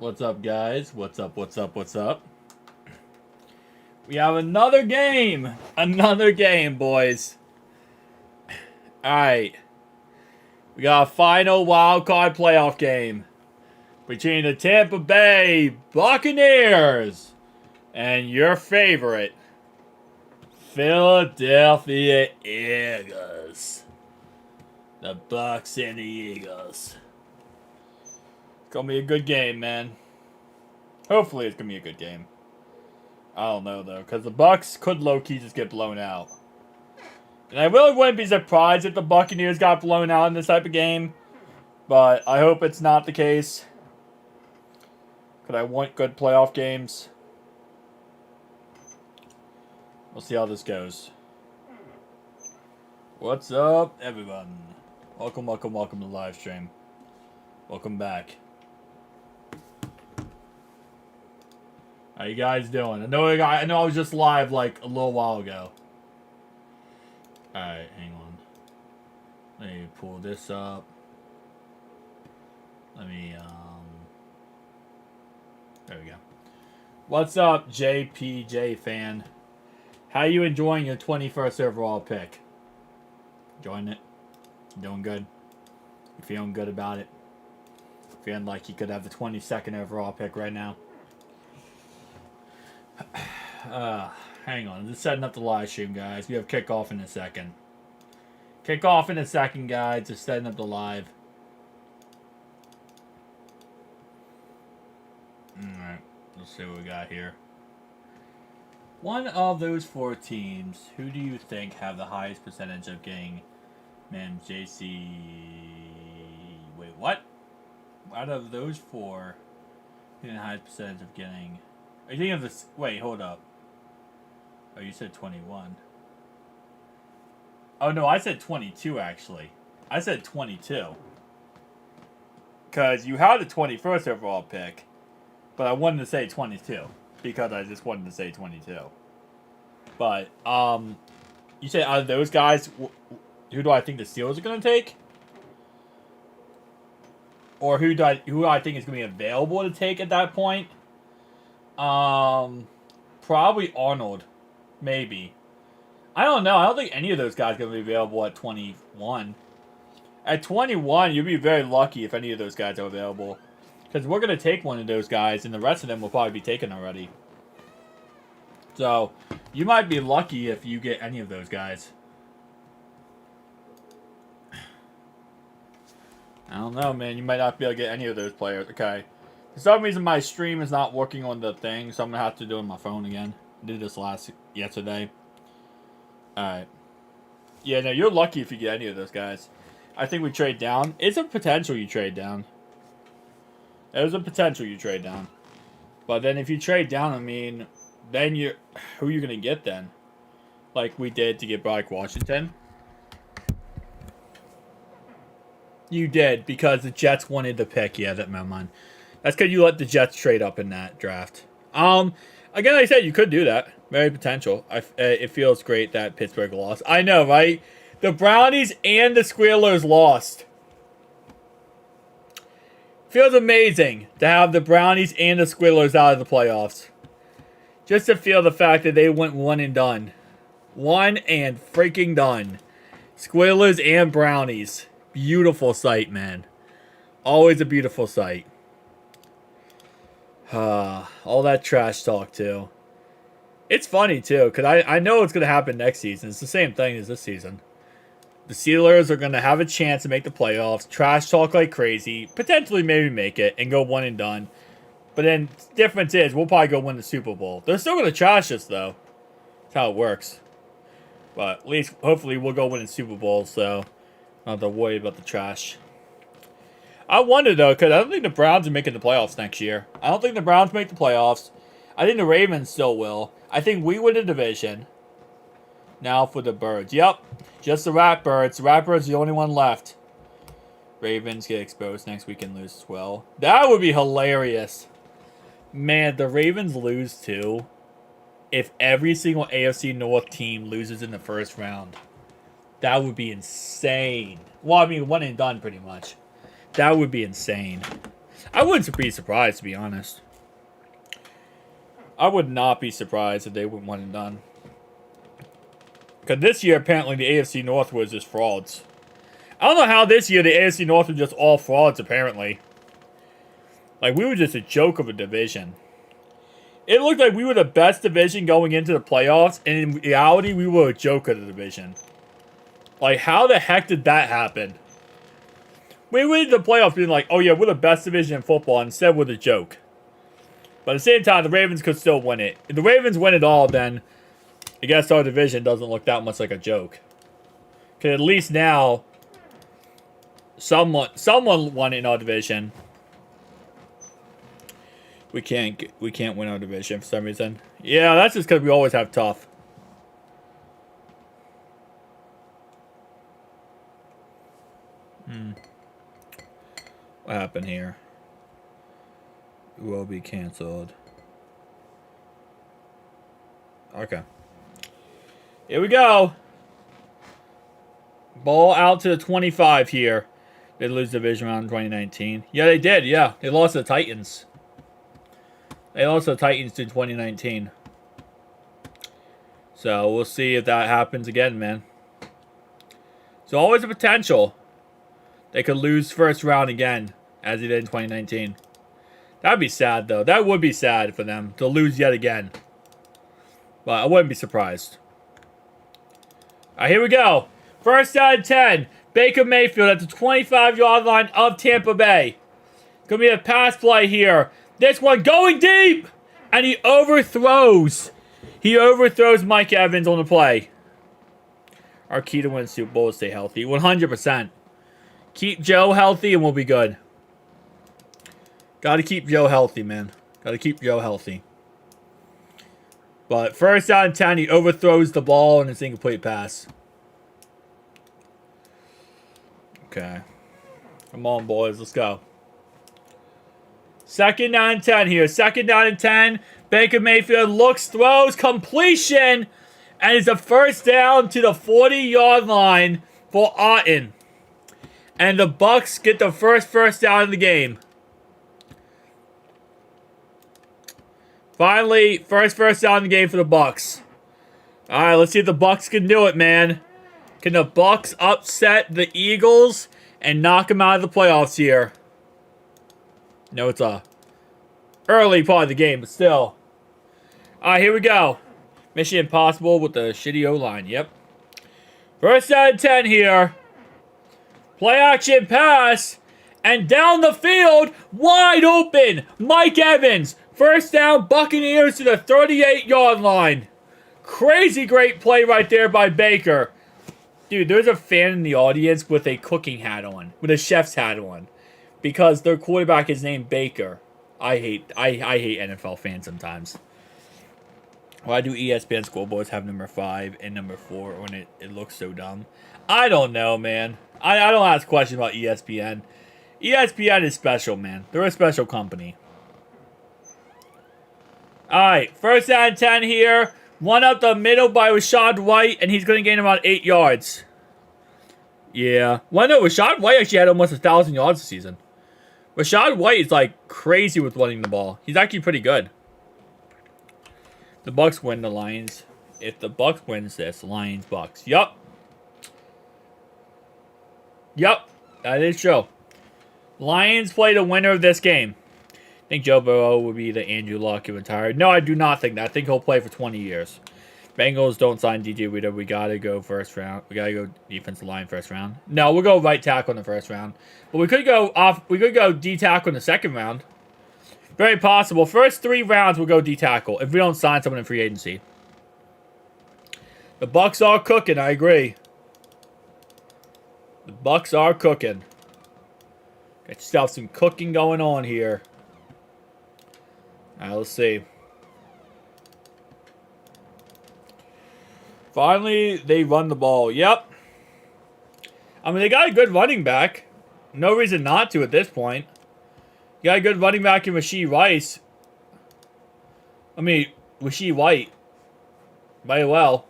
What's up, guys? What's up? What's up? What's up? We have another game. Another game, boys. Alright. We got a final wild card playoff game between the Tampa Bay Buccaneers and your favorite, Philadelphia Eagles. The Bucs and the Eagles. It's gonna be a good game, man. Hopefully it's gonna be a good game. I don't know, though, because the Bucs could low-key just get blown out. And I really wouldn't be surprised if the Buccaneers got blown out in this type of game. But I hope it's not the case. Because I want good playoff games. We'll see how this goes. What's up, everyone? Welcome to the live stream. Welcome back. How you guys doing? I know I was just live like a little while ago. Alright, hang on. Let me pull this up. Let me, there we go. What's up, JPJ fan? How you enjoying your 21st overall pick? Enjoying it? Doing good? You feeling good about it? Feeling like you could have the 22nd overall pick right now? Hang on. Just setting up the live stream, guys. We have kickoff in a second. Kickoff in a second, guys. Just setting up the live. Alright. Let's see what we got here. One of those four teams, who do you think have the highest percentage of getting... Man, JC... Wait, what? Out of those four, who the highest percentage of getting... Are you thinking of this? Wait, hold up. Oh, you said 21. Oh, no, I said 22, actually. I said 22. Because you had the 21st overall pick, but I wanted to say 22. Because I just wanted to say 22. But, you said out of those guys, who do I think the Steelers are going to take? Or who I think is going to be available to take at that point? Probably Arnold. Maybe. I don't know. I don't think any of those guys are going to be available at 21. At 21, you'd be very lucky if any of those guys are available. Because we're going to take one of those guys, and the rest of them will probably be taken already. So, you might be lucky if you get any of those guys. I don't know, man. You might not be able to get any of those players. Okay. For some reason, my stream is not working on the thing, so I'm going to have to do it on my phone again. I did this yesterday. Alright. Yeah, no, you're lucky if you get any of those guys. I think we trade down. It's a potential you trade down. There's a potential you trade down. But then if you trade down, I mean, then who are you going to get then? Like we did to get Broderick Washington. You did, because the Jets wanted the pick. Yeah, that meant mine. That's because you let the Jets trade up in that draft. Again, like I said, you could do that. Very potential. It feels great that Pittsburgh lost. I know, right? The Brownies and the Squealers lost. Feels amazing to have the Brownies and the Squealers out of the playoffs. Just to feel the fact that they went one and done. One and freaking done. Squealers and Brownies. Beautiful sight, man. Always a beautiful sight. All that trash talk, too. It's funny, too, because I know it's going to happen next season. It's the same thing as this season. The Steelers are going to have a chance to make the playoffs, trash talk like crazy, potentially maybe make it, and go one and done. But then, the difference is, we'll probably go win the Super Bowl. They're still going to trash us, though. That's how it works. But at least, hopefully, we'll go win the Super Bowl, so I don't have to worry about the trash. I wonder, though, because I don't think the Browns are making the playoffs next year. I don't think the Browns make the playoffs. I think the Ravens still will. I think we win the division. Now for the Birds. Yep, just the Ratbirds. The Ratbirds are the only one left. Ravens get exposed next week and lose as well. That would be hilarious. Man, the Ravens lose, too. If every single AFC North team loses in the first round. That would be insane. Well, I mean, one and done, pretty much. That would be insane. I wouldn't be surprised, to be honest. I would not be surprised if they went 1-done. Because this year, apparently, the AFC North was just frauds. I don't know how this year the AFC North was just all frauds, apparently. Like, we were just a joke of a division. It looked like we were the best division going into the playoffs, and in reality, we were a joke of the division. Like, how the heck did that happen? We went into the playoffs being like, oh yeah, we're the best division in football, and instead we're the joke. But at the same time, the Ravens could still win it. If the Ravens win it all, then I guess our division doesn't look that much like a joke. Because at least now, someone won in our division. We can't win our division for some reason. Yeah, that's just because we always have tough. What happened here? It will be canceled. Okay. Here we go. Ball out to the 25 here. They lose the division round in 2019. Yeah, they did. Yeah, they lost to the Titans. They lost to the Titans in 2019. So we'll see if that happens again, man. There's always a potential they could lose first round again, as they did in 2019. That'd be sad, though. That would be sad for them to lose yet again. But I wouldn't be surprised. All right, here we go. First down and 10. Baker Mayfield at the 25-yard line of Tampa Bay. Going to be a pass play here. This one going deep. And he overthrows. He overthrows Mike Evans on the play. Our key to win the Super Bowl is stay healthy. 100%. Keep Joe healthy and we'll be good. Got to keep Joe healthy, man. Got to keep Joe healthy. But first down and 10, he overthrows the ball and it's an incomplete pass. Okay. Come on, boys. Let's go. Second down and 10 here. Second down and 10. Baker Mayfield looks, throws, completion. And it's a first down to the 40-yard line for Otten. And the Bucs get the first down in the game. Finally, first down in the game for the Bucs. All right, let's see if the Bucs can do it, man. Can the Bucs upset the Eagles and knock them out of the playoffs here? No, it's a early part of the game, but still. All right, here we go. Mission impossible with the shitty O-line. Yep. First down and 10 here. Play action pass. And down the field, wide open. Mike Evans. First down, Buccaneers to the 38-yard line. Crazy great play right there by Baker. Dude, there's a fan in the audience with a cooking hat on. With a chef's hat on. Because their quarterback is named Baker. I hate NFL fans sometimes. Why do ESPN scoreboards have number 5 and number 4 when it looks so dumb? I don't know, man. I don't ask questions about ESPN. ESPN is special, man. They're a special company. Alright, first down and 10 here. One up the middle by Rachaad White, and he's going to gain about 8 yards. Yeah. Well, no, Rachaad White actually had almost 1,000 yards this season. Rachaad White is like crazy with running the ball. He's actually pretty good. The Bucs win the Lions. If the Bucs wins this, Lions, Bucs. Yup. Yup. That is true. Lions play the winner of this game. I think Joe Burrow will be the Andrew Luck who retired. No, I do not think that. I think he'll play for 20 years. Bengals don't sign DJ Reader. We got to go first round. We got to go defensive line first round. No, we'll go right tackle in the first round. But we could go off. We could go D tackle in the second round. Very possible. First 3 rounds, we'll go D tackle if we don't sign someone in free agency. The Bucs are cooking. I agree. The Bucs are cooking. Got yourself some cooking going on here. All right, let's see. Finally, they run the ball. Yep. I mean, they got a good running back. No reason not to at this point. You got a good running back in Rashee Rice. I mean, Rashee White. Very well.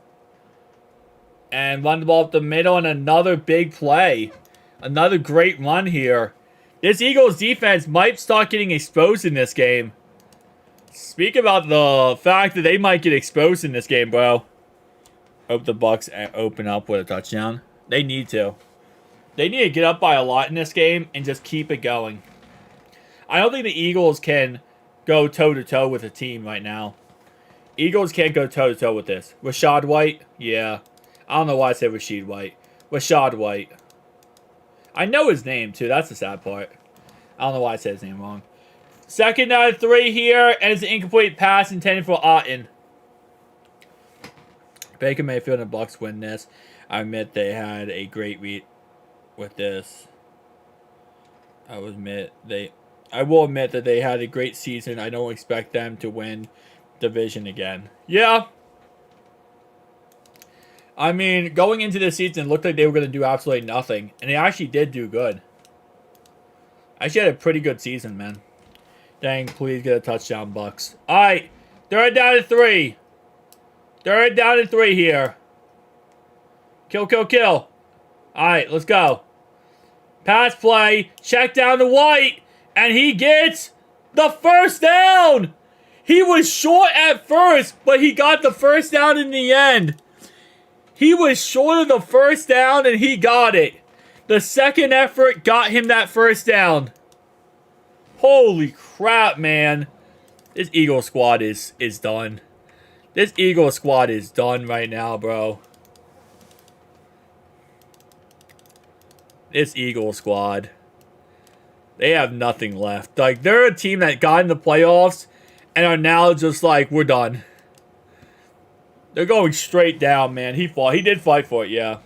And run the ball up the middle and another big play. Another great run here. This Eagles defense might start getting exposed in this game. Speak about the fact that they might get exposed in this game, bro. Hope the Bucs open up with a touchdown. They need to. They need to get up by a lot in this game and just keep it going. I don't think the Eagles can go toe-to-toe with a team right now. Eagles can't go toe-to-toe with this. Rashad White? Yeah. I don't know why I said Rashad White. Rashad White. I know his name, too. That's the sad part. I don't know why I said his name wrong. 2nd down and 3 here, and it's an incomplete pass intended for Otten. Baker Mayfield and the Bucs win this. I admit they had a great week with this. I will admit that they had a great season. I don't expect them to win division again. Yeah. I mean, going into this season, it looked like they were going to do absolutely nothing. And they actually did do good. Actually had a pretty good season, man. Dang, please get a touchdown, Bucs. Alright. 3rd down and 3. 3rd down and 3 here. Kill, kill, kill. Alright, let's go. Pass play. Check down to White. And he gets the 1st down. He was short at first, but he got the 1st down in the end. He was short of the 1st down, and he got it. The second effort got him that 1st down. Holy crap, man. This Eagle squad is done. This Eagle squad is done right now, bro. This Eagle squad. They have nothing left. Like, they're a team that got in the playoffs and are now just like, we're done. They're going straight down, man. He fought. He did fight for it, yeah.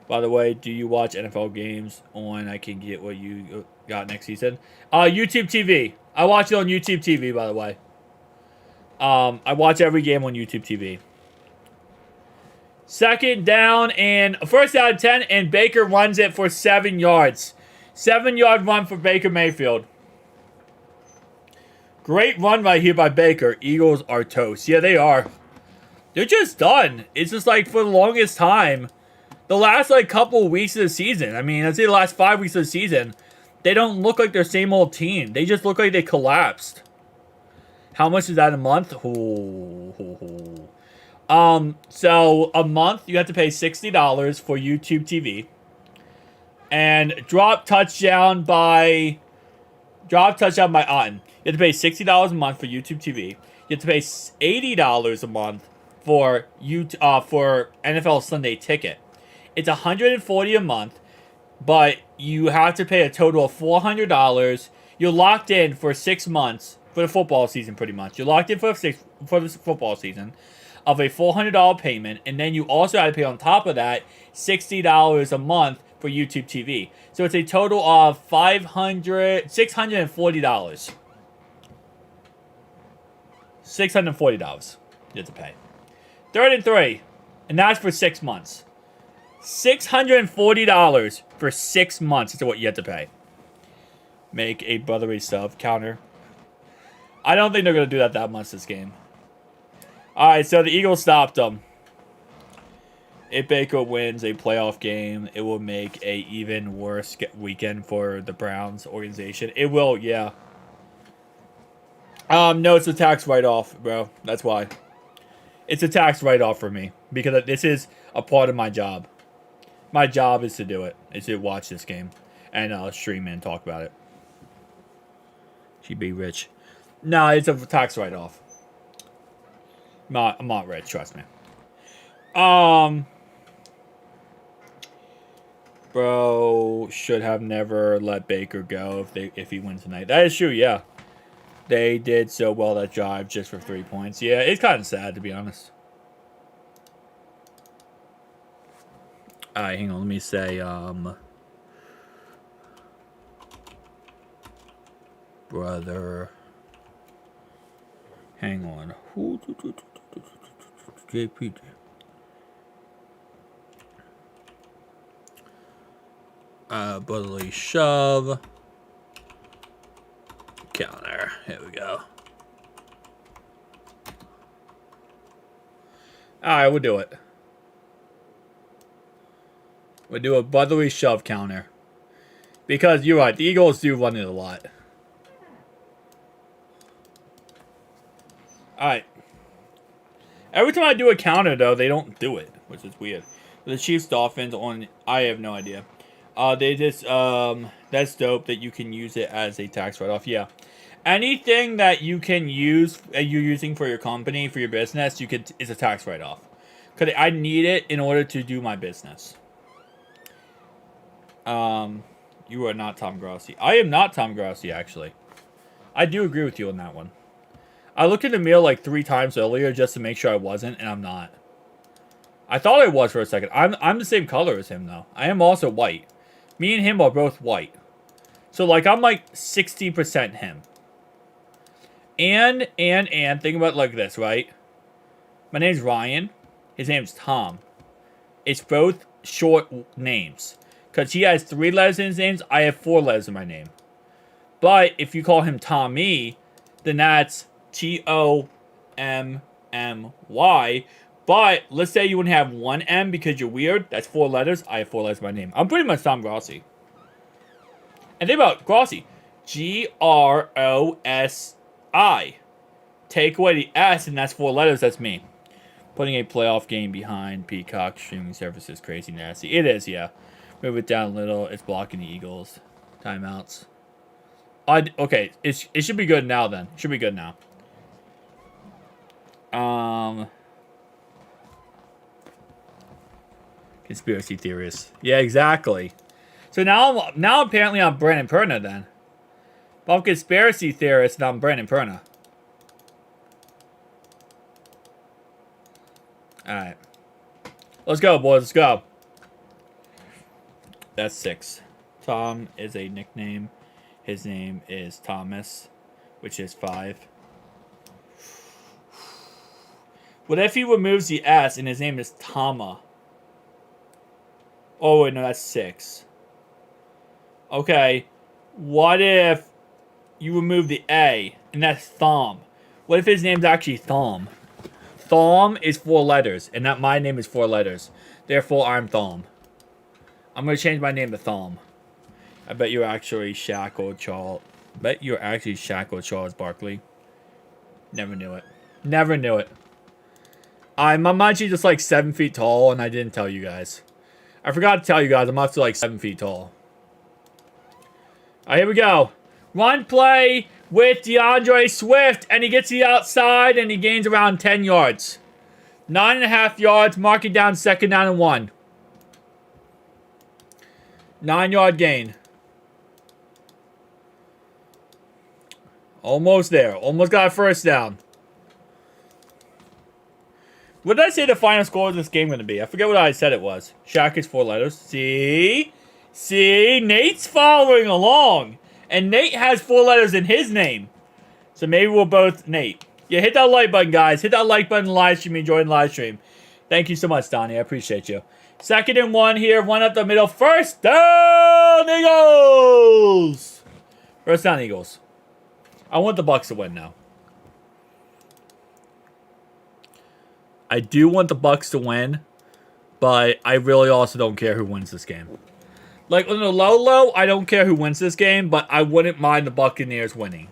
By the way, do you watch NFL games on I Can Get What You Got next season? YouTube TV. I watch it on YouTube TV, by the way. I watch every game on YouTube TV. 2nd down and 1st down and 10, and Baker runs it for 7 yards. 7-yard run for Baker Mayfield. Great run right here by Baker. Eagles are toast. Yeah, they are. They're just done. It's just like for the longest time, the last like couple of weeks of the season, I mean, I'd say the last 5 weeks of the season, they don't look like their same old team. They just look like they collapsed. How much is that a month? Ooh. So a month you have to pay $60 for YouTube TV. And drop touchdown by Otten. You have to pay $60 a month for YouTube TV. You have to pay $80 a month for NFL Sunday Ticket. It's $140 a month, but you have to pay a total of $400. You're locked in for 6 months for the football season, pretty much. You're locked in for the football season of a $400 payment, and then you also have to pay on top of that $60 a month for YouTube TV. So it's a total of $640. $640 you have to pay. 3rd and 3, and that's for 6 months. $640 for 6 months is what you have to pay. Make a brotherly sub counter. I don't think they're going to do that much this game. Alright, so the Eagles stopped them. If Baker wins a playoff game, it will make a even worse weekend for the Browns organization. It will, yeah. No, it's a tax write-off, bro. That's why. It's a tax write-off for me. Because this is a part of my job. My job is to do it. Is to watch this game. And stream and talk about it. She'd be rich. No, it's a tax write-off. I'm not rich, trust me. Bro should have never let Baker go if he wins tonight. That is true, yeah. They did so well that drive just for 3 points. Yeah, it's kind of sad, to be honest. Alright, hang on. Let me say, brother. Hang on. JP. Brotherly shove. Counter. Here we go. Alright, we'll do it. We'll do a brotherly shove counter. Because you're right, the Eagles do run it a lot. Alright. Every time I do a counter, though, they don't do it, which is weird. The Chiefs Dolphins on, I have no idea. They just, that's dope that you can use it as a tax write-off. Yeah. Anything that you can use, you're using for your company, for your business, is a tax write-off. Because I need it in order to do my business. You are not Tom Grossi. I am not Tom Grossi, actually. I do agree with you on that one. I looked at the meal like 3 times earlier just to make sure I wasn't, and I'm not. I thought I was for a second. I'm the same color as him, though. I am also white. Me and him are both white. So, like, I'm like 60% him. And, think about it like this, right? My name's Ryan. His name's Tom. It's both short names. Because he has 3 letters in his name, I have 4 letters in my name. But if you call him Tommy, then that's Tommy. But let's say you wouldn't have 1 M because you're weird. That's 4 letters. I have 4 letters in my name. I'm pretty much Tom Grossi. And think about Grossi. Grossi. Take away the S, and that's 4 letters. That's me. Putting a playoff game behind Peacock streaming service is crazy nasty. It is, yeah. Move it down a little. It's blocking the Eagles. Timeouts. Okay, it should be good now then. It should be good now. Conspiracy theorists. Yeah, exactly. So now apparently I'm Brandon Perna then. If I'm conspiracy theorist, and I'm Brandon Perna. Alright. Let's go, boys. Let's go. That's 6. Tom is a nickname. His name is Thomas, which is 5. What if he removes the S and his name is Tama? Oh, wait, no, that's 6. Okay. What if you remove the A and that's Thom? What if his name's actually Thom? Thom is 4 letters, and that my name is 4 letters. Therefore, I'm Thom. I'm going to change my name to Thom. I bet you're actually Shackled Charles. Charles Barkley. Never knew it. Never knew it. I'm actually just like 7 feet tall, and I didn't tell you guys. I forgot to tell you guys, I'm up to like 7 feet tall. Alright, here we go. Run play with DeAndre Swift, and he gets the outside, and he gains around 10 yards. 9.5 yards, mark it down, 2nd down and 1. 9-yard gain. Almost there. Almost got a 1st down. What did I say the final score of this game going to be? I forget what I said it was. Shaq is 4 letters. See? Nate's following along. And Nate has 4 letters in his name. So maybe we're both Nate. Yeah, hit that like button, guys. Hit that like button in the live stream. Enjoy the live stream. Thank you so much, Donnie. I appreciate you. 2nd and 1 here. 1 up the middle. 1st down, Eagles! 1st down, Eagles. I want the Bucs to win now. I do want the Bucs to win, but I really also don't care who wins this game. Like, on the low, I don't care who wins this game, but I wouldn't mind the Buccaneers winning.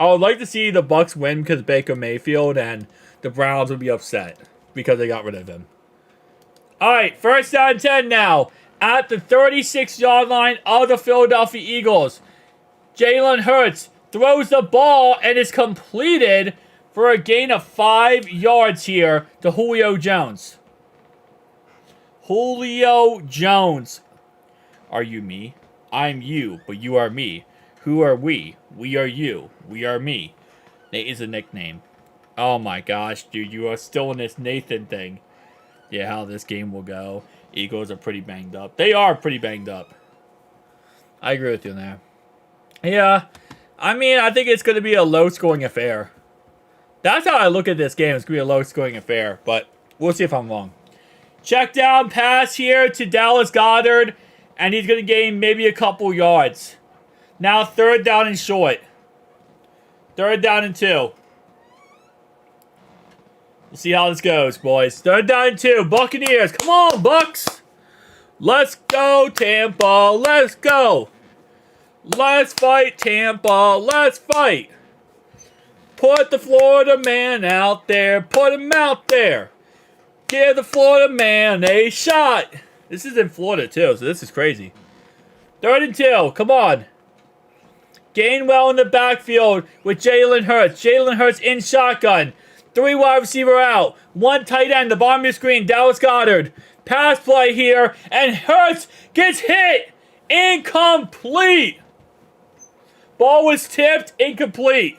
I would like to see the Bucs win because of Baker Mayfield, and the Browns would be upset because they got rid of him. Alright, 1st down and 10 now. At the 36-yard line of the Philadelphia Eagles. Jalen Hurts throws the ball and is completed for a gain of 5 yards here to Julio Jones. Julio Jones. Are you me? I'm you, but you are me. Who are we? We are you. We are me. Nate is a nickname. Oh my gosh, dude. You are still in this Nathan thing. Yeah, how this game will go. Eagles are pretty banged up. They are pretty banged up. I agree with you there. Yeah. I mean, I think it's going to be a low-scoring affair. That's how I look at this game. It's going to be a low-scoring affair. But we'll see if I'm wrong. Check down pass here to Dallas Goedert. And he's going to gain maybe a couple yards. Now 3rd down and short. 3rd down and 2. We'll see how this goes, boys. 3rd down and 2. Buccaneers. Come on, Bucs. Let's go, Tampa. Let's go. Let's fight, Tampa. Let's fight. Put the Florida man out there. Put him out there. Give the Florida man a shot. This is in Florida, too, so this is crazy. 3rd and 2. Come on. Gainwell in the backfield with Jalen Hurts. Jalen Hurts in shotgun. 3 wide receiver out. 1 tight end. The bottom of your screen. Dallas Goedert. Pass play here. And Hurts gets hit. Incomplete. Ball was tipped. Incomplete.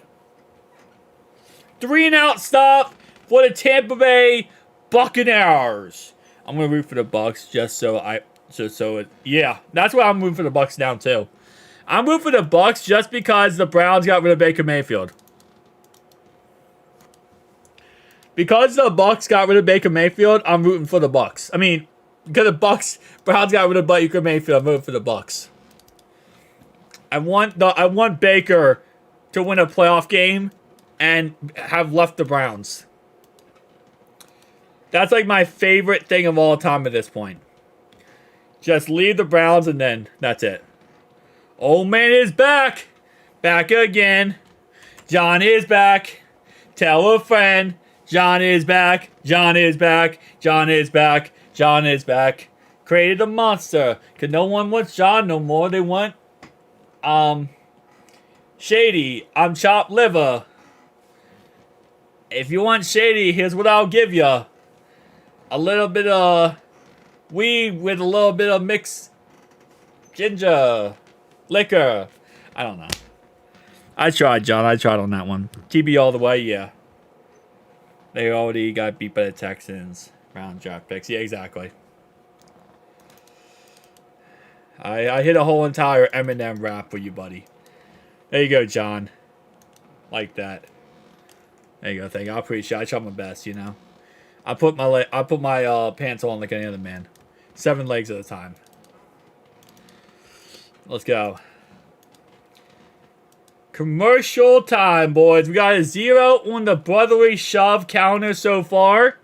3 and out stop for the Tampa Bay Buccaneers. I'm going to root for the Bucs just yeah, that's why I'm rooting for the Bucs now too. I'm rooting for the Bucs just because the Browns got rid of Baker Mayfield. Because the Bucs got rid of Baker Mayfield, I'm rooting for the Bucs. I mean, because the Browns got rid of Baker Mayfield, I'm rooting for the Bucs. I want Baker to win a playoff game and have left the Browns. That's like my favorite thing of all time at this point. Just leave the Browns and then that's it. Old man is back. Back again. John is back. Tell a friend. John is back. John is back. John is back. John is back. Created a monster. Cause no one wants John no more. They want Shady. I'm chopped liver. If you want Shady, here's what I'll give you. A little bit of weed with a little bit of mixed ginger liquor. I don't know. I tried, John. I tried on that one. TB all the way, yeah. They already got beat by the Texans. Round draft picks. Yeah, exactly. I hit a whole entire Eminem rap for you, buddy. There you go, John. Like that. There you go. Thank you. I appreciate it. I try my best, you know. I put my pants on like any other man. 7 legs at a time. Let's go. Commercial time, boys. We got a 0 on the brotherly shove counter so far.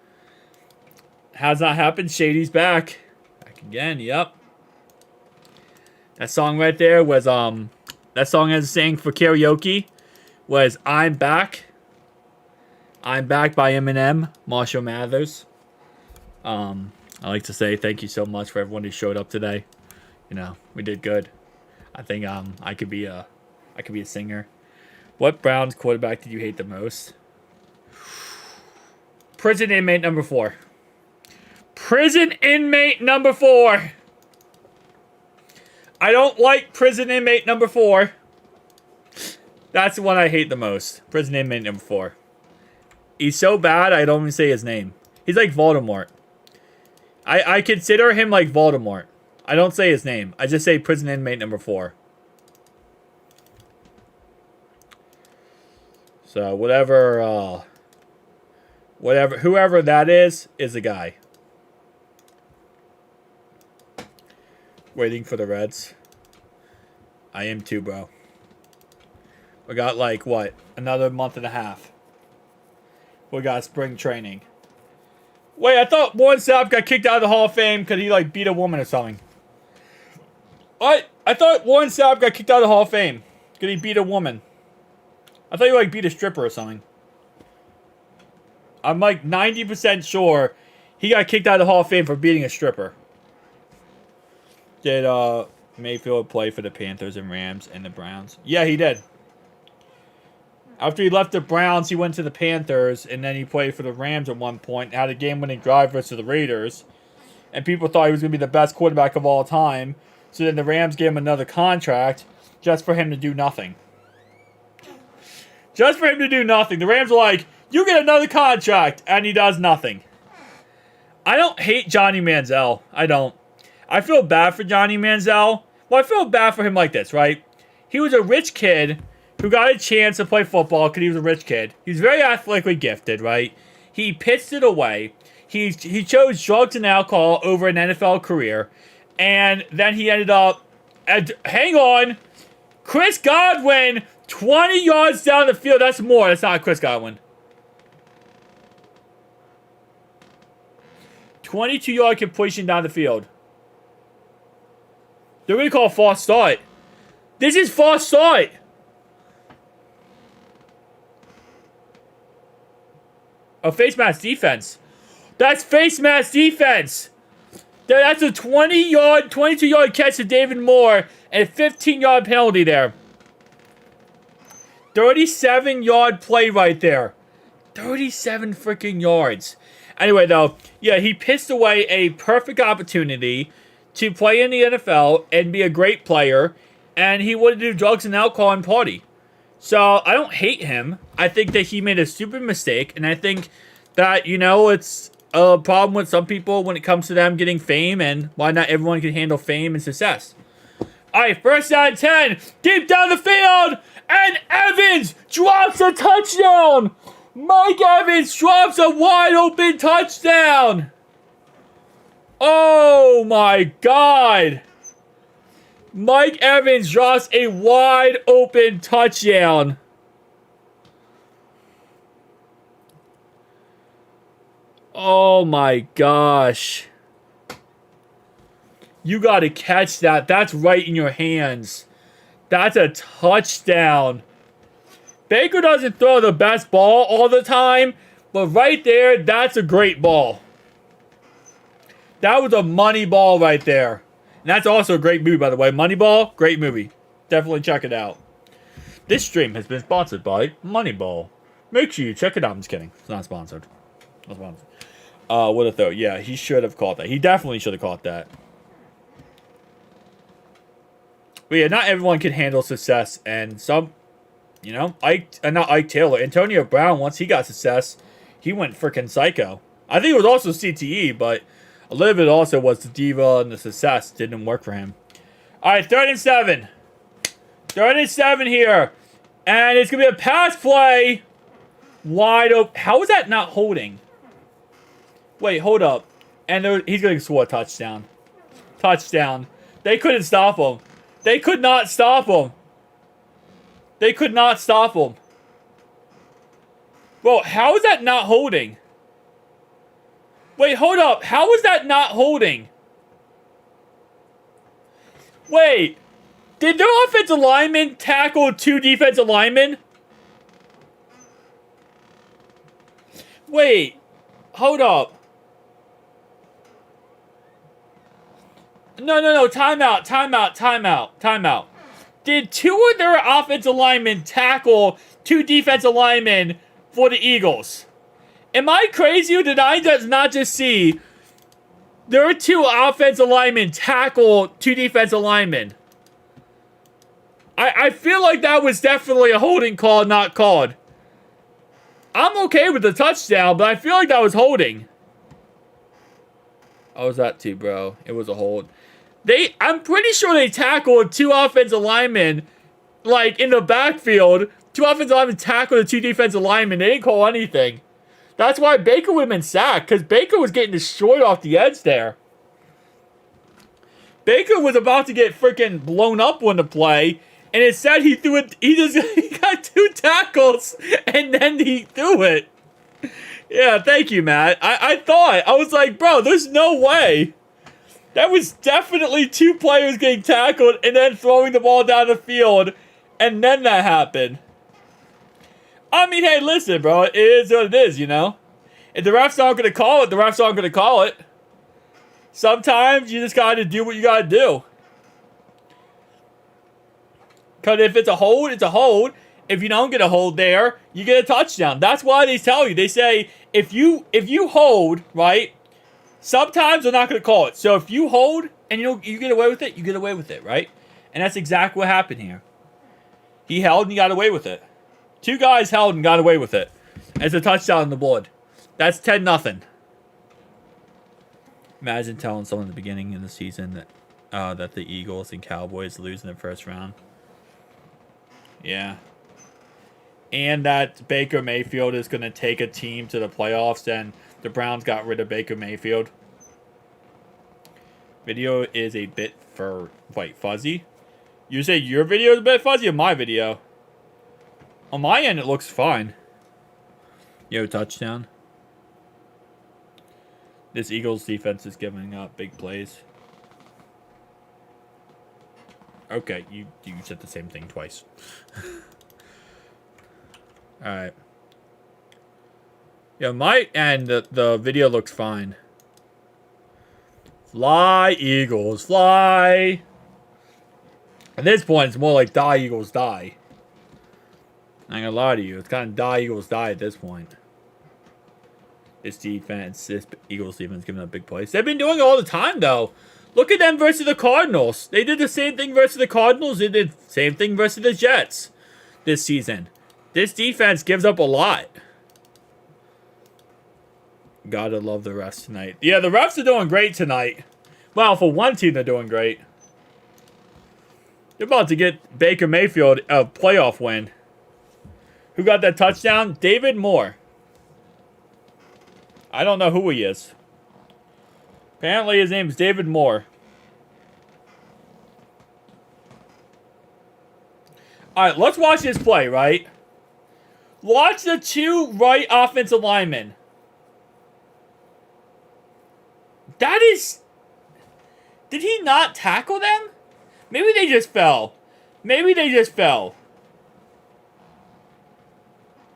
Has not happened. Shady's back. Back again. Yep. That song right there was that song I was saying for karaoke was "I'm Back." I'm Back by Eminem, Marshall Mathers. I like to say thank you so much for everyone who showed up today. You know, we did good. I think I could be a singer. What Browns quarterback did you hate the most? Prison inmate number 4. Prison inmate number 4. I don't like prison inmate number 4. That's the one I hate the most. Prison inmate number 4. He's so bad, I don't even say his name. He's like Voldemort. I consider him like Voldemort. I don't say his name. I just say prison inmate number 4. So, whoever that is the guy. Waiting for the Reds. I am too, bro. We got like, what? Another month and a half. We got spring training. Wait, I thought Warren Sapp got kicked out of the Hall of Fame because he like beat a woman or something. What? I thought Warren Sapp got kicked out of the Hall of Fame because he beat a woman. I thought he like beat a stripper or something. I'm like 90% sure he got kicked out of the Hall of Fame for beating a stripper. Did Mayfield play for the Panthers and Rams and the Browns? Yeah, he did. After he left the Browns, he went to the Panthers, and then he played for the Rams at one point, had a game-winning drive versus the Raiders, and people thought he was going to be the best quarterback of all time, so then the Rams gave him another contract just for him to do nothing. Just for him to do nothing. The Rams were like, you get another contract, and he does nothing. I don't hate Johnny Manziel. I don't. I feel bad for Johnny Manziel. Well, I feel bad for him like this, right? He was a rich kid who got a chance to play football because he was a rich kid. He's very athletically gifted, right? He pitched it away. He chose drugs and alcohol over an NFL career. And then he ended up, hang on, Chris Godwin, 20 yards down the field. That's more. That's not Chris Godwin. 22-yard completion down the field. They're going to call a false start. This is false start. Oh, face mask defense. That's face mask defense. That's a 22-yard catch to David Moore and a 15-yard penalty there. 37-yard play right there. 37 freaking yards. Anyway, though, yeah, he pissed away a perfect opportunity to play in the NFL and be a great player, and he wanted to do drugs and alcohol and party. So, I don't hate him. I think that he made a stupid mistake, and I think that, you know, it's a problem with some people when it comes to them getting fame, and why not everyone can handle fame and success. Alright, first down 10, deep down the field, and Evans drops a touchdown! Mike Evans drops a wide open touchdown! Oh my God! Mike Evans drops a wide open touchdown. Oh my gosh. You gotta catch that. That's right in your hands. That's a touchdown. Baker doesn't throw the best ball all the time, but right there, that's a great ball. That was a money ball right there. And that's also a great movie, by the way. Moneyball, great movie. Definitely check it out. This stream has been sponsored by Moneyball. Make sure you check it out. I'm just kidding. It's not sponsored. Not sponsored. What a throw. Yeah, he should have caught that. He definitely should have caught that. But yeah, not everyone can handle success. And some, you know, not Ike Taylor. Antonio Brown, once he got success, he went freaking psycho. I think it was also CTE, but a little bit also was the diva and the success didn't work for him. All right, 3rd and 7. 3rd and 7 here. And it's going to be a pass play. Wide open. How is that not holding? Wait, hold up. And he's going to score a touchdown. Touchdown. They couldn't stop him. They could not stop him. They could not stop him. Bro, how is that not holding? Wait, hold up. How is that not holding? Wait. Did their offensive lineman tackle 2 defensive linemen? Wait. Hold up. No. Timeout. Did 2 of their offensive linemen tackle 2 defensive linemen for the Eagles? Am I crazy or did I not just see there are 2 offensive linemen tackle 2 defensive linemen? I feel like that was definitely a holding call not called. I'm okay with the touchdown, but I feel like that was holding. How was that too, bro? It was a hold. I'm pretty sure they tackled 2 offensive linemen, like, in the backfield. 2 offensive linemen tackled the 2 defensive linemen. They didn't call anything. That's why Baker would have been sacked, because Baker was getting destroyed off the edge there. Baker was about to get freaking blown up on the play, and it said he threw it. He got 2 tackles, and then he threw it. Yeah, thank you, Matt. I was like, bro, there's no way. That was definitely 2 players getting tackled and then throwing the ball down the field, and then that happened. I mean, hey, listen, bro. It is what it is, you know? If the refs aren't going to call it, the refs aren't going to call it. Sometimes you just got to do what you got to do. Because if it's a hold, it's a hold. If you don't get a hold there, you get a touchdown. That's why they tell you. They say, if you hold, right, sometimes they're not going to call it. So if you hold and you get away with it, you get away with it, right? And that's exactly what happened here. He held and he got away with it. 2 guys held and got away with it. It's a touchdown on the board. That's 10-0. Imagine telling someone at the beginning of the season that the Eagles and Cowboys lose in the first round. Yeah. And that Baker Mayfield is going to take a team to the playoffs, and the Browns got rid of Baker Mayfield. Video is a bit fuzzy. You say your video is a bit fuzzy or my video? On my end, it looks fine. Yo, touchdown. This Eagles defense is giving up big plays. Okay, you said the same thing twice. Alright. Yeah, my end, the video looks fine. Fly, Eagles, fly! At this point, it's more like die, Eagles, die. I ain't gonna lie to you. It's kind of die, Eagles, die at this point. This defense, this Eagles defense giving up big plays. They've been doing it all the time, though. Look at them versus the Cardinals. They did the same thing versus the Cardinals. They did the same thing versus the Jets this season. This defense gives up a lot. Gotta love the refs tonight. Yeah, the refs are doing great tonight. Well, for one team, they're doing great. They're about to get Baker Mayfield a playoff win. Who got that touchdown? David Moore. I don't know who he is. Apparently his name is David Moore. Alright, let's watch this play, right? Watch the two right offensive linemen. That is... Did he not tackle them? Maybe they just fell. Maybe they just fell.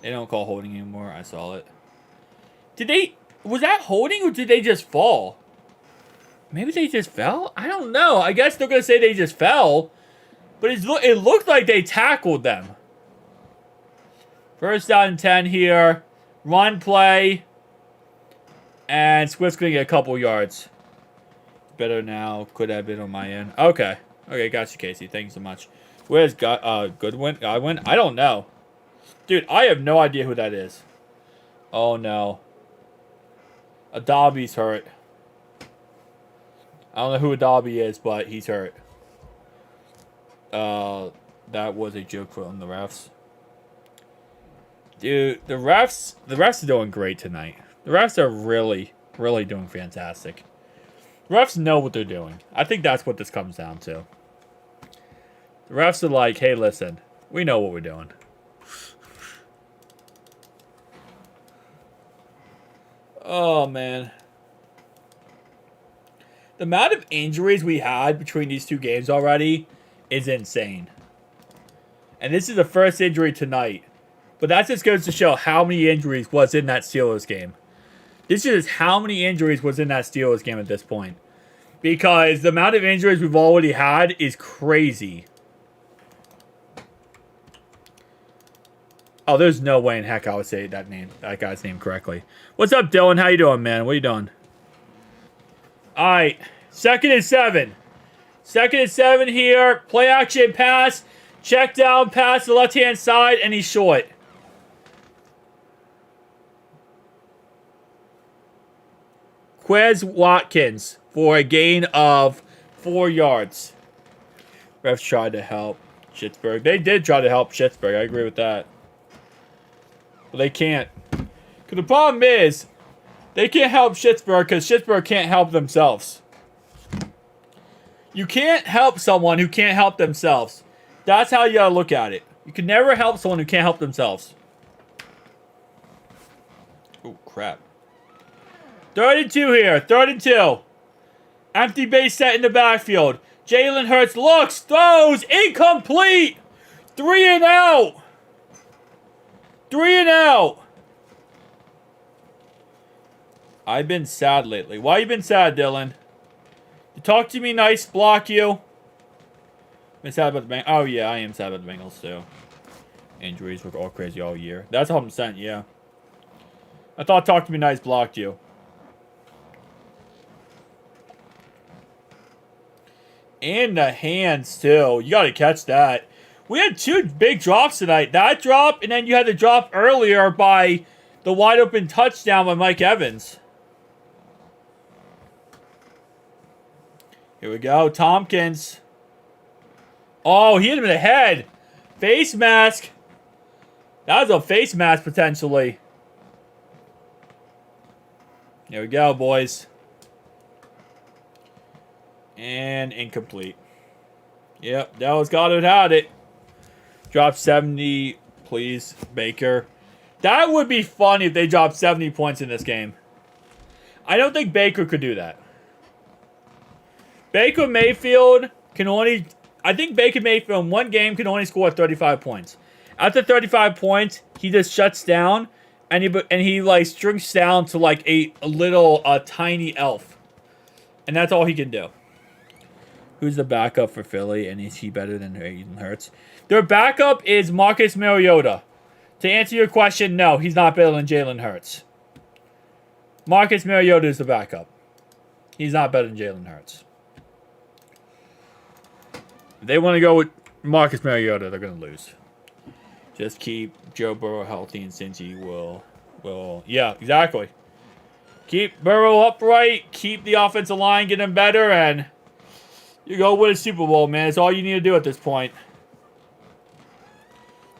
They don't call holding anymore. I saw it. Did they... Was that holding or did they just fall? Maybe they just fell? I don't know. I guess they're going to say they just fell. But it looked like they tackled them. First down and 10 here. Run play. And Swift's going to get a couple yards. Better now. Could have been on my end. Okay. Okay, gotcha, Casey. Thank you so much. Where's Goodwin? Godwin? I don't know. Dude, I have no idea who that is. Oh, no. Adabi's hurt. I don't know who Adabi is, but he's hurt. That was a joke from the refs. Dude, the refs are doing great tonight. The refs are really, really doing fantastic. The refs know what they're doing. I think that's what this comes down to. The refs are like, hey, listen, we know what we're doing. Oh, man. The amount of injuries we had between these two games already is insane. And this is the first injury tonight. But that just goes to show how many injuries was in that Steelers game. This is how many injuries was in that Steelers game at this point. Because the amount of injuries we've already had is crazy. Oh, there's no way in heck I would say that guy's name correctly. What's up, Dylan? How you doing, man? What are you doing? All right, 2nd and 7. 2nd and 7 here. Play action pass. Check down pass to the left-hand side, and he's short. Quez Watkins for a gain of 4 yards. Refs tried to help Schittsburg. They did try to help Schittsburg. I agree with that. But they can't. Because the problem is, they can't help Schittsburg because Schittsburg can't help themselves. You can't help someone who can't help themselves. That's how you gotta look at it. You can never help someone who can't help themselves. Oh, crap. 3rd and 2 here. 3rd and 2. Empty base set in the backfield. Jalen Hurts looks, throws, incomplete. 3 and out. 3 and out. I've been sad lately. Why you been sad, Dylan? You talk to me nice, block you. Been sad about the Bengals. Oh, yeah, I am sad about the Bengals, too. Injuries were all crazy all year. That's 100%, yeah. I thought talk to me nice blocked you. And the hands, too. You got to catch that. We had 2 big drops tonight. That drop, and then you had the drop earlier by the wide open touchdown by Mike Evans. Here we go. Tompkins. Oh, he hit him in the head. Face mask. That was a face mask, potentially. Here we go, boys. And incomplete. Yep, that was Goddard had it. Drop 70, please, Baker. That would be funny if they dropped 70 points in this game. I don't think Baker could do that. Baker Mayfield can only... I think Baker Mayfield in one game can only score 35 points. After 35 points, he just shuts down, and he like shrinks down to like a little tiny elf. And that's all he can do. Who's the backup for Philly, and is he better than Jalen Hurts? Their backup is Marcus Mariota. To answer your question, no, he's not better than Jalen Hurts. Marcus Mariota is the backup. He's not better than Jalen Hurts. If they want to go with Marcus Mariota, they're going to lose. Just keep Joe Burrow healthy, and Cincy will... Yeah, exactly. Keep Burrow upright, keep the offensive line getting better, and you go win a Super Bowl, man. It's all you need to do at this point.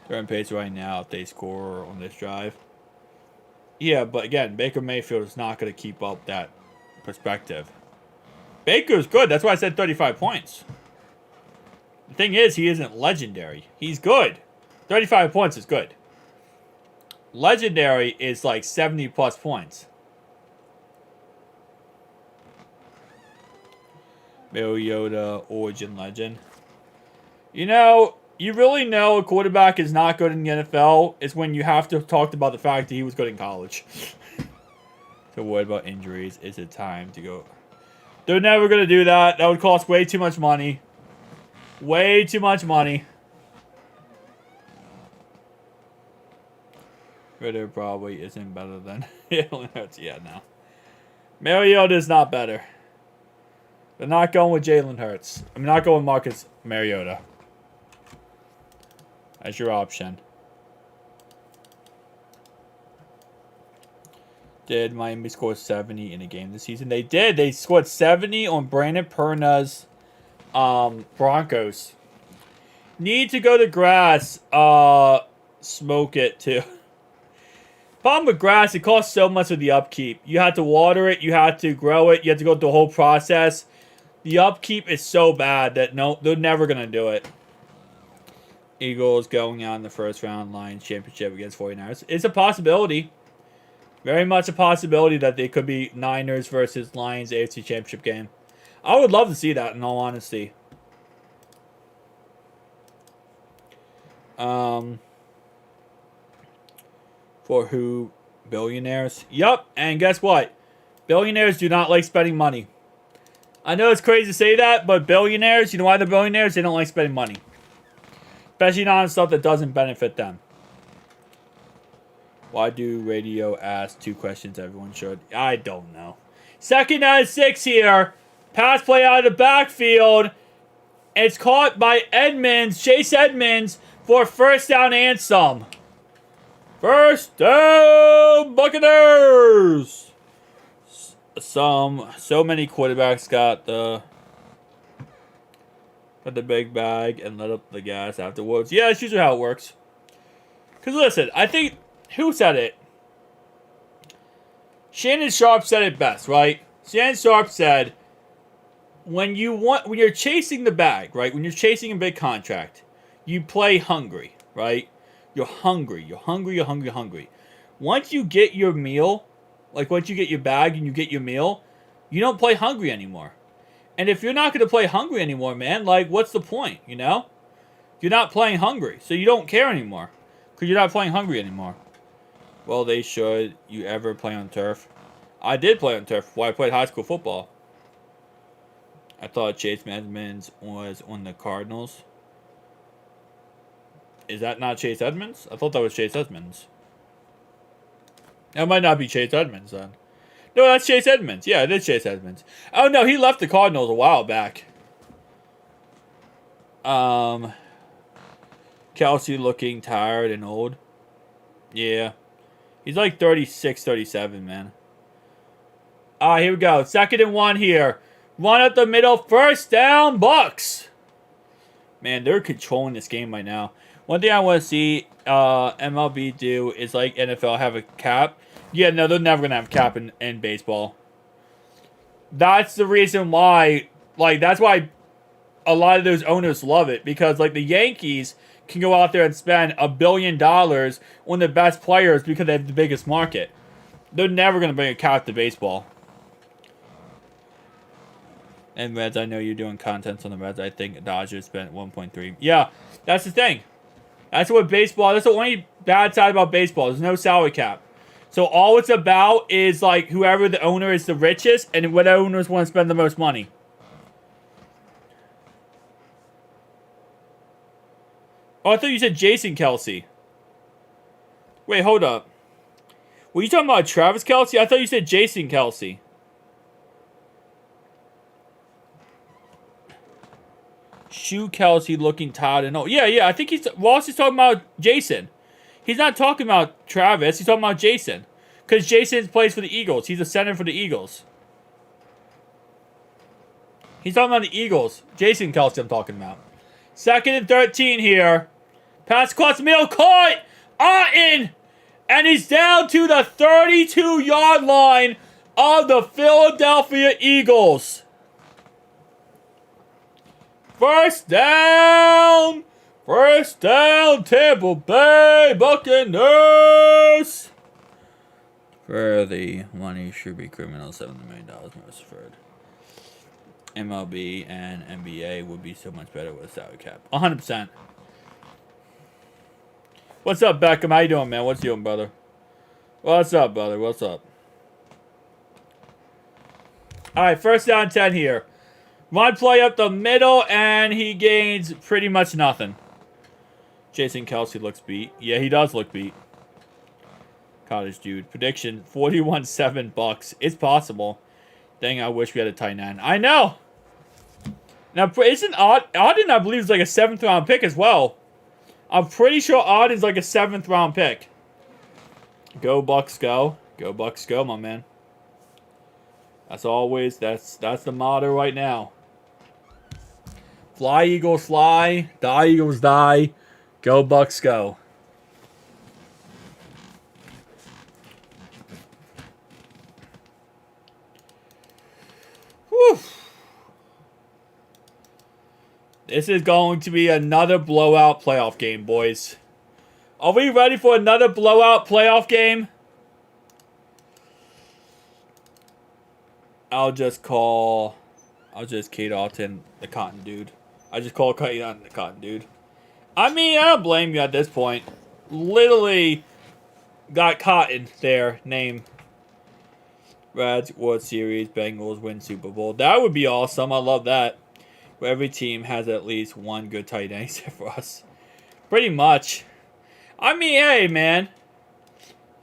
They're on pace right now if they score on this drive. Yeah, but again, Baker Mayfield is not going to keep up that perspective. Baker's good. That's why I said 35 points. The thing is, he isn't legendary. He's good. 35 points is good. Legendary is like 70-plus points. Mariota, origin legend. You know, you really know a quarterback is not good in the NFL is when you have to talk about the fact that he was good in college. So what about injuries? Is it time to go? They're never going to do that. That would cost way too much money. Way too much money. Ritter probably isn't better than Jalen Hurts. Yeah, no. Mariota is not better. They're not going with Jalen Hurts. I'm not going with Marcus Mariota. That's your option. Did Miami score 70 in a game this season? They did. They scored 70 on Brandon Perna's Broncos. Need to go to grass. Smoke it too. Problem with grass, it costs so much of the upkeep. You have to water it. You have to grow it. You have to go through the whole process. The upkeep is so bad that no, they're never going to do it. Eagles going out in the first round Lions championship against 49ers. It's a possibility. Very much a possibility that they could be Niners versus Lions AFC championship game. I would love to see that in all honesty. For who? Billionaires? Yup, and guess what? Billionaires do not like spending money. I know it's crazy to say that, but billionaires, you know why they're billionaires? They don't like spending money. Especially not on stuff that doesn't benefit them. Why do radio ask 2 questions everyone should? I don't know. 2nd out of 6 here. Pass play out of the backfield. It's caught by Edmonds, Chase Edmonds, for first down and some. First down, Buccaneers. So many quarterbacks got the big bag and let up the gas afterwards. Yeah, that's usually how it works. Because listen, I think, who said it? Shannon Sharp said it best, right? Shannon Sharp said, when you're chasing the bag, right? When you're chasing a big contract, you play hungry, right? You're hungry. Once you get your meal, like once you get your bag and you get your meal, you don't play hungry anymore. And if you're not going to play hungry anymore, man, like what's the point, you know? You're not playing hungry, so you don't care anymore. Because you're not playing hungry anymore. Well, they should. You ever play on turf? I did play on turf while I played high school football. I thought Chase Edmonds was on the Cardinals. Is that not Chase Edmonds? I thought that was Chase Edmonds. That might not be Chase Edmonds then. No, that's Chase Edmonds. Yeah, it is Chase Edmonds. Oh no, he left the Cardinals a while back. Kelsey looking tired and old. Yeah. He's like 36, 37, man. Here we go. 2nd and 1 here. Run up the middle. First down, Bucs. Man, they're controlling this game right now. One thing I want to see MLB do is like NFL have a cap. Yeah, no, they're never going to have a cap in baseball. That's the reason why, like, that's why a lot of those owners love it. Because, like, the Yankees can go out there and spend $1 billion on the best players because they have the biggest market. They're never going to bring a cap to baseball. And Reds, I know you're doing content on the Reds. I think Dodgers spent 1.3. Yeah, that's the thing. That's what baseball. That's the only bad side about baseball. There's no salary cap. So all it's about is like whoever the owner is the richest, and what owners want to spend the most money. Oh, I thought you said Jason Kelsey. Wait, hold up. Were you talking about Travis Kelsey? I thought you said Jason Kelsey. Shoe Kelsey looking tired and old. Yeah. I think Ross is talking about Jason. He's not talking about Travis. He's talking about Jason. Because Jason plays for the Eagles. He's a center for the Eagles. He's talking about the Eagles. Jason Kelsey I'm talking about. 2nd and 13 here. Pass across the middle. Caught! Otten! And he's down to the 32-yard line of the Philadelphia Eagles. First down! First down, Tampa Bay Buccaneers! For the money should be criminal, $7 million most deferred. MLB and NBA would be so much better with a salary cap. 100%. What's up, Beckham? How you doing, man? What's you doing, brother? What's up, brother? What's up? Alright, first down 10 here. Run play up the middle, and he gains pretty much nothing. Jason Kelsey looks beat. Yeah, he does look beat. Cottage dude. Prediction, 41-7 Bucs. It's possible. Dang, I wish we had a tight end. I know! Now, isn't Auden, I believe, is like a 7th round pick as well. I'm pretty sure Auden's like a 7th round pick. Go Bucs, go. Go Bucs, go, my man. That's always, that's the motto right now. Fly, Eagles, fly. Die, Eagles, die. Go, Bucs, go. Whew. This is going to be another blowout playoff game, boys. Are we ready for another blowout playoff game? I'll just Kate Alton the cotton dude. I just call Kate Alton the cotton dude. I mean, I don't blame you at this point. Literally got cotton there. Name. Reds, World Series, Bengals win Super Bowl. That would be awesome. I love that. Where every team has at least one good tight end except for us. Pretty much. I mean, hey, man.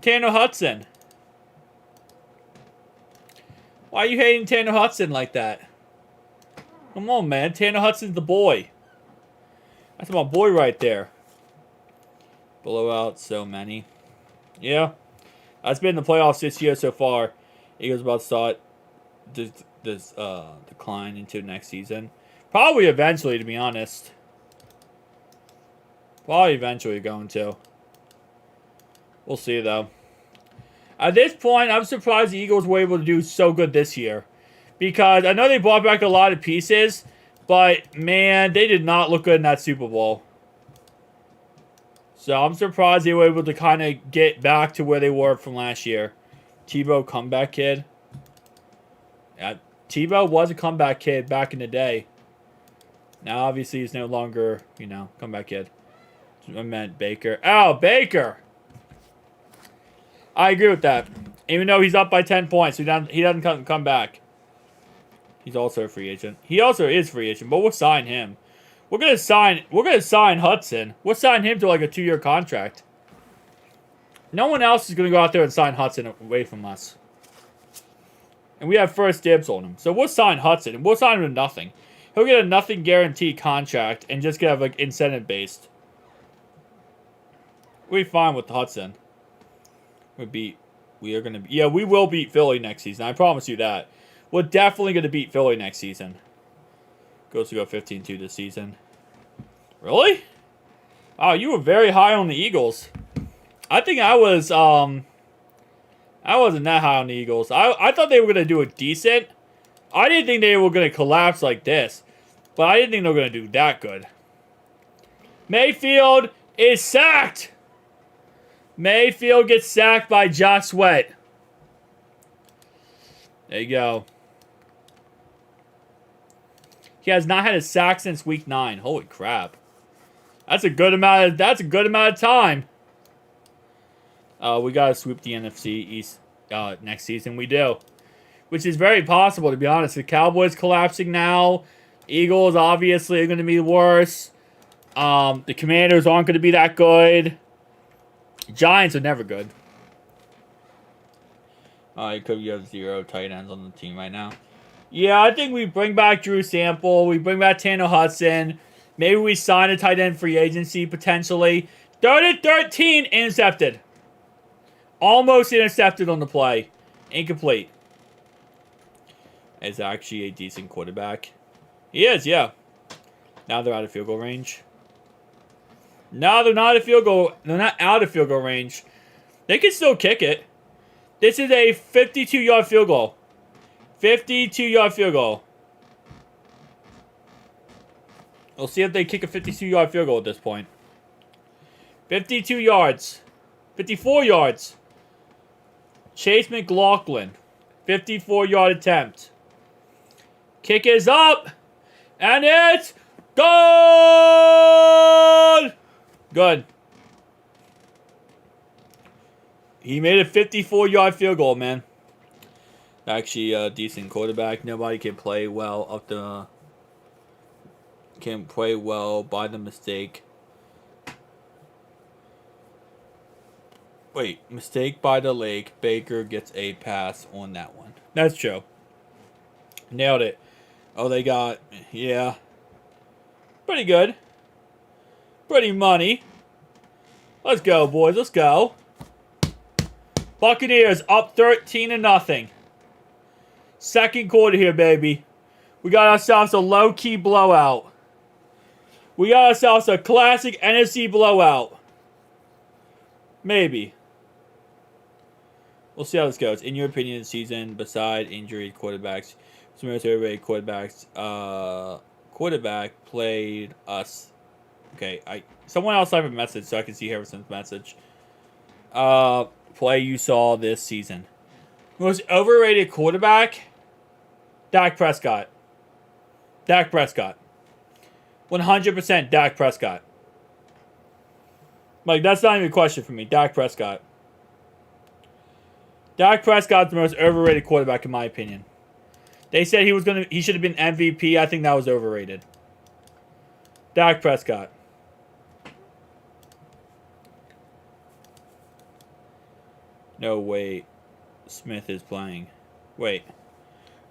Tanner Hudson. Why are you hating Tanner Hudson like that? Come on, man. Tanner Hudson's the boy. That's my boy right there. Blowout, so many. Yeah. That's been the playoffs this year so far. Eagles about to start this decline into next season. Probably eventually, to be honest. Probably eventually going to. We'll see, though. At this point, I'm surprised the Eagles were able to do so good this year. Because I know they brought back a lot of pieces, but, man, they did not look good in that Super Bowl. So I'm surprised they were able to kind of get back to where they were from last year. Tebow, comeback kid. Yeah, Tebow was a comeback kid back in the day. Now, obviously, he's no longer, comeback kid. I meant Baker. Oh, Baker! I agree with that. Even though he's up by 10 points, he doesn't come back. He's also a free agent. He also is free agent, but we'll sign him. We're gonna sign Hudson. We'll sign him to like a 2-year contract. No one else is gonna go out there and sign Hudson away from us. And we have first dibs on him. So we'll sign Hudson, and we'll sign him to nothing. He'll get a nothing guaranteed contract and just get like incentive based. We'll be fine with Hudson. We will beat Philly next season. I promise you that. We're definitely going to beat Philly next season. Goes to go 15-2 this season. Really? Wow, you were very high on the Eagles. I think I wasn't that high on the Eagles. I thought they were going to do a decent. I didn't think they were going to collapse like this. But I didn't think they were going to do that good. Mayfield is sacked. Mayfield gets sacked by Josh Sweat. There you go. He has not had a sack since week 9. Holy crap. That's a good amount of time. We gotta sweep the NFC East next season. We do. Which is very possible, to be honest. The Cowboys collapsing now. Eagles obviously are gonna be worse. The Commanders aren't gonna be that good. Giants are never good. You have 0 tight ends on the team right now. Yeah, I think we bring back Drew Sample. We bring back Tanner Hudson. Maybe we sign a tight end free agency, potentially. 13 intercepted. Almost intercepted on the play. Incomplete. Is actually a decent quarterback. He is, yeah. Now they're out of field goal range. No, they're not out of field goal. They're not out of field goal range. They can still kick it. This is a 52-yard field goal. 52-yard field goal. We'll see if they kick a 52-yard field goal at this point. 52 yards. 54 yards. Chase McLaughlin. 54-yard attempt. Kick is up. And it's good. Good. He made a 54-yard field goal, man. Actually, a decent quarterback. Nobody can play well up the... Can play well by the mistake. Wait, mistake by the lake. Baker gets a pass on that one. That's true. Nailed it. Oh, they got... Yeah. Pretty good. Pretty money. Let's go, boys. Let's go. Buccaneers up 13-0. Second quarter here, baby. We got ourselves a low-key blowout. We got ourselves a classic NFC blowout. Maybe. We'll see how this goes. In your opinion, the season, beside injured quarterbacks, some most overrated quarterbacks, quarterback played us. Okay, someone else left a message so I can see Harrison's message. Play you saw this season. Most overrated quarterback, Dak Prescott. Dak Prescott. 100% Dak Prescott. Like, that's not even a question for me. Dak Prescott. Dak Prescott's the most overrated quarterback in my opinion. They said he should have been MVP. I think that was overrated. Dak Prescott. No, wait. Smith is playing. Wait.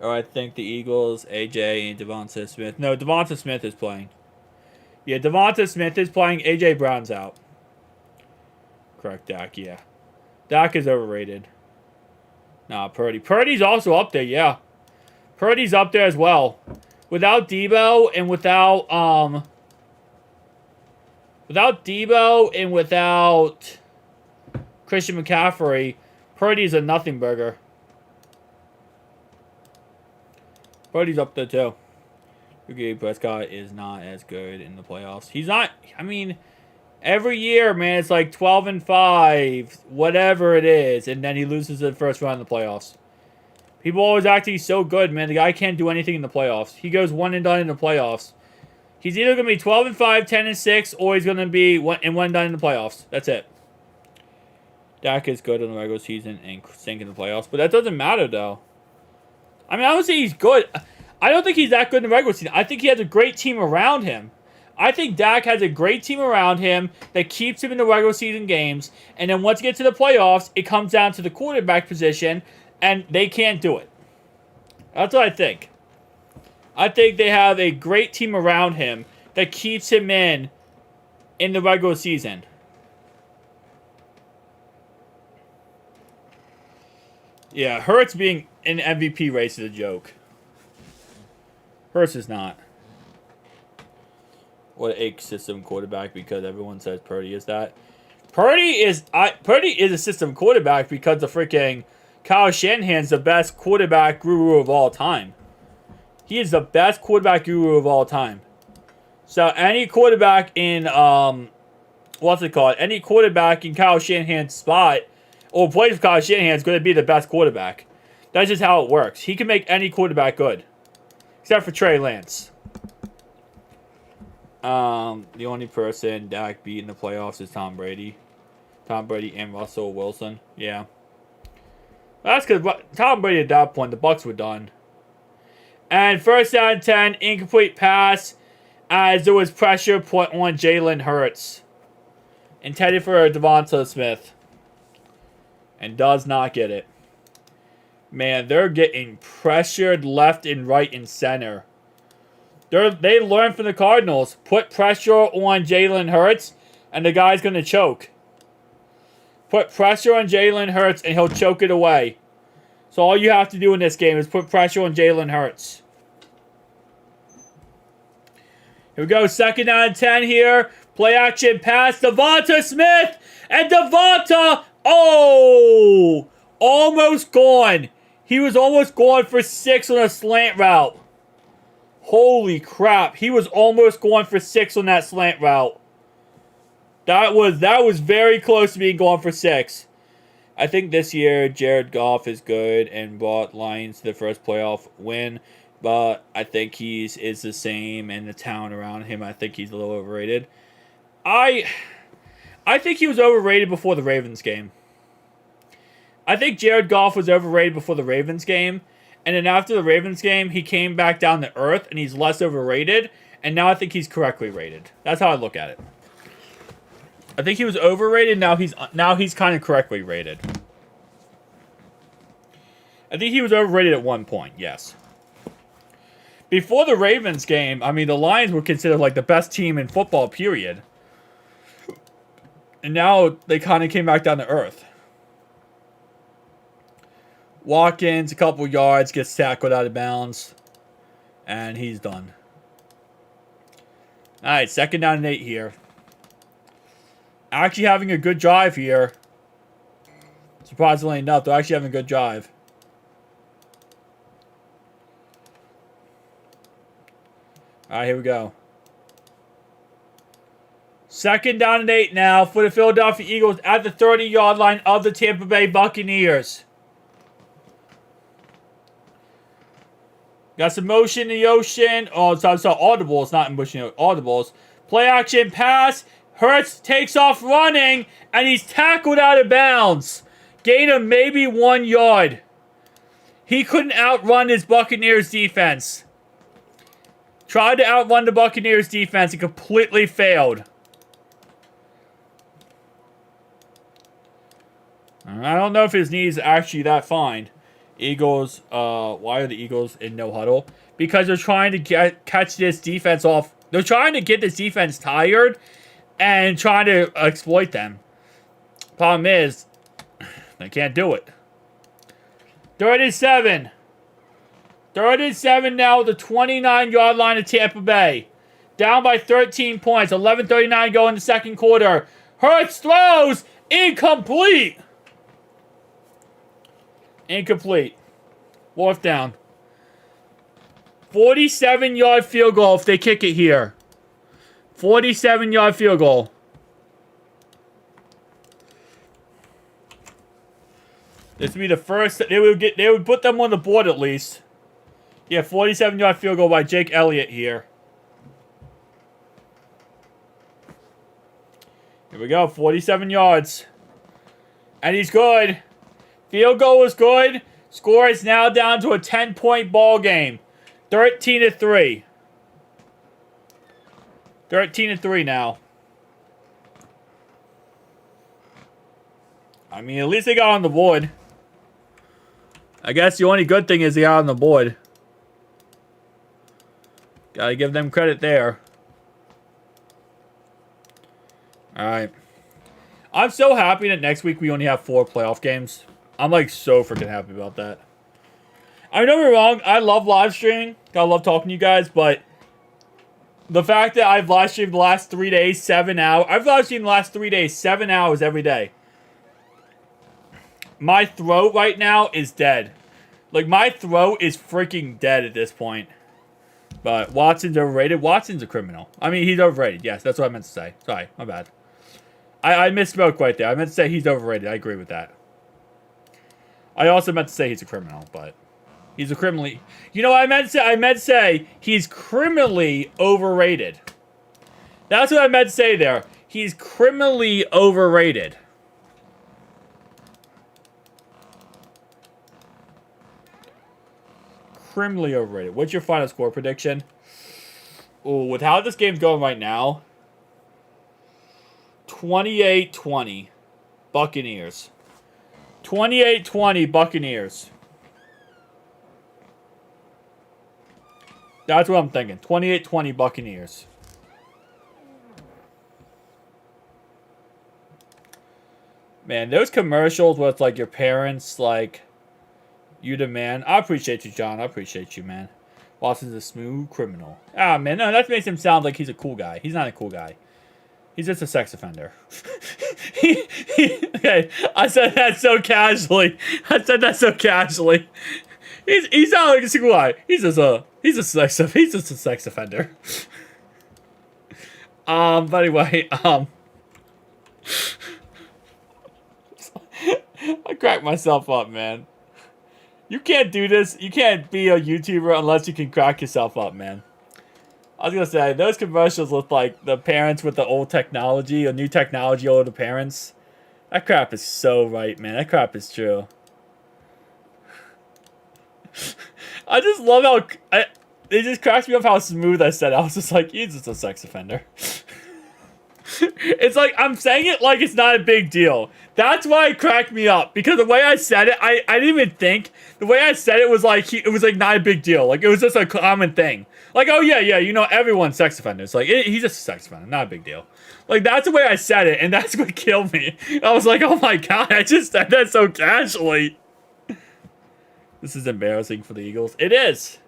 Oh, I think the Eagles, AJ, and Devonta Smith. No, Devonta Smith is playing. Yeah, Devonta Smith is playing. AJ Brown's out. Correct, Dak, yeah. Dak is overrated. Nah, Purdy. Purdy's also up there, yeah. Purdy's up there as well. Without Debo and without Christian McCaffrey, Purdy's a nothing burger. Purdy's up there too. Okay, Prescott is not as good in the playoffs. He's not. I mean, every year, man, it's like 12-5, whatever it is, and then he loses the first round in the playoffs. People always act he's so good, man. The guy can't do anything in the playoffs. He goes one and done in the playoffs. He's either gonna be 12-5, 10-6, or he's gonna be one and done in the playoffs. That's it. Dak is good in the regular season and stink in the playoffs, but that doesn't matter though. I mean, I would say he's good. I don't think he's that good in the regular season. I think he has a great team around him. I think Dak has a great team around him that keeps him in the regular season games, and then once you get to the playoffs, it comes down to the quarterback position, and they can't do it. That's what I think. I think they have a great team around him that keeps him in the regular season. Yeah, Hurts being in the MVP race is a joke. Hurts is not. What a system quarterback because everyone says Purdy is that. Purdy is a system quarterback because the freaking Kyle Shanahan's the best quarterback guru of all time. He is the best quarterback guru of all time. So any quarterback in any quarterback in Kyle Shanahan's spot or plays with Kyle Shanahan is going to be the best quarterback. That's just how it works. He can make any quarterback good. Except for Trey Lance. The only person Dak beat in the playoffs is Tom Brady. Tom Brady and Russell Wilson. Yeah. That's because Tom Brady at that point, the Bucs were done. And first down and 10, incomplete pass as there was pressure put on Jalen Hurts. Intended for Devonta Smith. And does not get it. Man, they're getting pressured left and right and center. They learned from the Cardinals. Put pressure on Jalen Hurts, and the guy's going to choke. Put pressure on Jalen Hurts, and he'll choke it away. So all you have to do in this game is put pressure on Jalen Hurts. Here we go. Second down and 10 here. Play action pass. Devonta Smith. And Devonta, oh, almost gone. He was almost gone for 6 on a slant route. Holy crap. He was almost going for 6 on that slant route. That was very close to being gone for 6. I think this year Jared Goff is good and brought Lions to the first playoff win. But I think is the same, and the talent around him, I think he's a little overrated. I think he was overrated before the Ravens game. I think Jared Goff was overrated before the Ravens game. And then after the Ravens game, he came back down to earth, and he's less overrated. And now I think he's correctly rated. That's how I look at it. I think he was overrated. Now he's kind of correctly rated. I think he was overrated at one point. Yes. Before the Ravens game, I mean, the Lions were considered like the best team in football. Period. And now they kind of came back down to earth. Watkins, a couple yards, gets tackled out of bounds. And he's done. Alright, second down and 8 here. Actually having a good drive here. Surprisingly enough, they're actually having a good drive. Alright, here we go. Second down and 8 now for the Philadelphia Eagles at the 30-yard line of the Tampa Bay Buccaneers. Got some motion in the ocean. Oh, it's audible. It's not in motion. Audibles. Play action pass. Hurts takes off running, and he's tackled out of bounds. Gain of maybe 1 yard. He couldn't outrun his Buccaneers defense. Tried to outrun the Buccaneers defense and completely failed. I don't know if his knee is actually that fine. Eagles, why are the Eagles in no huddle? Because they're trying to catch this defense off. They're trying to get this defense tired and trying to exploit them. Problem is, they can't do it. 37. 37 now at the 29-yard line of Tampa Bay. Down by 13 points. 11:39 go in the second quarter. Hurts throws. Incomplete. Incomplete. Fourth down. 47-yard field goal if they kick it here. 47-yard field goal. This would be the first. They would put them on the board at least. Yeah, 47-yard field goal by Jake Elliott here. Here we go. 47 yards. And he's good. Field goal was good. Score is now down to a 10-point ball game. 13-3. 13-3 now. I mean, at least they got on the board. I guess the only good thing is they got on the board. Gotta give them credit there. Alright. I'm so happy that next week we only have 4 playoff games. I'm like so freaking happy about that. I don't get me wrong, I love live streaming. I love talking to you guys, but the fact that I've live streamed the last 3 days, 7 hours. I've live streamed the last 3 days, 7 hours every day. My throat right now is dead. Like, my throat is freaking dead at this point. But Watson's overrated. Watson's a criminal. I mean, he's overrated. Yes, that's what I meant to say. Sorry, my bad. I misspoke right there. I meant to say he's overrated. I agree with that. I also meant to say he's a criminal, but he's a criminally. You know what I meant to say? I meant to say he's criminally overrated. That's what I meant to say there. He's criminally overrated. Criminally overrated. What's your final score prediction? Oh, with how this game's going right now, 28-20 Buccaneers. 28-20 Buccaneers. That's what I'm thinking. 28-20 Buccaneers. Man, those commercials with, like, your parents, like, you the man. I appreciate you, John. I appreciate you, man. Watson's a smooth criminal. Ah, man, no, that makes him sound like he's a cool guy. He's not a cool guy. He's just a sex offender. Okay, I said that so casually. He's not like a cool guy. He's just a sex offender. But anyway, I cracked myself up, man. You can't do this. You can't be a YouTuber unless you can crack yourself up, man. I was gonna say, those commercials with, like, the parents with the old technology, or new technology over the parents. That crap is so right, man. That crap is true. I just love how... it just cracks me up how smooth I said it. I was just like, he's just a sex offender. It's like, I'm saying it like it's not a big deal. That's why it cracked me up. Because the way I said it, I didn't even think. The way I said it was like, it was like not a big deal. Like, it was just a common thing. Like, oh yeah, you know, everyone's sex offenders. Like, he's just a sex offender, not a big deal. Like, that's the way I said it, and that's what killed me. I was like, oh my god, I just said that so casually. This is embarrassing for the Eagles. It is.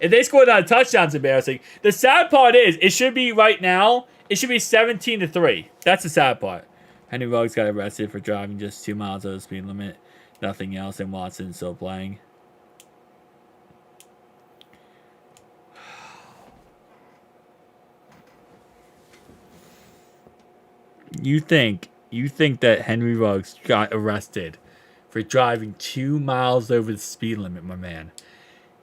If they scored on a touchdown, it's embarrassing. The sad part is, it should be right now, it should be 17-3. That's the sad part. Henry Ruggs got arrested for driving just 2 miles over the speed limit. Nothing else, and Watson still playing. You think that Henry Ruggs got arrested for driving 2 miles over the speed limit, my man?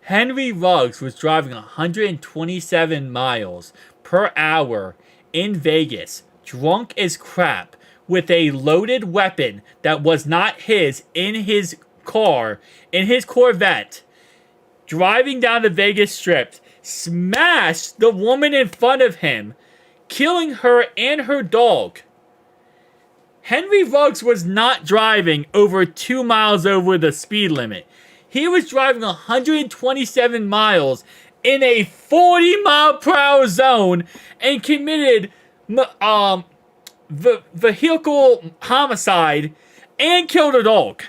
Henry Ruggs was driving 127 miles per hour in Vegas, drunk as crap, with a loaded weapon that was not his in his car, in his Corvette, driving down the Vegas Strip, smashed the woman in front of him, killing her and her dog. Henry Ruggs was not driving over 2 miles over the speed limit. He was driving 127 miles in a 40-mile-per-hour zone and committed vehicle homicide and killed a dog.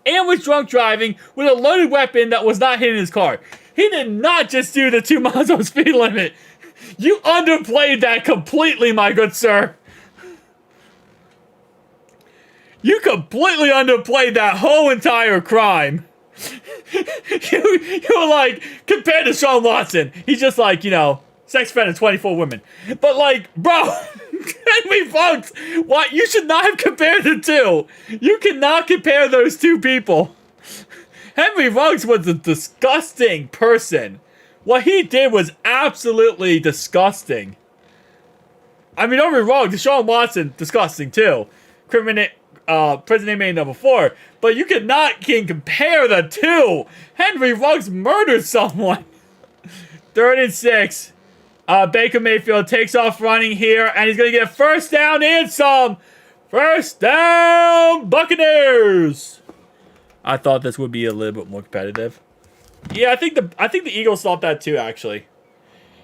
And was drunk driving with a loaded weapon that was not hitting his car. He did not just do the 2 miles over speed limit. You underplayed that completely, my good sir. You completely underplayed that whole entire crime. you were like, compared to Sean Watson, he's just like, you know, sex offender, 24 women. But like, bro, Henry Ruggs, what? You should not have compared the two. You cannot compare those two people. Henry Ruggs was a disgusting person. What he did was absolutely disgusting. I mean, don't get me wrong, Deshaun Watson, disgusting too. Prison inmate number 4. But you can compare the two. Henry Ruggs murdered someone. 3rd and 6. Baker Mayfield takes off running here, and he's going to get a first down and some. First down, Buccaneers. I thought this would be a little bit more competitive. Yeah, I think the Eagles thought that too, actually.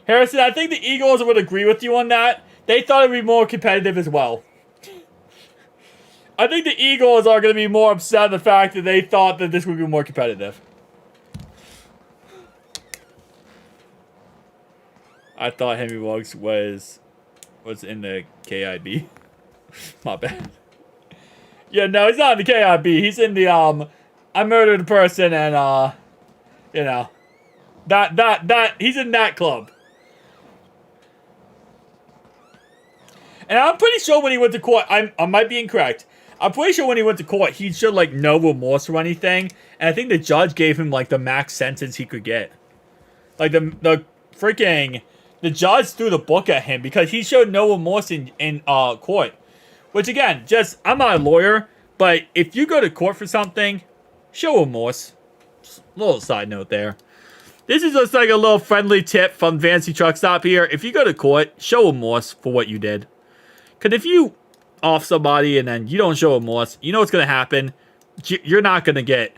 Harrison, I think the Eagles would agree with you on that. They thought it would be more competitive as well. I think the Eagles are going to be more upset at the fact that they thought that this would be more competitive. I thought Henry Ruggs was in the KIB. My bad. Yeah, no, he's not in the KIB. He's in the, I murdered a person and, you know, he's in that club. And I'm pretty sure when he went to court, I might be incorrect. I'm pretty sure when he went to court, he showed, like, no remorse or anything. And I think the judge gave him, like, the max sentence he could get. Like, the freaking the judge threw the book at him because he showed no remorse in court. Which again, just I'm not a lawyer, but if you go to court for something, show remorse. Just a little side note there. This is just like a little friendly tip from Fancy Truck Stop here. If you go to court, show remorse for what you did. Because if you off somebody and then you don't show remorse, you know what's going to happen. You're not going to get...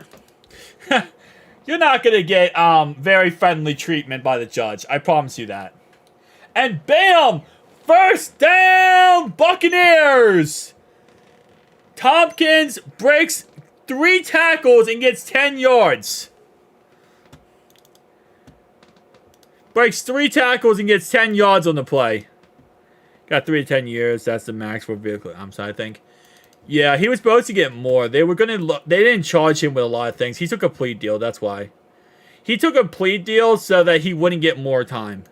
you're not going to get very friendly treatment by the judge. I promise you that. And bam! First down, Buccaneers! Tompkins breaks 3 tackles and gets 10 yards. Breaks 3 tackles and gets 10 yards on the play. Got 3 to 10 years. That's the max for vehicle. I think. Yeah, he was supposed to get more. They didn't charge him with a lot of things. He took a plea deal. That's why. He took a plea deal so that he wouldn't get more time.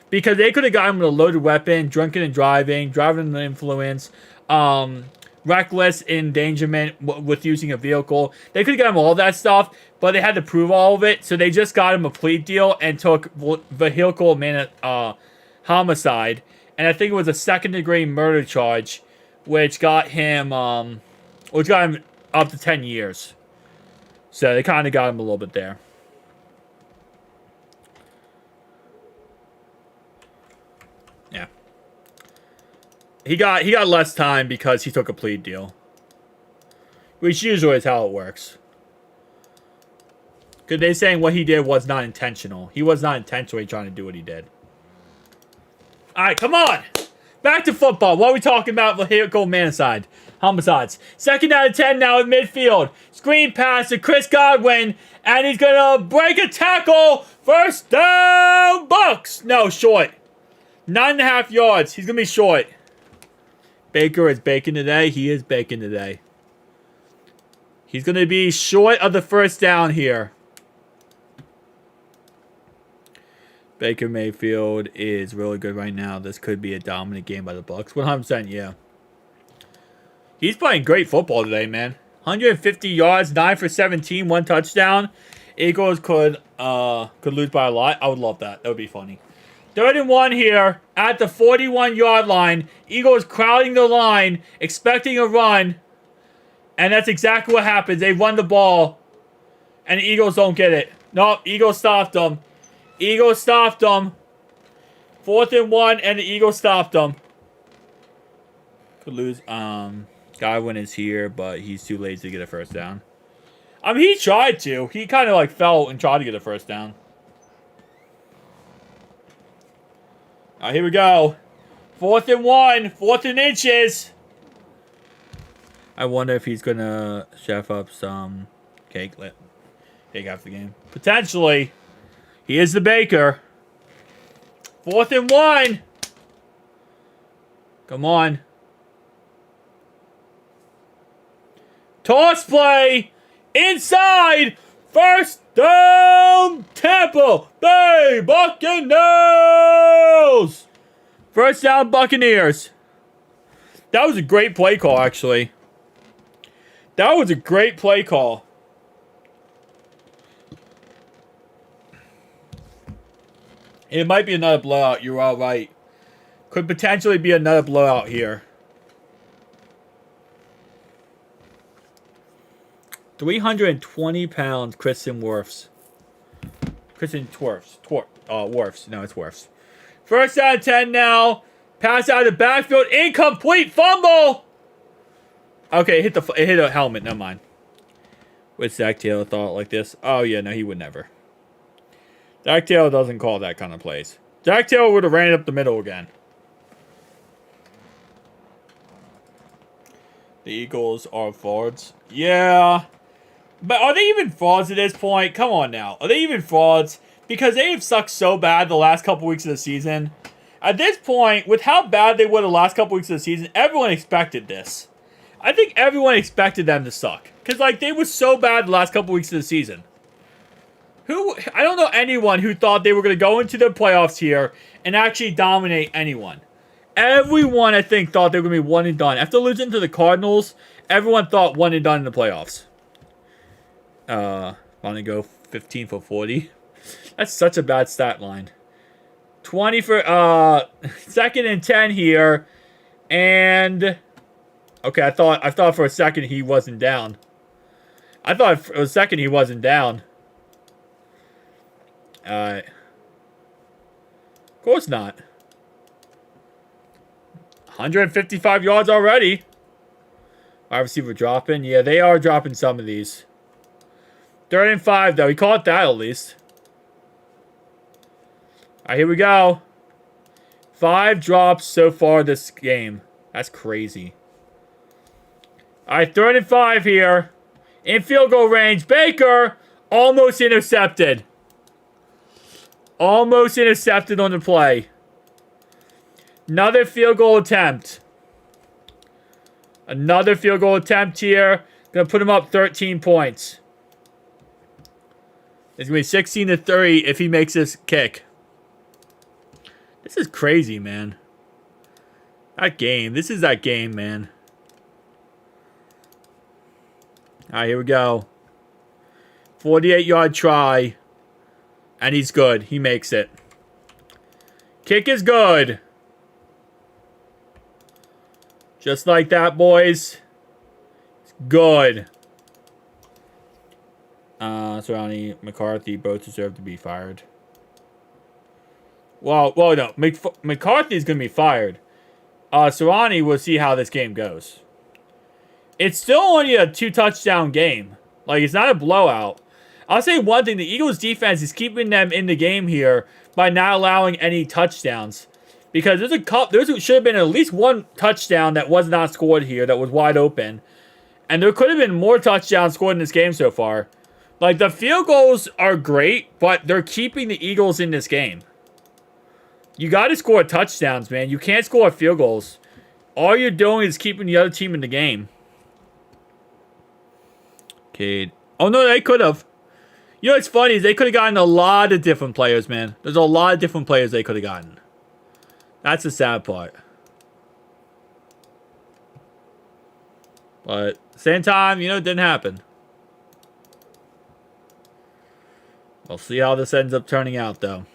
Because they could have got him with a loaded weapon, drunken and driving under influence, reckless endangerment with using a vehicle. They could have got him all that stuff, but they had to prove all of it. So they just got him a plea deal and took vehicle homicide. And I think it was a second-degree murder charge, which got him up to 10 years. So they kind of got him a little bit there. Yeah. He got less time because he took a plea deal. Which usually is how it works. Because they're saying what he did was not intentional. He was not intentionally trying to do what he did. Alright, come on! Back to football. What are we talking about? Vehicle homicides. 2nd out of 10 now at midfield. Screen pass to Chris Godwin. And he's going to break a tackle. First down, Bucs. No, short. 9.5 yards. He's going to be short. Baker is baking today. He is baking today. He's going to be short of the first down here. Baker Mayfield is really good right now. This could be a dominant game by the Bucs. 100%, yeah. He's playing great football today, man. 150 yards, 9 for 17, 1 touchdown. Eagles could lose by a lot. I would love that. That would be funny. 3rd and 1 here at the 41-yard line. Eagles crowding the line, expecting a run. And that's exactly what happens. They run the ball, and the Eagles don't get it. No, Eagles stopped them. Eagles stopped them. 4th and 1, and the Eagles stopped them. Could lose. Godwin is here, but he's too lazy to get a first down. I mean, he tried to. He kind of like fell and tried to get a first down. All right, here we go. 4th and 1. 4th and inches. I wonder if he's going to chef up some cake after the game. Potentially. He is the baker. 4th and 1. Come on. Toss play. Inside. First down. Tampa Bay Buccaneers. First down Buccaneers. That was a great play call, actually. That was a great play call. It might be another blowout. You're all right. Could potentially be another blowout here. 320 pounds, Kristen Wirfs. Wirfs. No, it's Wirfs. First out of 10 now. Pass out of the backfield. Incomplete fumble. Okay, it hit a helmet. Never mind. With Zach Taylor thought like this. Oh, yeah, no, he would never. Zach Taylor doesn't call that kind of plays. Zach Taylor would have ran it up the middle again. The Eagles are frauds. Yeah. But are they even frauds at this point? Come on now. Are they even frauds? Because they have sucked so bad the last couple weeks of the season. At this point, with how bad they were the last couple weeks of the season, everyone expected this. I think everyone expected them to suck. Because, like, they were so bad the last couple weeks of the season. I don't know anyone who thought they were going to go into the playoffs here and actually dominate anyone. Everyone, I think, thought they were going to be one and done. After losing to the Cardinals, everyone thought one and done in the playoffs. Want to go 15 for 40? That's such a bad stat line. 20 for, 2nd and 10 here. And, okay, I thought for a second he wasn't down. I thought for a second he wasn't down. Alright. Of course not. 155 yards already. Wide receiver dropping. Yeah, they are dropping some of these. 3rd and 5, though. He caught that at least. Alright, here we go. 5 drops so far this game. That's crazy. Alright, 3rd and 5 here. In field goal range. Baker almost intercepted. Almost intercepted on the play. Another field goal attempt. Another field goal attempt here. Gonna put him up 13 points. It's gonna be 16-3 if he makes this kick. This is crazy, man. That game. This is that game, man. Alright, here we go. 48-yard try. And he's good. He makes it. Kick is good. Just like that, boys. It's good. Surrounding McCarthy both deserve to be fired. Well, no. McCarthy's going to be fired. Sirani, we'll see how this game goes. It's still only a 2-touchdown game. Like, it's not a blowout. I'll say one thing. The Eagles' defense is keeping them in the game here by not allowing any touchdowns. Because there should have been at least one touchdown that was not scored here that was wide open. And there could have been more touchdowns scored in this game so far. Like, the field goals are great, but they're keeping the Eagles in this game. You got to score touchdowns, man. You can't score field goals. All you're doing is keeping the other team in the game. Okay. Oh, no, they could have. You know what's funny is they could have gotten a lot of different players, man. There's a lot of different players they could have gotten. That's the sad part. But, same time, you know, it didn't happen. We'll see how this ends up turning out, though.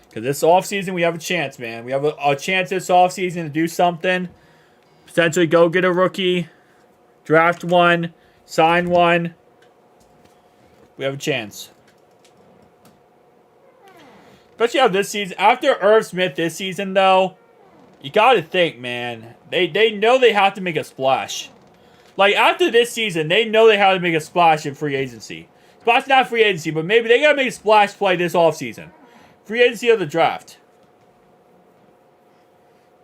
Because this offseason, we have a chance, man. We have a chance this offseason to do something. Potentially go get a rookie. Draft one. Sign one. We have a chance. Especially how this season. After Irv Smith this season, though, you got to think, man. They know they have to make a splash. Like, after this season, they know they have to make a splash in free agency. Splash not free agency, but maybe they got to make a splash play this offseason. Free agency or the draft.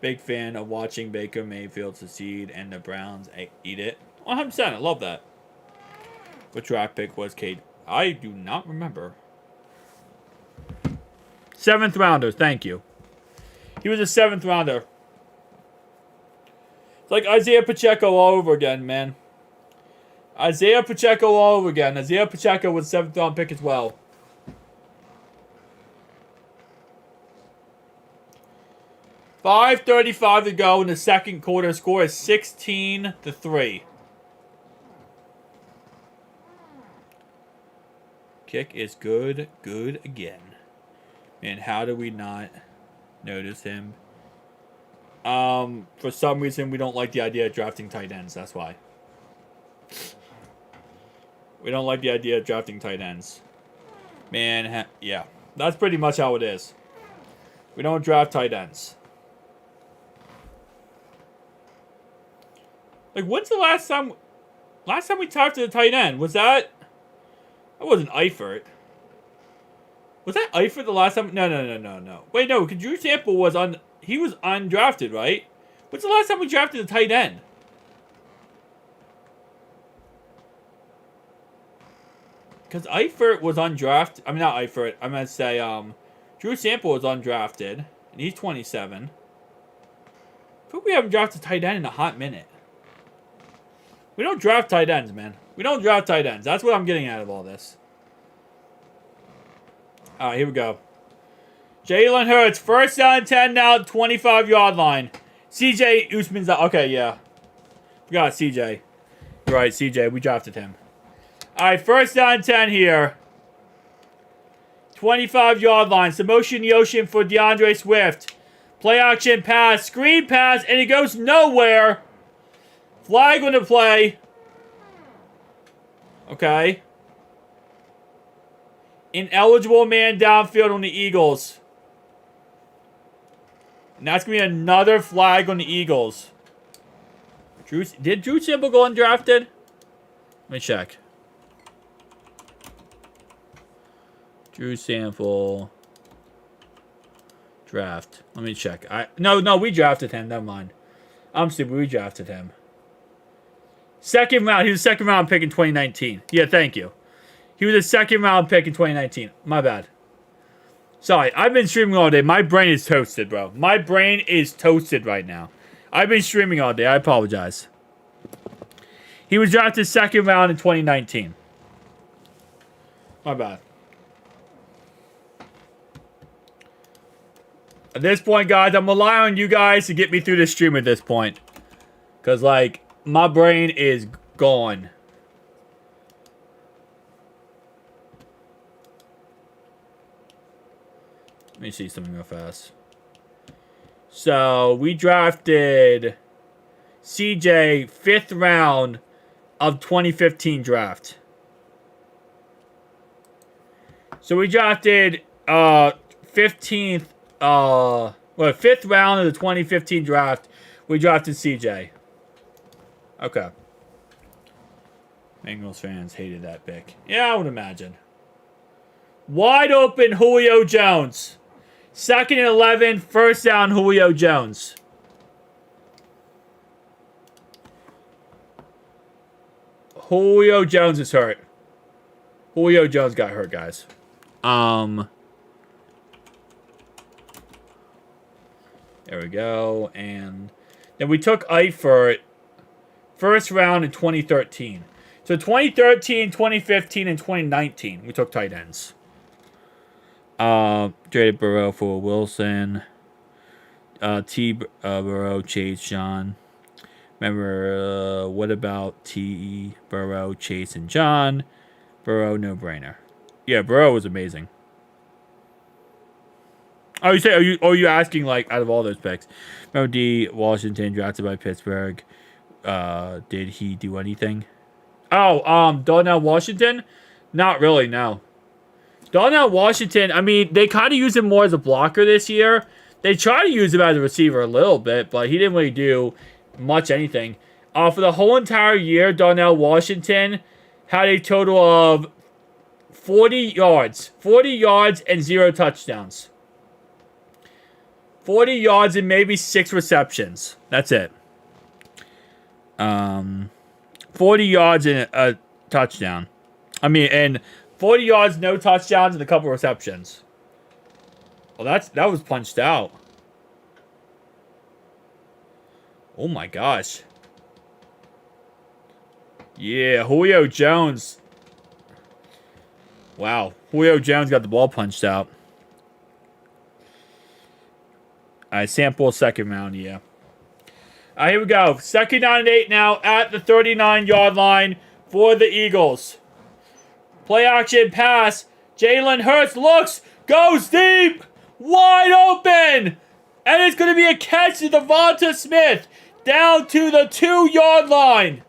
Big fan of watching Baker Mayfield succeed and the Browns eat it. 100%. I love that. What draft pick was Cade? I do not remember. 7th rounder. Thank you. He was a 7th rounder. It's like Isaiah Pacheco all over again, man. Isaiah Pacheco all over again. Isaiah Pacheco was a 7th round pick as well. .5:35 to go in the second quarter. Score is 16-3. Kick is good. Good again. And how do we not notice him? For some reason, we don't like the idea of drafting tight ends. That's why. We don't like the idea of drafting tight ends. Man, yeah. That's pretty much how it is. We don't draft tight ends. Like, when's the last time we drafted a tight end? Was that wasn't Eifert. Was that Eifert the last time? No. Wait, no, because Drew Sample was he was undrafted, right? When's the last time we drafted a tight end? Because Eifert was undrafted. I mean, not Eifert. I'm going to say, Drew Sample was undrafted. And he's 27. I think we haven't drafted a tight end in a hot minute. We don't draft tight ends, man. We don't draft tight ends. That's what I'm getting out of all this. Alright, here we go. Jalen Hurts, 1st down and 10 now, 25-yard line. CJ Usman's out. Okay, yeah. Forgot CJ. You're right, CJ. We drafted him. Alright, 1st down and 10 here. 25-yard line. Some motion in the ocean for DeAndre Swift. Play action pass. Screen pass. And it goes nowhere. Flag on the play. Okay. Ineligible man downfield on the Eagles. And that's going to be another flag on the Eagles. Did Drew Sample go undrafted? Let me check. Drew Sample. Draft. Let me check. No, we drafted him. Never mind. I'm stupid. We drafted him. Second round. He was a second round pick in 2019. Yeah, thank you. He was a second round pick in 2019. My bad. Sorry, I've been streaming all day. My brain is toasted, bro. My brain is toasted right now. I've been streaming all day. I apologize. He was drafted second round in 2019. My bad. At this point, guys, I'm relying on you guys to get me through this stream at this point. Because, like, my brain is gone. Let me see something real fast. So, we drafted CJ 5th round of 2015 draft. So, we drafted 5th round of the 2015 draft. We drafted CJ. Okay. Bengals fans hated that pick. Yeah, I would imagine. Wide open Julio Jones. 2nd and 11, first down Julio Jones. Julio Jones is hurt. Julio Jones got hurt, guys. There we go. And then we took Eifert first round in 2013. So 2013, 2015, and 2019, we took tight ends. Traded Burrow for Wilson. Burrow, Chase, John. Remember, what about Burrow, Chase, and John? Burrow, no-brainer. Yeah, Burrow was amazing. Oh, are you asking, like, out of all those picks? Remember Washington, drafted by Pittsburgh. Did he do anything? Oh, Darnell Washington? Not really, no. Darnell Washington, I mean, they kind of use him more as a blocker this year. They try to use him as a receiver a little bit, but he didn't really do much anything. For the whole entire year, Darnell Washington had a total of 40 yards. 40 yards and 0 touchdowns. 40 yards and maybe 6 receptions. That's it. 40 yards and a touchdown. And 40 yards, no touchdowns, and a couple receptions. Well, that was punched out. Oh my gosh. Yeah, Julio Jones. Wow. Julio Jones got the ball punched out. Alright, sample second round, yeah. Alright, here we go. 2nd down and 8 now at the 39-yard line for the Eagles. Play action pass. Jalen Hurts looks, goes deep, wide open. And it's going to be a catch to Devonta Smith down to the 2-yard line.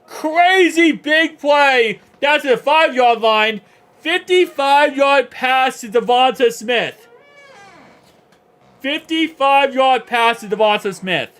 Crazy big play. Down to the 5-yard line. 55-yard pass to Devonta Smith. 55-yard pass to Devonta Smith.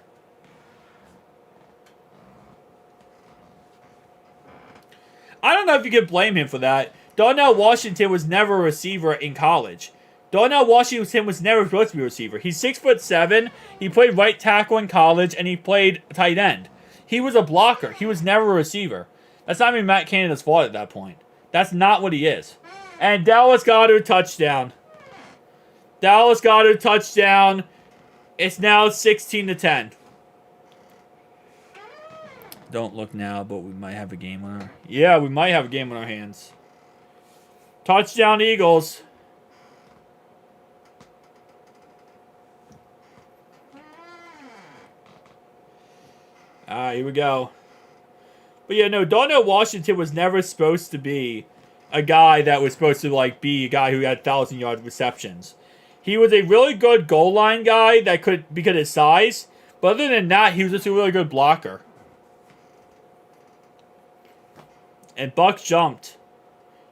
I don't know if you can blame him for that. Darnell Washington was never a receiver in college. Darnell Washington was never supposed to be a receiver. He's 6'7". He played right tackle in college, and he played tight end. He was a blocker. He was never a receiver. That's not even Matt Canada's fault at that point. That's not what he is. And Dallas Goedert touchdown. Dallas Goedert touchdown. It's now 16-10. Don't look now, but we might have a game on our... Yeah, we might have a game on our hands. Touchdown Eagles. Alright, here we go. But yeah, no, Darnell Washington was never supposed to be a guy that was supposed to like be a guy who had 1,000-yard receptions. He was a really good goal line guy that could, because of his size. But other than that, he was just a really good blocker. And Bucs jumped.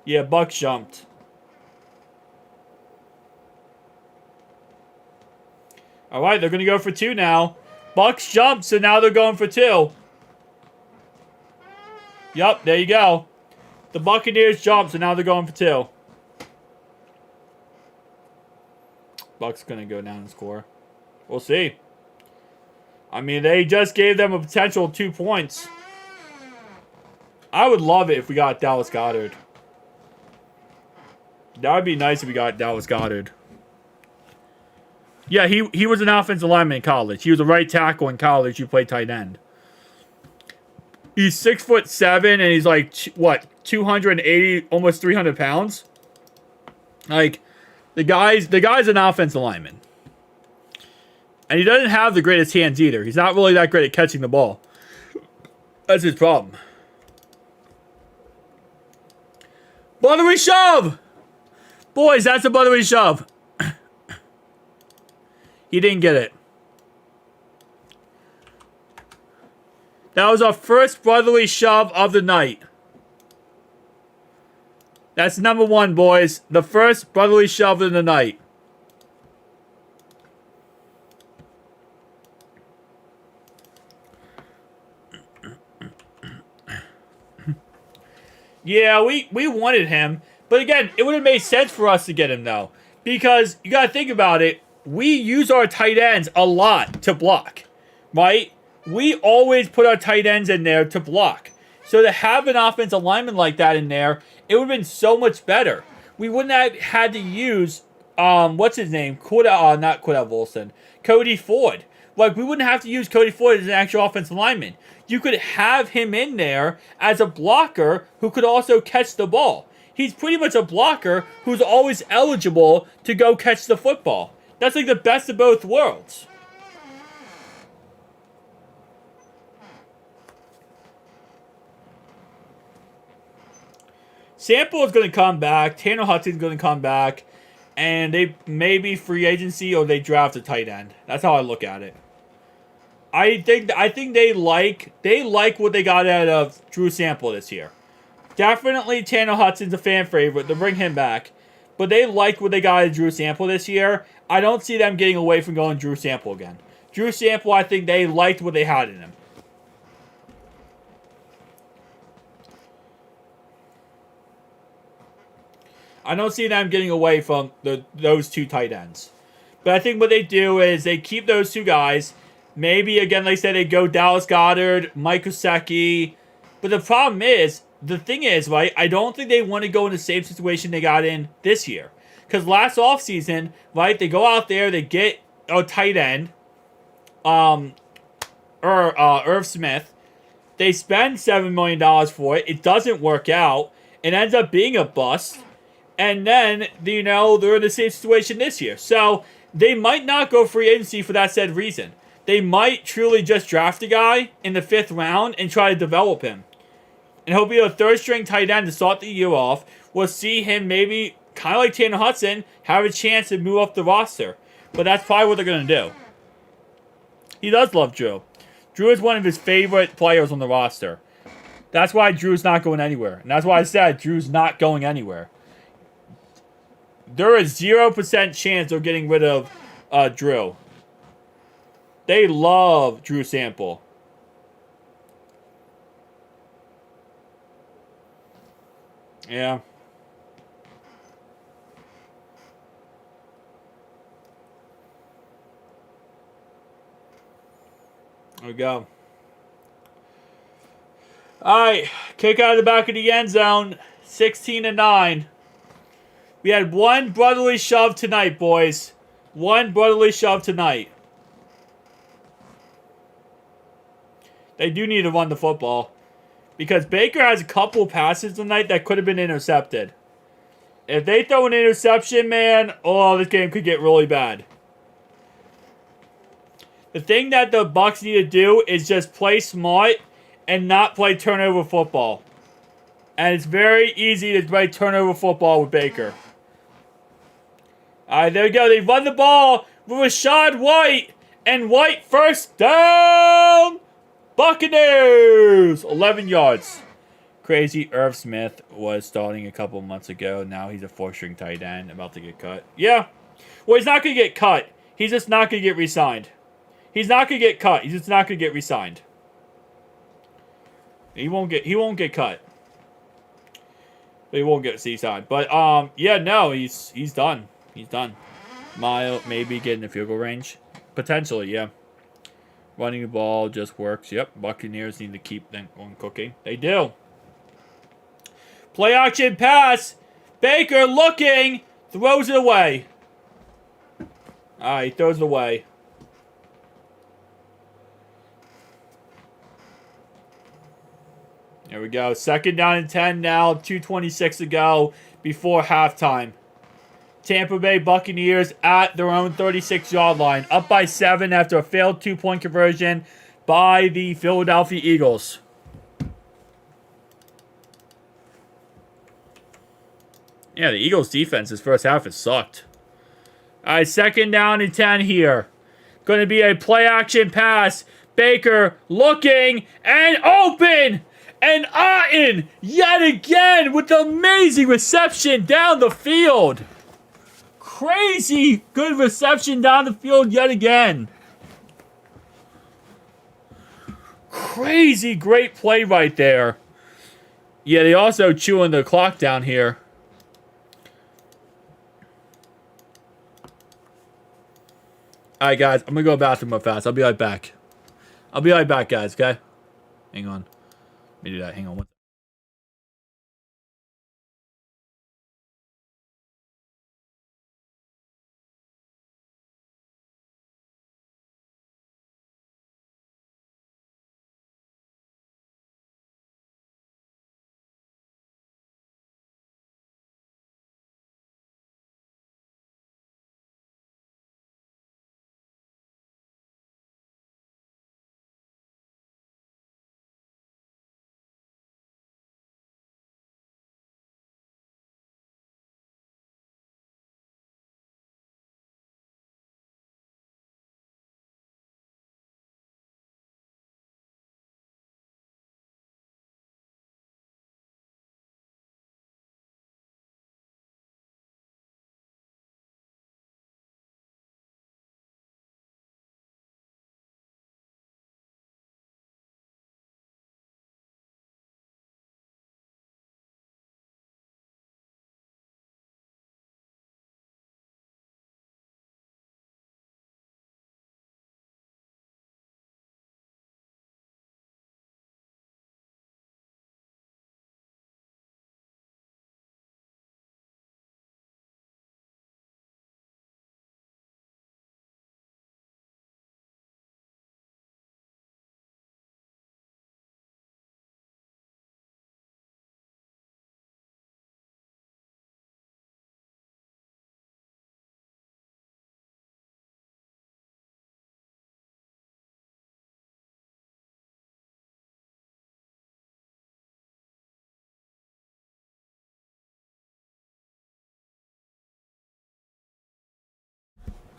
Yeah, Bucs jumped. All right, they're going to go for 2 now. Bucs jumped, so now they're going for 2. Yup, there you go. The Buccaneers jumped, so now they're going for 2. Bucs going to go down and score. We'll see. I mean, they just gave them a potential 2 points. I would love it if we got Dallas Goedert. That would be nice if we got Dallas Goedert. Yeah, he was an offensive lineman in college. He was a right tackle in college. He played tight end. He's 6'7", and he's like, what, 280, almost 300 pounds? Like, the guy's an offensive lineman. And he doesn't have the greatest hands either. He's not really that great at catching the ball. That's his problem. Buttery shove! Boys, that's a buttery shove. He didn't get it. That was our first brotherly shove of the night. That's number 1, boys. The first brotherly shove of the night. Yeah, we wanted him. But again, it would have made sense for us to get him, though. Because you got to think about it. We use our tight ends a lot to block. Right? We always put our tight ends in there to block. So to have an offensive lineman like that in there, it would have been so much better. We wouldn't have had to use, what's his name? Not Cordell Volson. Cody Ford. Like, we wouldn't have to use Cody Ford as an actual offensive lineman. You could have him in there as a blocker who could also catch the ball. He's pretty much a blocker who's always eligible to go catch the football. That's like the best of both worlds. Sample is going to come back. Tanner Hudson's going to come back. And they maybe free agency or they draft a tight end. That's how I look at it. I think they like what they got out of Drew Sample this year. Definitely Tanner Hudson's a fan favorite. They'll bring him back. But they like what they got out of Drew Sample this year. I don't see them getting away from going Drew Sample again. Drew Sample, I think they liked what they had in him. I don't see them getting away from those 2 tight ends. But I think what they do is they keep those 2 guys. Maybe, again, like I said, they go Dallas Goedert, Mike Gesicki. But the problem is, the thing is, right, I don't think they want to go in the same situation they got in this year. Because last offseason, right, they go out there, they get a tight end, Irv Smith. They spend $7 million for it. It doesn't work out. It ends up being a bust. And then, you know, they're in the same situation this year. So, they might not go free agency for that said reason. They might truly just draft a guy in the 5th round and try to develop him. And he'll be a 3rd-string tight end to start the year off. We'll see him maybe, kind of like Tanner Hudson, have a chance to move up the roster. But that's probably what they're going to do. He does love Drew. Drew is one of his favorite players on the roster. That's why Drew's not going anywhere. And that's why I said Drew's not going anywhere. There is 0% chance they're getting rid of Drew. They love Drew Sample. Yeah. There we go. Alright. Kick out of the back of the end zone. 16-9. We had one brotherly shove tonight, boys. One brotherly shove tonight. They do need to run the football. Because Baker has a couple passes tonight that could have been intercepted. If they throw an interception, man, oh, this game could get really bad. The thing that the Bucs need to do is just play smart and not play turnover football. And it's very easy to play turnover football with Baker. All right, there we go. They run the ball with Rashad White. And White first down. Buccaneers. 11 yards. Crazy. Irv Smith was starting a couple months ago. Now he's a 4-string tight end about to get cut. Yeah. Well, he's not going to get cut. He's just not going to get re-signed. He's not going to get cut. He's just not going to get re-signed. He won't get cut. He won't get re-signed. But yeah, no, he's done. He's done. Mile maybe get in the field goal range. Potentially, yeah. Running the ball just works. Yep. Buccaneers need to keep them on cooking. They do. Play action pass. Baker looking. Throws it away. Alright, he throws it away. There we go. 2nd down and 10 now. 2:26 to go before halftime. Tampa Bay Buccaneers at their own 36-yard line. Up by 7 after a failed 2-point conversion by the Philadelphia Eagles. Yeah, the Eagles' defense this first half has sucked. All right, 2nd down and 10 here. Going to be a play-action pass. Baker looking and open. And Otten yet again with the amazing reception down the field. Crazy good reception down the field yet again. Crazy great play right there. Yeah, they also chewing the clock down here. Alright, guys. I'm going to go to the bathroom real fast. I'll be right back. I'll be right back, guys, okay? Hang on. Let me do that. Hang on.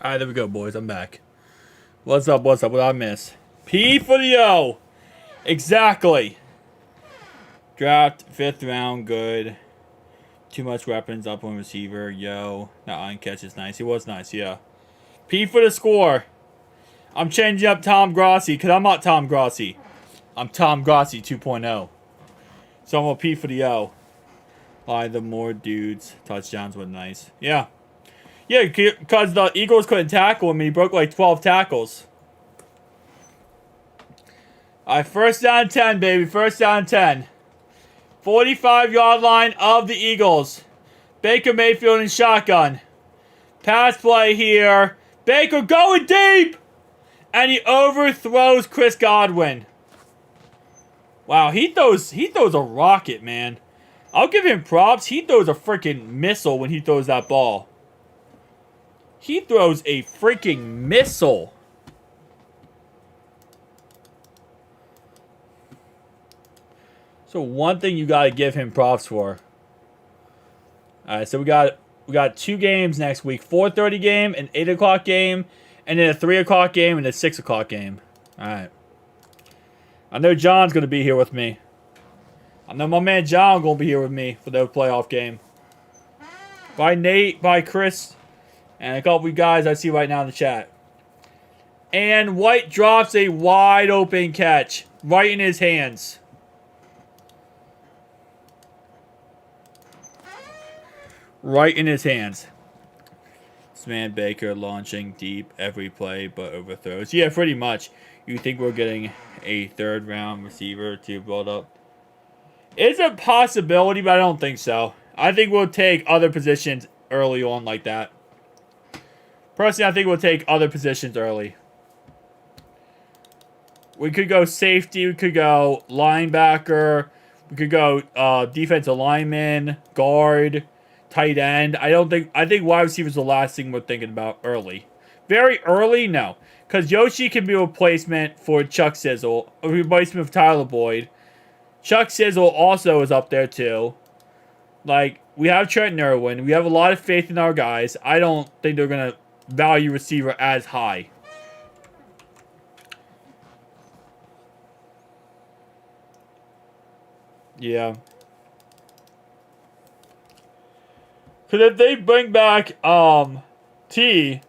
Alright, there we go, boys. I'm back. What's up? What's up? What did I miss? P for the O. Exactly. Draft 5th round. Good. Too much weapons up on receiver. Yo. That line catch is nice. He was nice, yeah. P for the score. I'm changing up Tom Grossi because I'm not Tom Grossi. I'm Tom Grossi 2.0. So I'm going to P for the O. The more dudes. Touchdowns were nice. Yeah. Yeah, because the Eagles couldn't tackle him. He broke like 12 tackles. Alright, 1st down and 10, baby. 1st down and 10. 45-yard line of the Eagles. Baker Mayfield in shotgun. Pass play here. Baker going deep! And he overthrows Chris Godwin. Wow, he throws a rocket, man. I'll give him props. He throws a freaking missile when he throws that ball. He throws a freaking missile. So one thing you got to give him props for. All right, so we got 2 games next week: 4:30 game, an 8 o'clock game, and then a 3 o'clock game and a 6 o'clock game. All right. I know John's gonna be here with me. I know my man John gonna be here with me for the playoff game. By Nate, by Chris, and a couple of you guys I see right now in the chat. And White drops a wide open catch right in his hands. Right in his hands. This man Baker launching deep every play but overthrows. Yeah, pretty much. You think we're getting a 3rd round receiver to build up? It's a possibility, but I don't think so. I think we'll take other positions early on like that. Personally, I think we'll take other positions early. We could go safety. We could go linebacker. We could go defensive lineman, guard, tight end. I think wide receiver is the last thing we're thinking about early. Very early, no. Because Yoshi can be a replacement for Chuck Sizzle. A replacement for Tyler Boyd. Chuck Sizzle also is up there too. Like, we have Trent Irwin. We have a lot of faith in our guys. I don't think they're going to value receiver as high. Yeah. Because if they bring back T,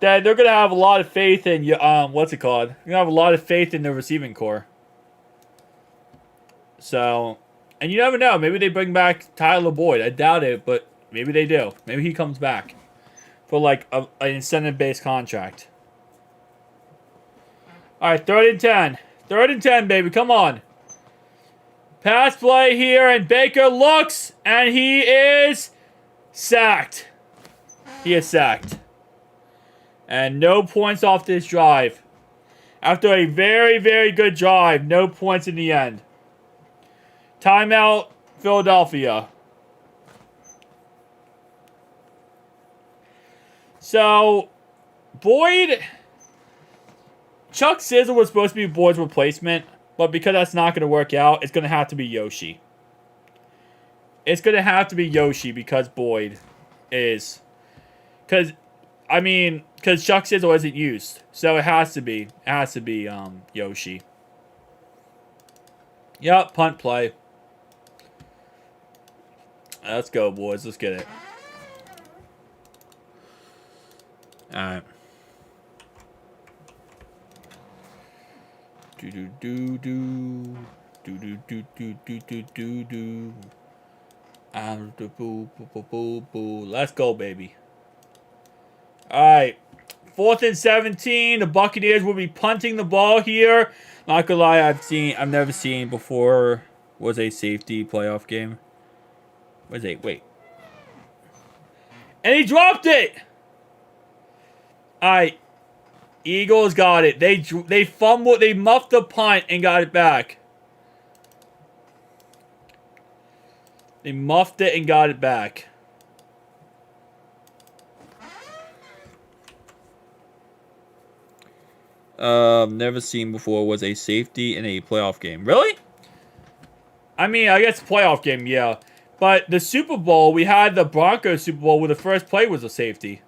then they're going to have a lot of faith in, what's it called? They're going to have a lot of faith in the receiving core. So, and you never know. Maybe they bring back Tyler Boyd. I doubt it, but maybe they do. Maybe he comes back for like an incentive-based contract. All right, 3rd and 10. 3rd and 10, baby. Come on. Pass play here, and Baker looks, and he is sacked. He is sacked. And no points off this drive. After a very, very good drive, no points in the end. Timeout, Philadelphia. So, Boyd... Chuck Sizzle was supposed to be Boyd's replacement, but because that's not going to work out, it's going to have to be Yoshi. It's going to have to be Yoshi because Boyd is... Because Chuck Sizzle isn't used. So it has to be. It has to be Yoshi. Yep, punt play. Let's go, boys. Let's get it. Alright. Do-do-do-do. Do-do-do-do-do-do-do. Boo-boo-boo-boo. Let's go, baby. Alright. 4th and 17. The Buccaneers will be punting the ball here. Not gonna lie, I've never seen before was a safety playoff game. Wait. And he dropped it! Alright. Eagles got it. They fumbled, they muffed the punt and got it back. They muffed it and got it back. Never seen before was a safety in a playoff game. Really? I mean, I guess playoff game, yeah. But the Super Bowl, we had the Broncos Super Bowl where the first play was a safety.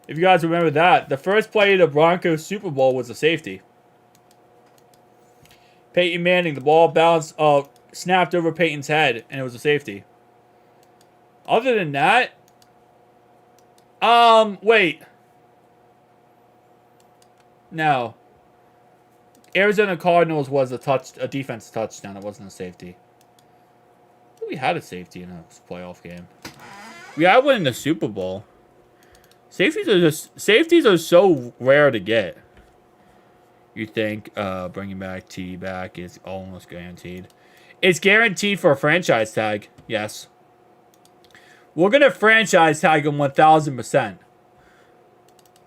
If you guys remember that, the first play of the Broncos Super Bowl was a safety. Peyton Manning, the ball bounced, snapped over Peyton's head, and it was a safety. Other than that, wait. No. Arizona Cardinals was a defense touchdown. It wasn't a safety. We had a safety in a playoff game. We had one in the Super Bowl. Safeties are so rare to get. You think bringing back T back is almost guaranteed. It's guaranteed for a franchise tag. Yes. We're going to franchise tag him 1,000%.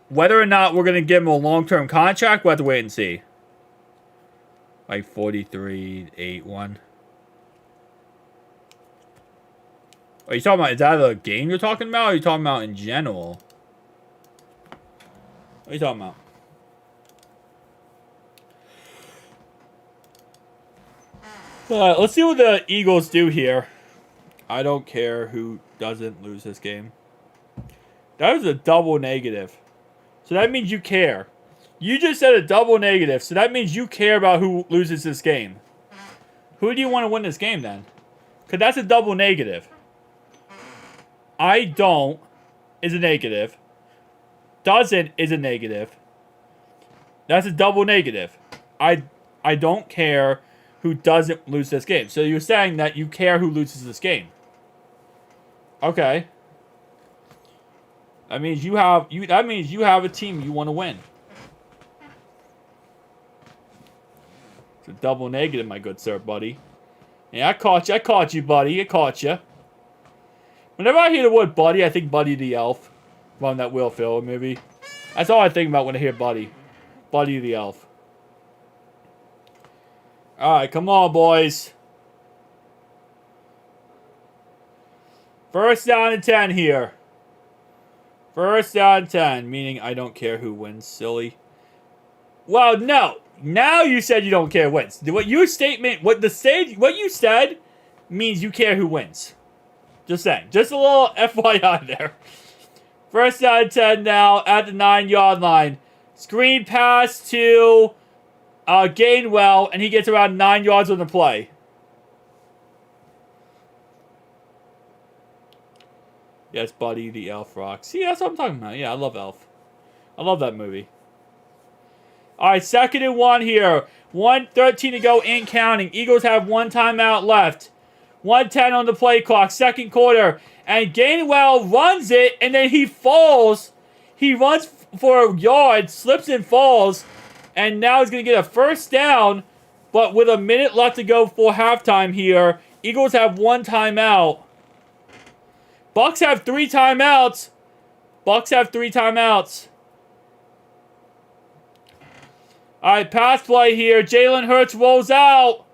Whether or not we're going to give him a long-term contract, we'll have to wait and see. Like 43-8-1. Are you talking about, is that a game you're talking about, or are you talking about in general? What are you talking about? Let's see what the Eagles do here. I don't care who doesn't lose this game. That was a double negative. So that means you care. You just said a double negative, so that means you care about who loses this game. Who do you want to win this game then? Because that's a double negative. I don't is a negative. Doesn't is a negative. That's a double negative. I don't care who doesn't lose this game. So you're saying that you care who loses this game. Okay. That means you have a team you want to win. It's a double negative, my good sir, buddy. Yeah, I caught you, buddy. I caught you. Whenever I hear the word buddy, I think Buddy the Elf from that Will Ferrell movie. That's all I think about when I hear Buddy. Buddy the Elf. Alright, come on, boys. First down and 10 here. First down and 10, meaning I don't care who wins, silly. Well, no. Now you said you don't care who wins. What you said means you care who wins. Just saying. Just a little FYI there. First down and 10 now at the 9-yard line. Screen pass to Gainwell, and he gets around 9 yards on the play. Yes, Buddy the Elf rocks. See, that's what I'm talking about. Yeah, I love Elf. I love that movie. Alright, 2nd and 1 here. 1:13 to go in counting. Eagles have 1 timeout left. 1:10 on the play clock. 2nd quarter. And Gainwell runs it, and then he falls. He runs for a yard, slips and falls. And now he's going to get a first down. But with a minute left to go for halftime here, Eagles have 1 timeout. Bucs have 3 timeouts. Bucs have 3 timeouts. Alright, pass play here. Jalen Hurts rolls out.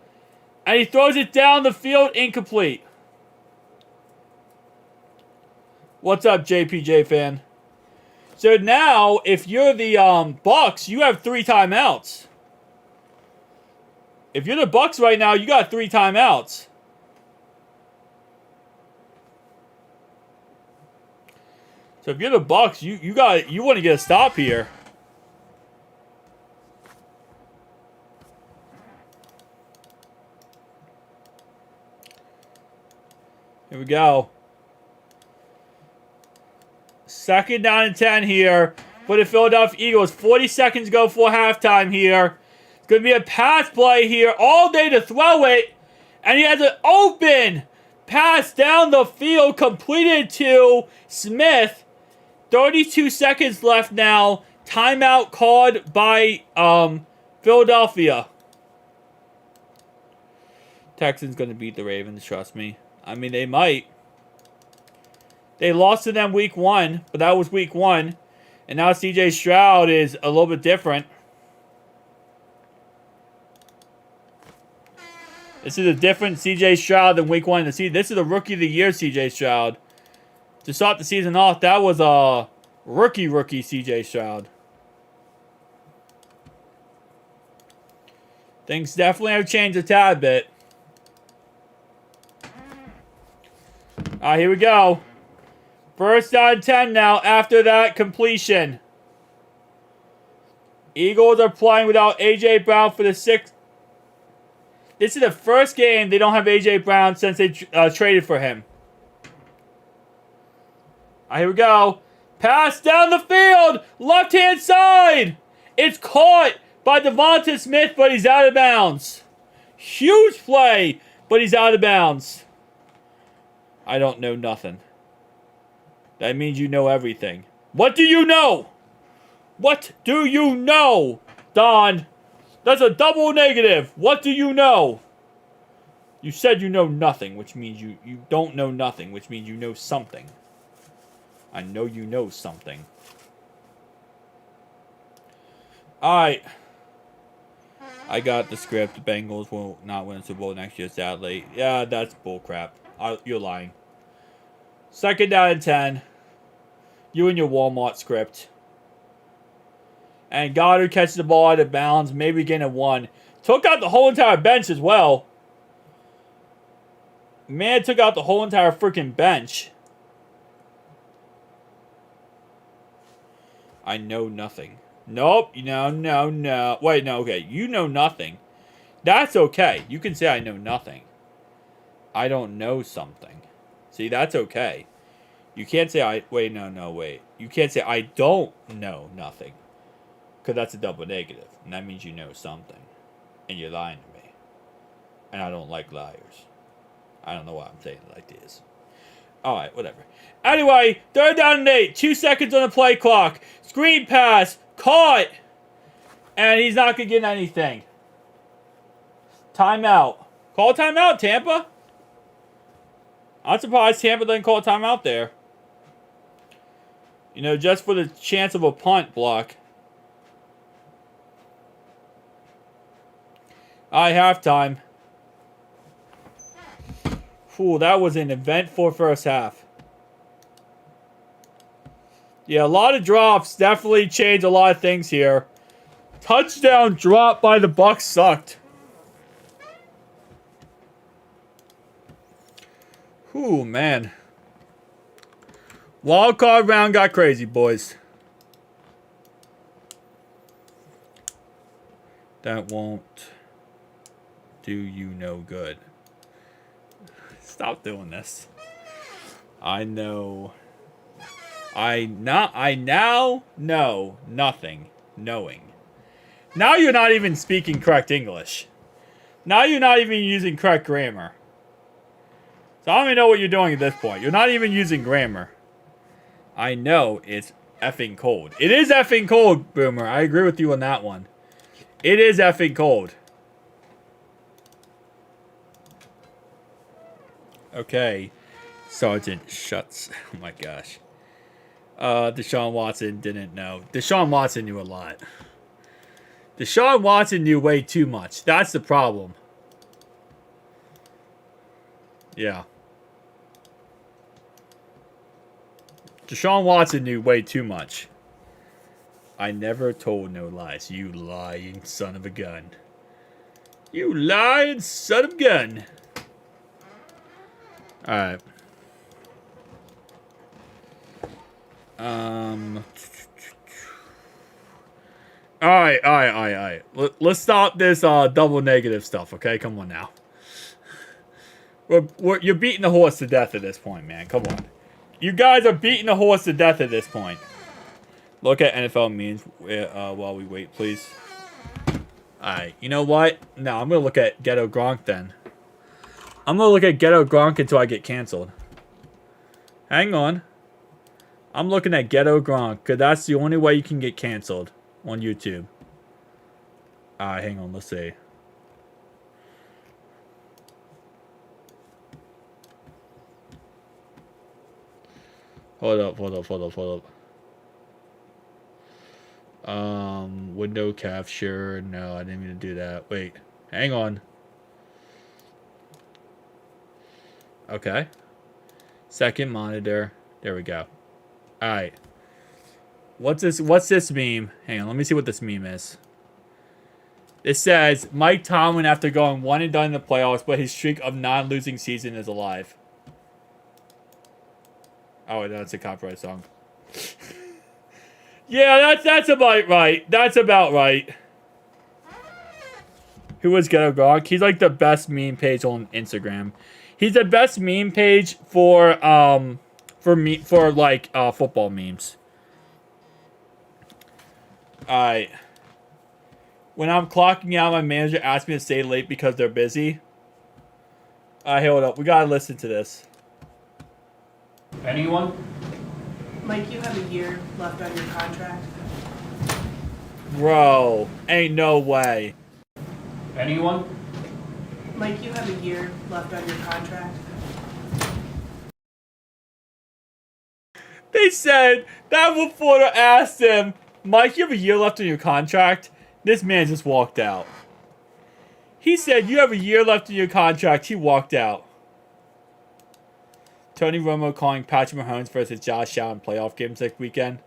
And he throws it down the field, incomplete. What's up, JPJ fan? So now, if you're the Bucs, you have 3 timeouts. If you're the Bucs right now, you got 3 timeouts. So if you're the Bucs, you want to get a stop here. Here we go. 2nd down and 10 here for the Philadelphia Eagles. 40 seconds to go for halftime here. It's going to be a pass play here all day to throw it. And he has an open pass down the field completed to Smith. 32 seconds left now. Timeout called by Philadelphia. Texans going to beat the Ravens, trust me. I mean, they might. They lost to them week 1, but that was week 1. And now CJ Stroud is a little bit different. This is a different CJ Stroud than week 1. This is a rookie of the year CJ Stroud. To start the season off, that was a rookie CJ Stroud. Things definitely have changed a tad bit. Alright, here we go. First down 10 now after that completion. Eagles are playing without A.J. Brown for the 6th. This is the first game they don't have A.J. Brown since they traded for him. Alright, here we go. Pass down the field. Left-hand side. It's caught by Devonta Smith, but he's out of bounds. Huge play, but he's out of bounds. I don't know nothing. That means you know everything. What do you know? What do you know, Don? That's a double negative. What do you know? You said you know nothing, which means you don't know nothing, which means you know something. I know you know something. Alright. I got the script. The Bengals will not win the Super Bowl next year, sadly. Yeah, that's bullcrap. You're lying. 2nd down and 10. You and your Walmart script. And Goddard catches the ball out of bounds. Maybe getting a 1. Took out the whole entire bench as well. Man took out the whole entire freaking bench. I know nothing. Nope. No. Wait, no, okay. You know nothing. That's okay. You can say I know nothing. I don't know something. See, that's okay. You can't say wait. You can't say I don't know nothing. Because that's a double negative. And that means you know something. And you're lying to me. And I don't like liars. I don't know why I'm saying it like this. Alright, whatever. Anyway, 3rd down and 8. 2 seconds on the play clock. Screen pass. Caught. And he's not going to get anything. Timeout. Call timeout, Tampa. I'm surprised Tampa didn't call a timeout there. You know, just for the chance of a punt block. Alright, halftime. Ooh, that was an eventful first half. Yeah, a lot of drops definitely changed a lot of things here. Touchdown drop by the Bucs sucked. Ooh, man. Wild card round got crazy, boys. That won't do you no good. Stop doing this. I know. I now know nothing. Knowing. Now you're not even speaking correct English. Now you're not even using correct grammar. So I don't even know what you're doing at this point. You're not even using grammar. I know it's effing cold. It is effing cold, Boomer. I agree with you on that one. It is effing cold. Okay. Sergeant Shuts. Oh my gosh. Deshaun Watson didn't know. Deshaun Watson knew a lot. Deshaun Watson knew way too much. That's the problem. Yeah. Deshaun Watson knew way too much. I never told no lies. You lying son of a gun. You lying son of a gun. Alright. Alright. Let's stop this double negative stuff, okay? Come on now. You're beating the horse to death at this point, man. Come on. You guys are beating the horse to death at this point. Look at NFL memes while we wait, please. Alright, you know what? No, I'm going to look at Ghetto Gronk then. I'm going to look at Ghetto Gronk until I get canceled. Hang on. I'm looking at Ghetto Gronk because that's the only way you can get canceled on YouTube. Alright, hang on. Let's see. Hold up. Window capture. No, I didn't mean to do that. Wait. Hang on. Okay. Second monitor. There we go. Alright. What's this meme? Hang on, let me see what this meme is. It says, Mike Tomlin after going 1 and done in the playoffs, but his streak of non-losing season is alive. Oh, that's a copyright song. Yeah, that's about right. That's about right. Who was Ghetto Gronk? He's like the best meme page on Instagram. He's the best meme page for football memes. Alright. When I'm clocking out, my manager asks me to stay late because they're busy. Alright, hold up. We gotta listen to this. Anyone? Mike, you have a year left on your contract. Bro, ain't no way. Anyone? Mike, you have a year left on your contract. They said that reporter asked him, Mike, you have a year left on your contract? This man just walked out. He said, you have a year left on your contract. He walked out. Tony Romo calling Patrick Mahomes versus Josh Allen playoff games next weekend.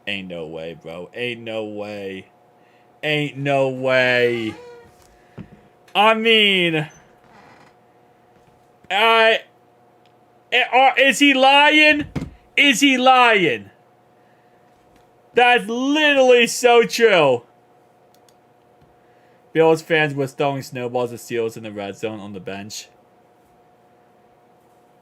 Ain't no way, bro. Ain't no way. I mean, Is he lying? Is he lying? That's literally so true. Bills fans were throwing snowballs at Steelers in the red zone on the bench.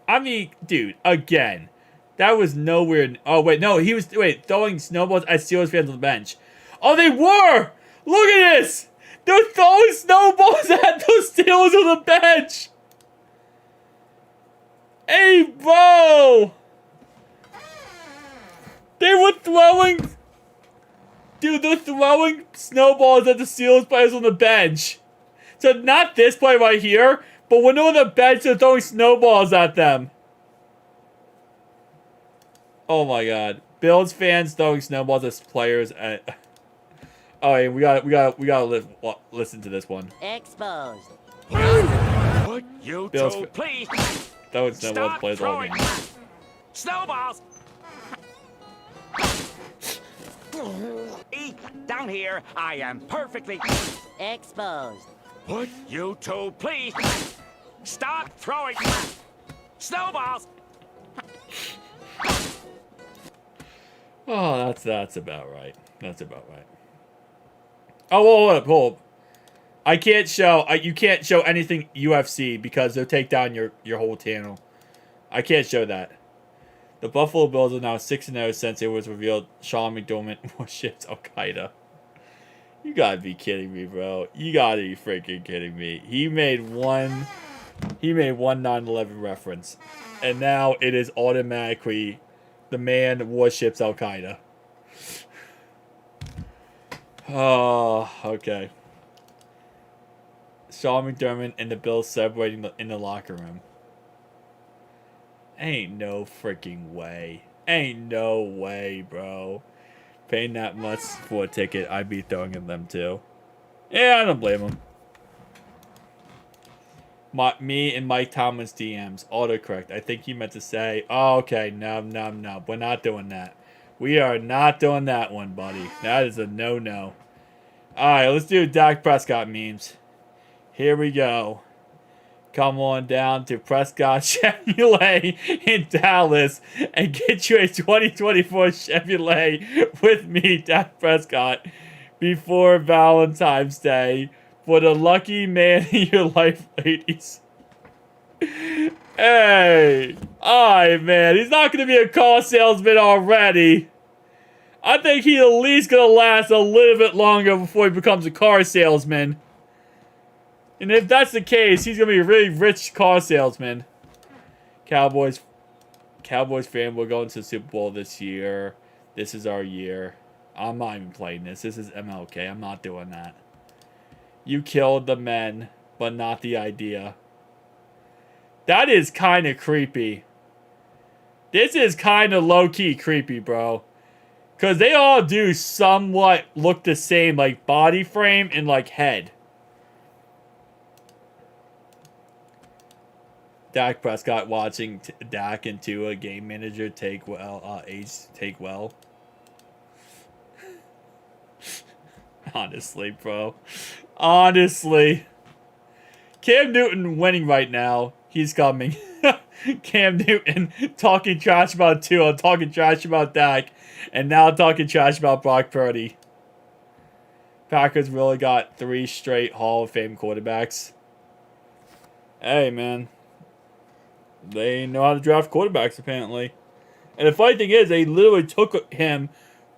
I mean, dude, again, that was nowhere. Oh, wait, no, he was, throwing snowballs at Steelers fans on the bench. Oh, they were! Look at this! They're throwing snowballs at those Steelers on the bench! Hey, bro! They were throwing... Dude, they're throwing snowballs at the Steelers players on the bench. So not this play right here, but when they're on the bench, they're throwing snowballs at them. Oh my god. Bills fans throwing snowballs at players at... Oh, hey, we gotta listen to this one. Exposed. Would you Bills two please throwing snowballs at players all game. snowballs? Down here, I am perfectly. Exposed. Would you two please stop throwing snowballs? Oh, that's about right. That's about right. Oh, hold up. I can't show. You can't show anything UFC because they'll take down your whole channel. I can't show that. The Buffalo Bills are now 6-0 since it was revealed Sean McDermott worships Al Qaeda. You gotta be kidding me, bro. You gotta be freaking kidding me. He made one 9/11 reference, and now it is automatically the man worships Al Qaeda. Oh, okay. Sean McDermott and the Bills celebrating in the locker room. Ain't no freaking way. Ain't no way, bro. Paying that much for a ticket, I'd be throwing at them too. Yeah, I don't blame him. Me and Mike Tomlin's DMs. Autocorrect. I think he meant to say, oh, okay, no. We're not doing that. We are not doing that one, buddy. That is a no-no. Alright, let's do Dak Prescott memes. Here we go. Come on down to Prescott Chevrolet in Dallas and get you a 2024 Chevrolet with me, Dak Prescott, before Valentine's Day for the lucky man in your life, ladies. Hey, alright, man. He's not going to be a car salesman already. I think he's at least going to last a little bit longer before he becomes a car salesman. And if that's the case, he's going to be a really rich car salesman. Cowboys fan, we're going to the Super Bowl this year. This is our year. I'm not even playing this. This is MLK. I'm not doing that. You killed the men, but not the idea. That is kind of creepy. This is kind of low-key creepy, bro. Because they all do somewhat look the same, like body frame and like head. Dak Prescott watching Dak into a game manager take well. Honestly, bro. Honestly. Cam Newton winning right now. He's coming. Cam Newton talking trash about Tua, talking trash about Dak, and now talking trash about Brock Purdy. Packers really got 3 straight Hall of Fame quarterbacks. Hey, man. They know how to draft quarterbacks, apparently. And the funny thing is, they literally took him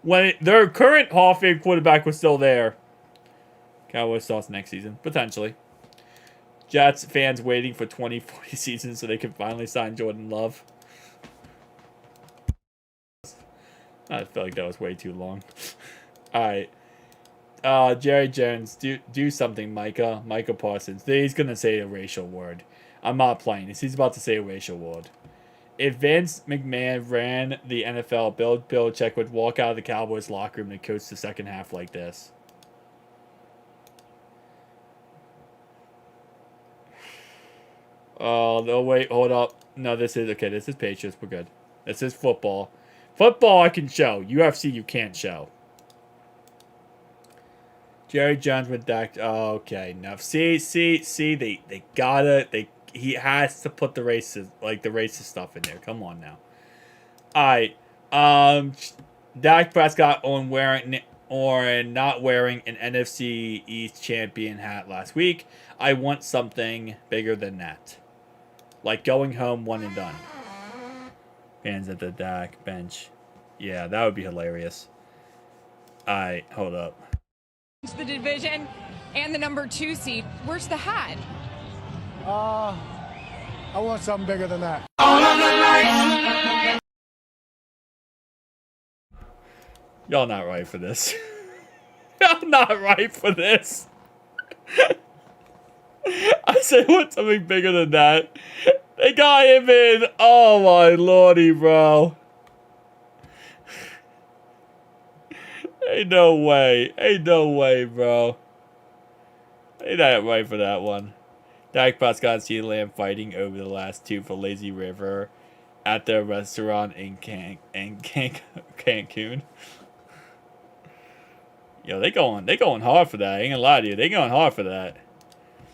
when their current Hall of Fame quarterback was still there. Cowboys starts next season, potentially. Jets fans waiting for 2040 season so they can finally sign Jordan Love. I feel like that was way too long. Alright. Jerry Jones, do something, Micah. Micah Parsons. He's going to say a racial word. I'm not playing this. He's about to say a racial word. If Vince McMahon ran the NFL, Bill Belichick would walk out of the Cowboys locker room and coach the second half like this. Oh, no, wait, hold up. No, this is Patriots. We're good. This is football. Football I can show. UFC you can't show. Jerry Jones with Dak. Oh, okay. Now, see, they gotta, he has to put the racist stuff in there. Come on now. All right. Dak Prescott on not wearing an NFC East champion hat last week. I want something bigger than that. Like going home one and done. Fans at the Dak bench. Yeah, that would be hilarious. Alright, hold up. The division and the number 2 seed. Where's the hat? I want something bigger than that. Y'all not right for this. Y'all not right for this. I said, what's something bigger than that? They got him in. Oh my lordy, bro. Ain't no way. Ain't no way, bro. Ain't that right for that one. Dak Prescott and CeeDee Lamb fighting over the last two for Lazy River at their restaurant in Cancun. Yo, they going hard for that. I ain't gonna lie to you. They going hard for that.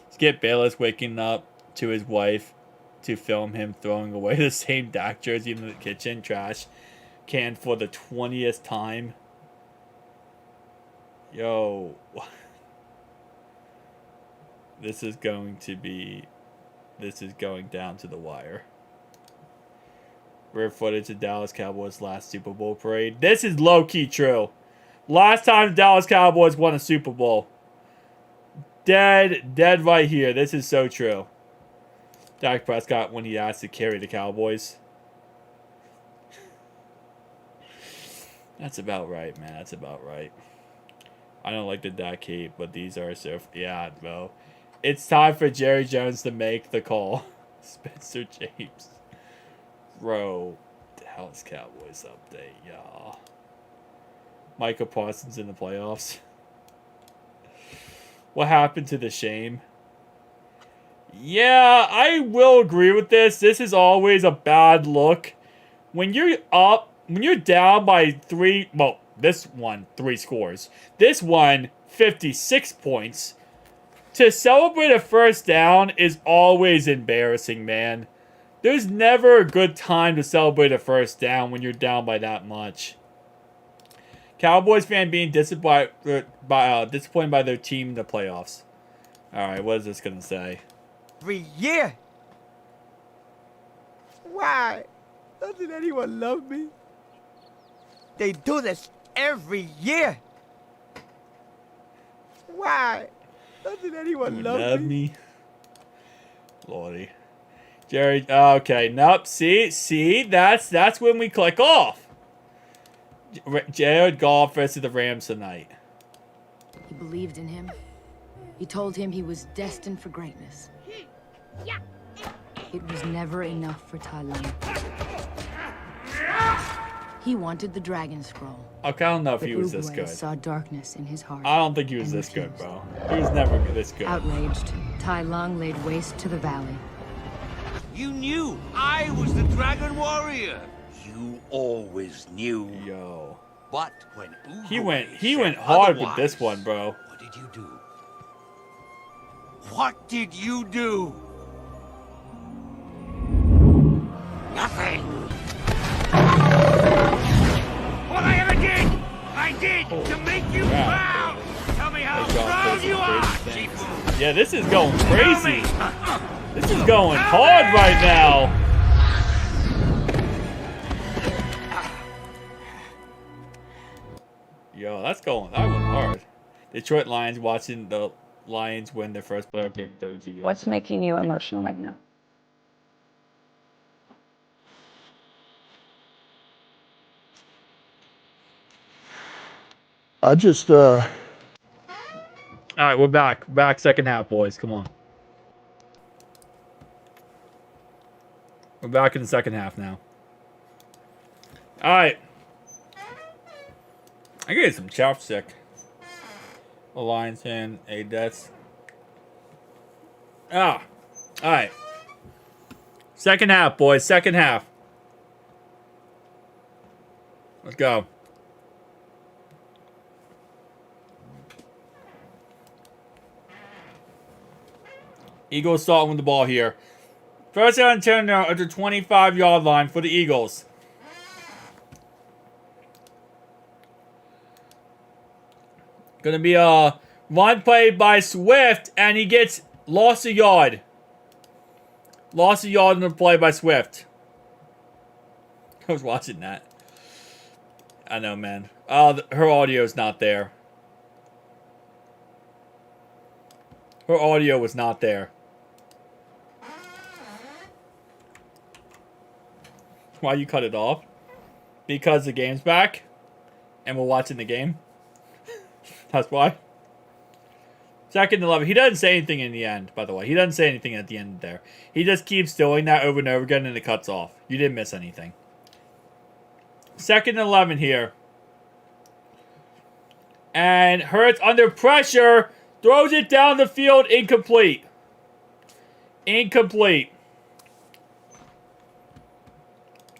Skip Bayless waking up to his wife to film him throwing away the same Dak jersey in the kitchen trash can for the 20th time. Yo. This is going down to the wire. Rare footage of Dallas Cowboys' last Super Bowl parade. This is low-key true. Last time Dallas Cowboys won a Super Bowl. Dead right here. This is so true. Dak Prescott when he asked to carry the Cowboys. That's about right, man. That's about right. I don't like the Dak hate, but these are so... Yeah, bro. It's time for Jerry Jones to make the call. Spencer James. Bro. Dallas Cowboys update, y'all. Micah Parsons in the playoffs. What happened to the shame? Yeah, I will agree with this. This is always a bad look. When you're down by 3... Well, this one, 3 scores. This one, 56 points. To celebrate a first down is always embarrassing, man. There's never a good time to celebrate a first down when you're down by that much. Cowboys fan being disappointed by their team in the playoffs. Alright, what is this going to say? Every year. Why? Doesn't anyone love me? They do this every year. Why? Doesn't anyone love me? Lordy. Jerry, okay, nope, see, that's when we click off. Jared Goff versus the Rams tonight. He believed in him. He told him he was destined for greatness. It was never enough for Ty Lane. He wanted the Dragon Scroll. Okay, I don't know if But he was this Uguay good. saw darkness in his heart. I don't think he was this good, bro. He was never this good. Outraged, Tai Lung laid waste to the valley. You knew I was the Dragon Warrior. You always knew. Yo. But when He went said hard with otherwise, this one, bro. What did you do? What did you do? Nothing. What I ever did, I did to make you proud. Tell me how proud you are, Chifu. Yeah, this is going crazy. This is going hard right now. Yo, that went hard. Detroit Lions watching the Lions win their first playoff game. What's making you emotional right now? I just, All right, we're back. Back second half, boys. Come on. We're back in the second half now. All right. I get some chopstick. A Lions fan, a death. All right. Second half, boys. Second half. Let's go. Eagles starting with the ball here. First down and 10 now at the 25-yard line for the Eagles. Gonna be a run play by Swift, and he gets lost a yard. Lost a yard in the play by Swift. I was watching that. I know, man. Her audio's not there. Her audio was not there. Why you cut it off? Because the game's back, and we're watching the game. That's why. Second and 11. He doesn't say anything in the end, by the way. He doesn't say anything at the end there. He just keeps doing that over and over again, and it cuts off. You didn't miss anything. Second and 11 here. And Hurts under pressure. Throws it down the field. Incomplete. Incomplete.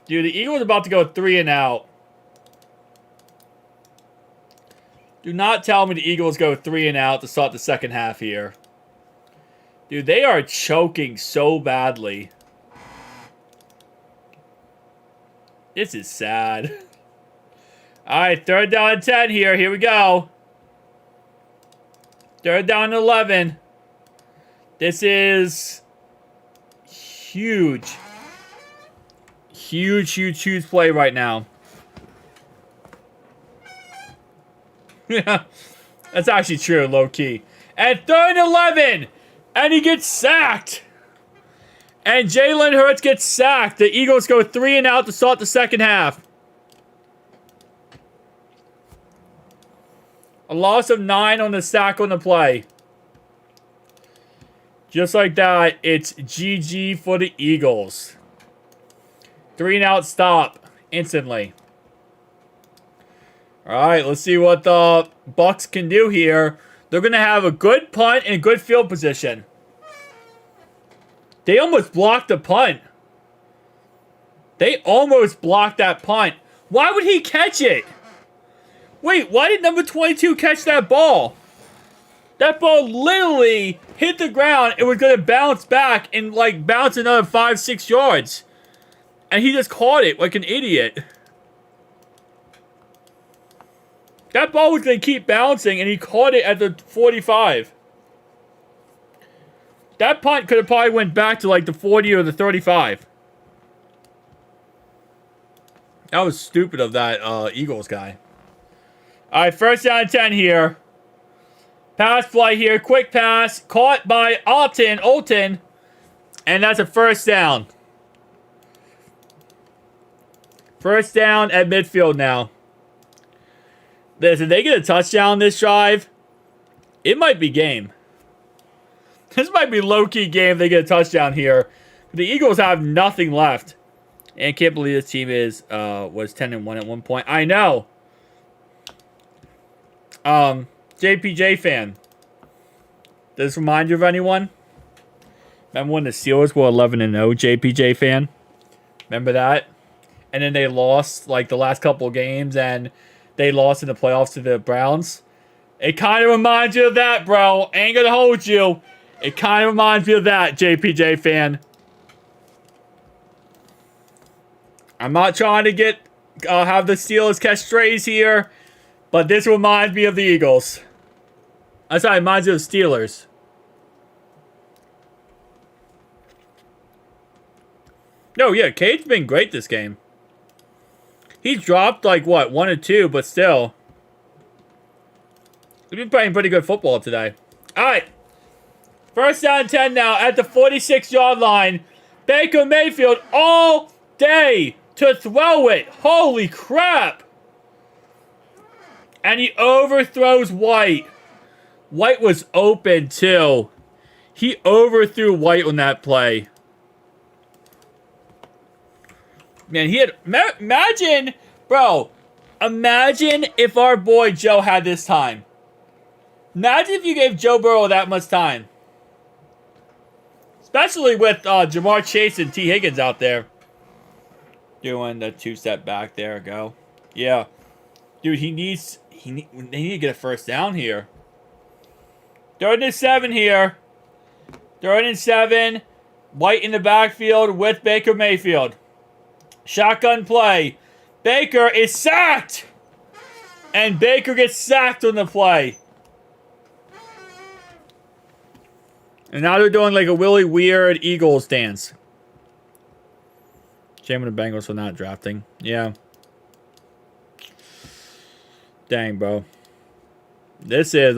Dude, the Eagles are about to go 3 and out. Do not tell me the Eagles go 3 and out to start the second half here. Dude, they are choking so badly. This is sad. Alright, third down and 10 here. Here we go. Third down and 11. This is huge. Huge play right now. Yeah, that's actually true, low-key. And third and 11! And he gets sacked! And Jalen Hurts gets sacked. The Eagles go 3 and out to start the second half. A loss of 9 on the sack on the play. Just like that, it's GG for the Eagles. 3 and out stop instantly. Alright, let's see what the Bucs can do here. They're going to have a good punt and good field position. They almost blocked the punt. They almost blocked that punt. Why would he catch it? Wait, why did number 22 catch that ball? That ball literally hit the ground. It was going to bounce back and like bounce another 5-6 yards. And he just caught it like an idiot. That ball was going to keep bouncing, and he caught it at the 45. That punt could have probably went back to like the 40 or the 35. That was stupid of that Eagles guy. All right, first down and 10 here. Pass play here, quick pass, caught by Alton, and that's a first down. First down at midfield now. Listen, they get a touchdown this drive, it might be game. This might be low-key game if they get a touchdown here. The Eagles have nothing left. And can't believe this team was 10-1 at one point. I know. JPJ fan. Does this remind you of anyone? Remember when the Steelers were 11-0, JPJ fan? Remember that? And then they lost like the last couple of games and they lost in the playoffs to the Browns. It kind of reminds you of that, bro. Ain't gonna hold you. It kind of reminds me of that, JPJ fan. I'm not trying to get have the Steelers catch strays here, but this reminds me of the Eagles. That's how it reminds me of the Steelers. No, yeah, Cade's been great this game. He's dropped like, what, 1 or 2, but still. He's been playing pretty good football today. Alright. First down 10 now at the 46-yard line. Baker Mayfield all day to throw it. Holy crap. And he overthrows White. White was open too. He overthrew White on that play. Man, he had... Imagine... Bro, imagine if our boy Joe had this time. Imagine if you gave Joe Burrow that much time. Especially with Jamar Chase and T. Higgins out there. Doing the 2-step back. There we go. Yeah. Dude, they need to get a first down here. 3rd and 7 here. 3rd and 7. White in the backfield with Baker Mayfield. Shotgun play. Baker is sacked. And Baker gets sacked on the play. And now they're doing like a really weird Eagles dance. Shame on the Bengals for not drafting. Yeah. Dang, bro. This is,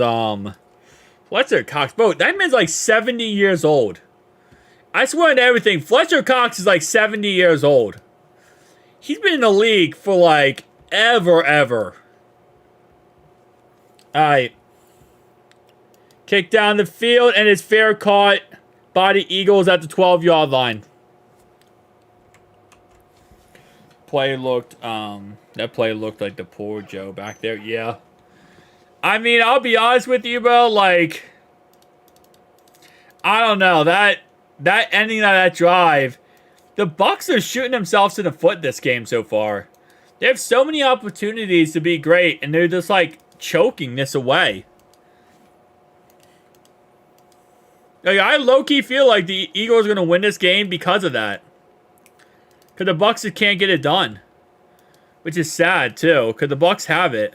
Fletcher Cox. Bro, that man's like 70 years old. I swear to everything, Fletcher Cox is like 70 years old. He's been in the league for like ever. Alright. Kick down the field and it's fair caught by the Eagles at the 12-yard line. Play looked, that play looked like the poor Joe back there. Yeah. I mean, I'll be honest with you, bro. Like, I don't know. That ending of that drive, the Bucs are shooting themselves in the foot this game so far. They have so many opportunities to be great, and they're just, like, choking this away. Like, I low-key feel like the Eagles are going to win this game because of that. Because the Bucs just can't get it done. Which is sad, too, because the Bucs have it.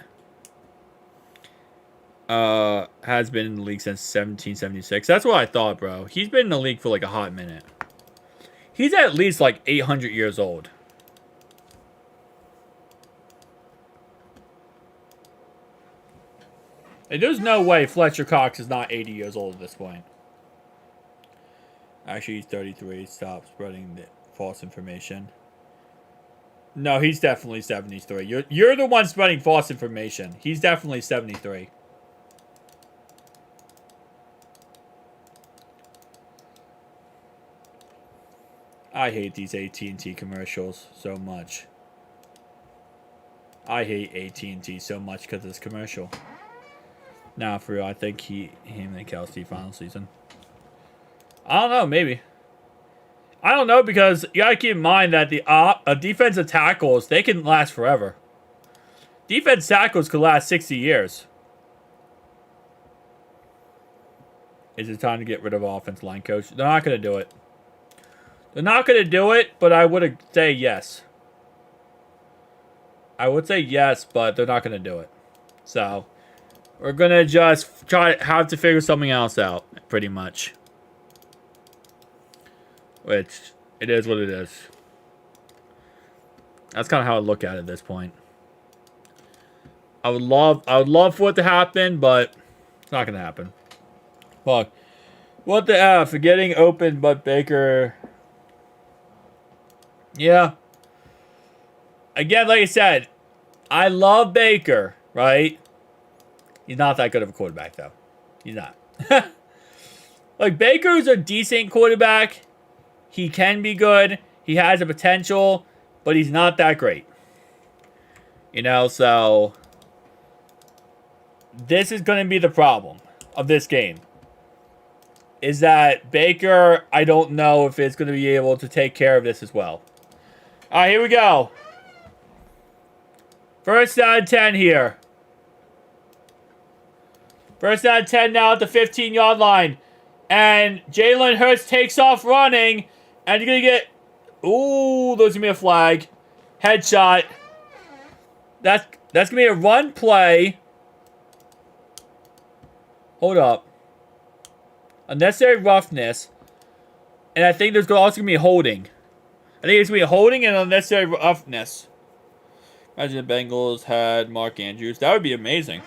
Has been in the league since 1776. That's what I thought, bro. He's been in the league for like a hot minute. He's at least like 800 years old. And there's no way Fletcher Cox is not 80 years old at this point. Actually, he's 33. Stop spreading the false information. No, he's definitely 73. You're the one spreading false information. He's definitely 73. I hate these AT&T commercials so much. I hate AT&T so much because of this commercial. Nah, for real, I think him and Kelsey final season. I don't know, maybe. I don't know because you gotta keep in mind that the defensive tackles, they can last forever. Defense tackles could last 60 years. Is it time to get rid of offensive line coach? They're not gonna do it. They're not going to do it, but I would say yes. I would say yes, but they're not going to do it. So, we're going to just have to figure something else out, pretty much. Which, it is what it is. That's kind of how I look at it at this point. I would love for it to happen, but it's not going to happen. Fuck. What the F? Forgetting open, but Baker... Yeah. Again, like I said, I love Baker, right? He's not that good of a quarterback, though. He's not. Like, Baker's a decent quarterback. He can be good. He has a potential, but he's not that great. You know, so... This is going to be the problem of this game. Is that Baker, I don't know if it's going to be able to take care of this as well. All right, here we go. First down 10 here. First down 10 now at the 15-yard line. And Jalen Hurts takes off running. And you're going to get... Ooh, there's going to be a flag. Headshot. That's going to be a run play. Hold up. Unnecessary roughness. And I think there's also going to be holding. I think it's going to be holding and unnecessary roughness. Imagine the Bengals had Mark Andrews. That would be amazing.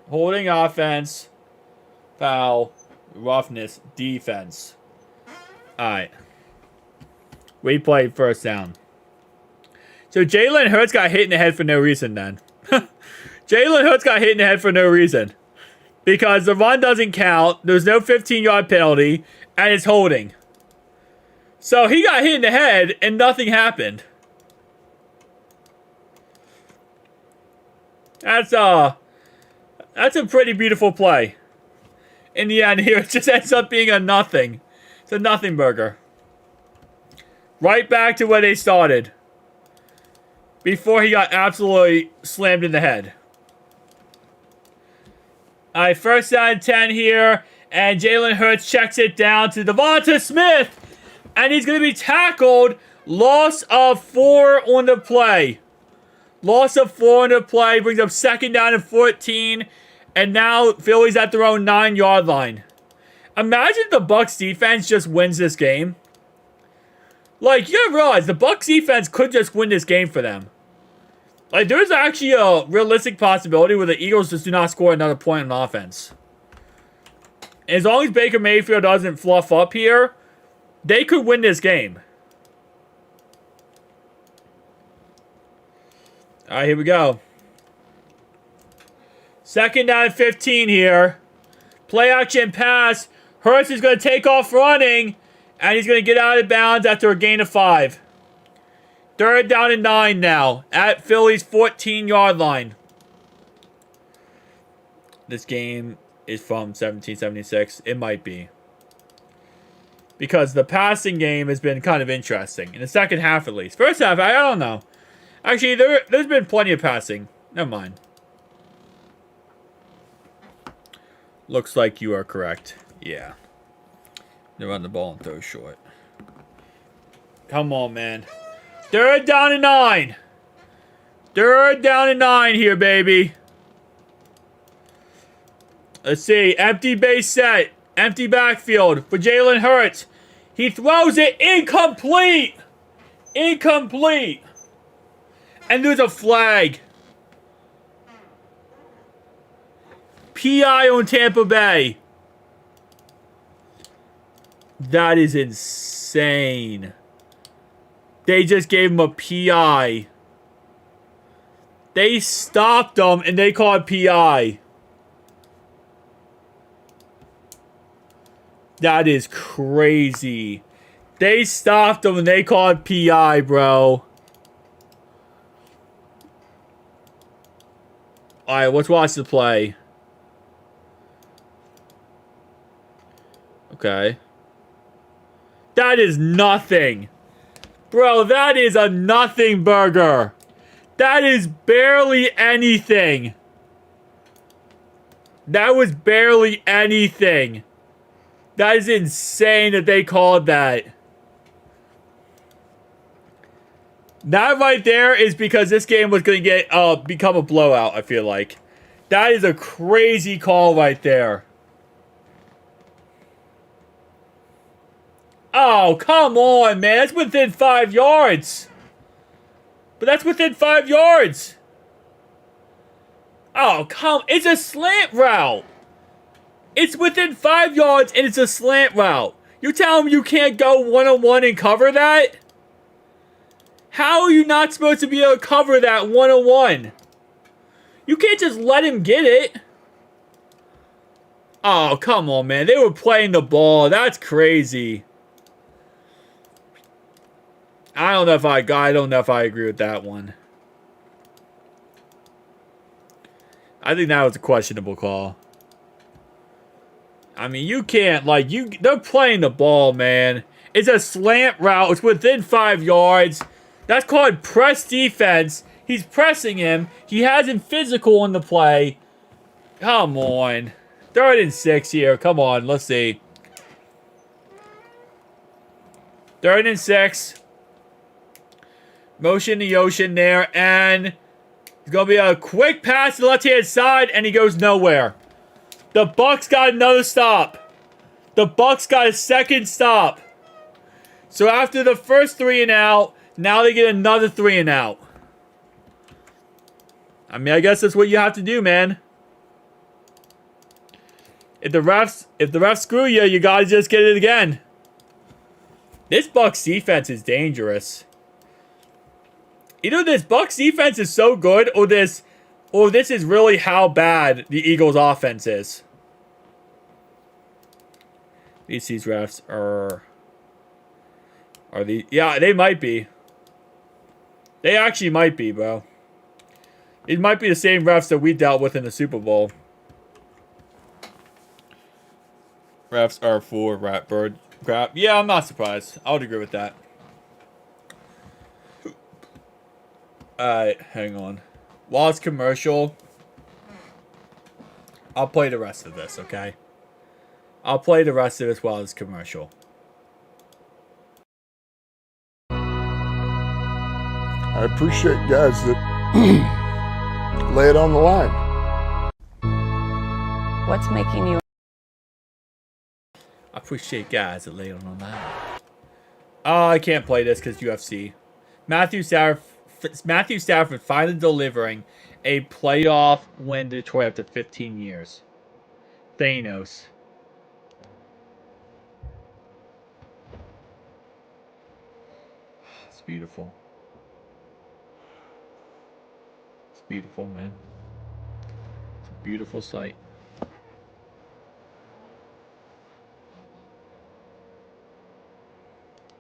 Holding offense. Foul. Roughness. Defense. Alright. We played first down. So Jalen Hurts got hit in the head for no reason then. Jalen Hurts got hit in the head for no reason. Because the run doesn't count. There's no 15-yard penalty. And it's holding. So he got hit in the head and nothing happened. That's a pretty beautiful play. In the end here, it just ends up being a nothing. It's a nothing burger. Right back to where they started. Before he got absolutely slammed in the head. All right, first down and 10 here. And Jalen Hurts checks it down to Devonta Smith. And he's going to be tackled. Loss of 4 on the play. Loss of 4 on the play. Brings up second down and 14. And now Philly's at their own 9-yard line. Imagine the Bucs defense just wins this game. Like, you gotta realize, the Bucs defense could just win this game for them. Like, there's actually a realistic possibility where the Eagles just do not score another point on offense. As long as Baker Mayfield doesn't fluff up here, they could win this game. All right, here we go. Second down and 15 here. Play action pass. Hurts is going to take off running. And he's going to get out of bounds after a gain of 5. Third down and 9 now. At Philly's 14-yard line. This game is from 1776. It might be. Because the passing game has been kind of interesting. In the second half at least. First half, I don't know. Actually, there's been plenty of passing. Never mind. Looks like you are correct. Yeah. They run the ball and throw short. Come on, man. Third down and 9. Third down and 9 here, baby. Let's see. Empty base set. Empty backfield for Jalen Hurts. He throws it incomplete. Incomplete. And there's a flag. PI on Tampa Bay. That is insane. They just gave him a PI. They stopped him and they called PI. That is crazy. They stopped him and they called PI, bro. Alright, let's watch the play. Okay. That is nothing. Bro, that is a nothing burger. That is barely anything. That was barely anything. That is insane that they called that. That right there is because this game was going to become a blowout, I feel like. That is a crazy call right there. Oh, come on, man. That's within 5 yards. But that's within 5 yards. Oh, it's a slant route. It's within 5 yards and it's a slant route. You're telling me you can't go one-on-one and cover that? How are you not supposed to be able to cover that one-on-one? You can't just let him get it. Oh, come on, man. They were playing the ball. That's crazy. I don't know if I agree with that one. I think that was a questionable call. I mean, you can't, they're playing the ball, man. It's a slant route. It's within 5 yards. That's called press defense. He's pressing him. He has him physical on the play. Come on. 3rd and 6 here. Come on, let's see. 3rd and 6. Motion the ocean there, and it's going to be a quick pass to the left-hand side, and he goes nowhere. The Bucs got another stop. The Bucs got a second stop. So after the first 3 and out, now they get another 3 and out. I mean, I guess that's what you have to do, man. If the refs screw you, you got to just get it again. This Bucs defense is dangerous. Either this Bucs defense is so good, or this is really how bad the Eagles' offense is. These refs are the... Yeah, they might be. They actually might be, bro. It might be the same refs that we dealt with in the Super Bowl. Refs are for Ratbird crap. Yeah, I'm not surprised. I would agree with that. Alright, hang on. While it's commercial, I'll play the rest of this, okay? I'll play the rest of this while it's commercial. I appreciate guys that lay it on the line. What's making you? I appreciate guys that lay it on the line. Oh, I can't play this because UFC. Matthew Stafford finally delivering a playoff win to Detroit after 15 years. Thanos. It's beautiful. It's beautiful, man. It's a beautiful sight.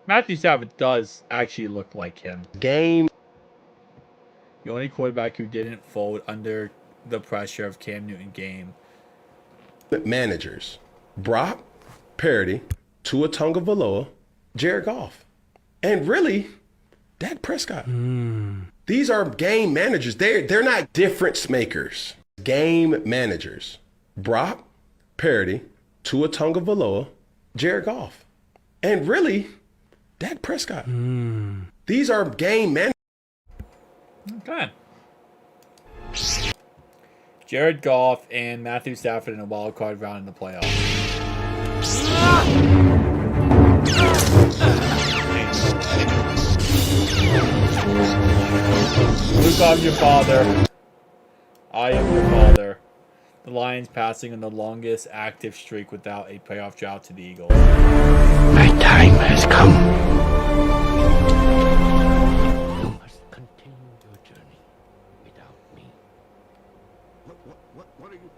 Matthew Stafford does actually look like him. Game. The only quarterback who didn't fold under the pressure of Cam Newton game. Managers. Brock Purdy, Tua Tagovailoa, Jared Goff. And really, Dak Prescott. These are game managers. They're not difference makers. Game managers. Brock Purdy, Tua Tagovailoa, Jared Goff. And really, Dak Prescott. These are game managers. Okay. Jared Goff and Matthew Stafford in a wild card round in the playoffs. Luke, I'm your father. I am your father. The Lions passing on the longest active streak without a playoff drought to the Eagles. My time has come. You must continue your journey without me. What are you?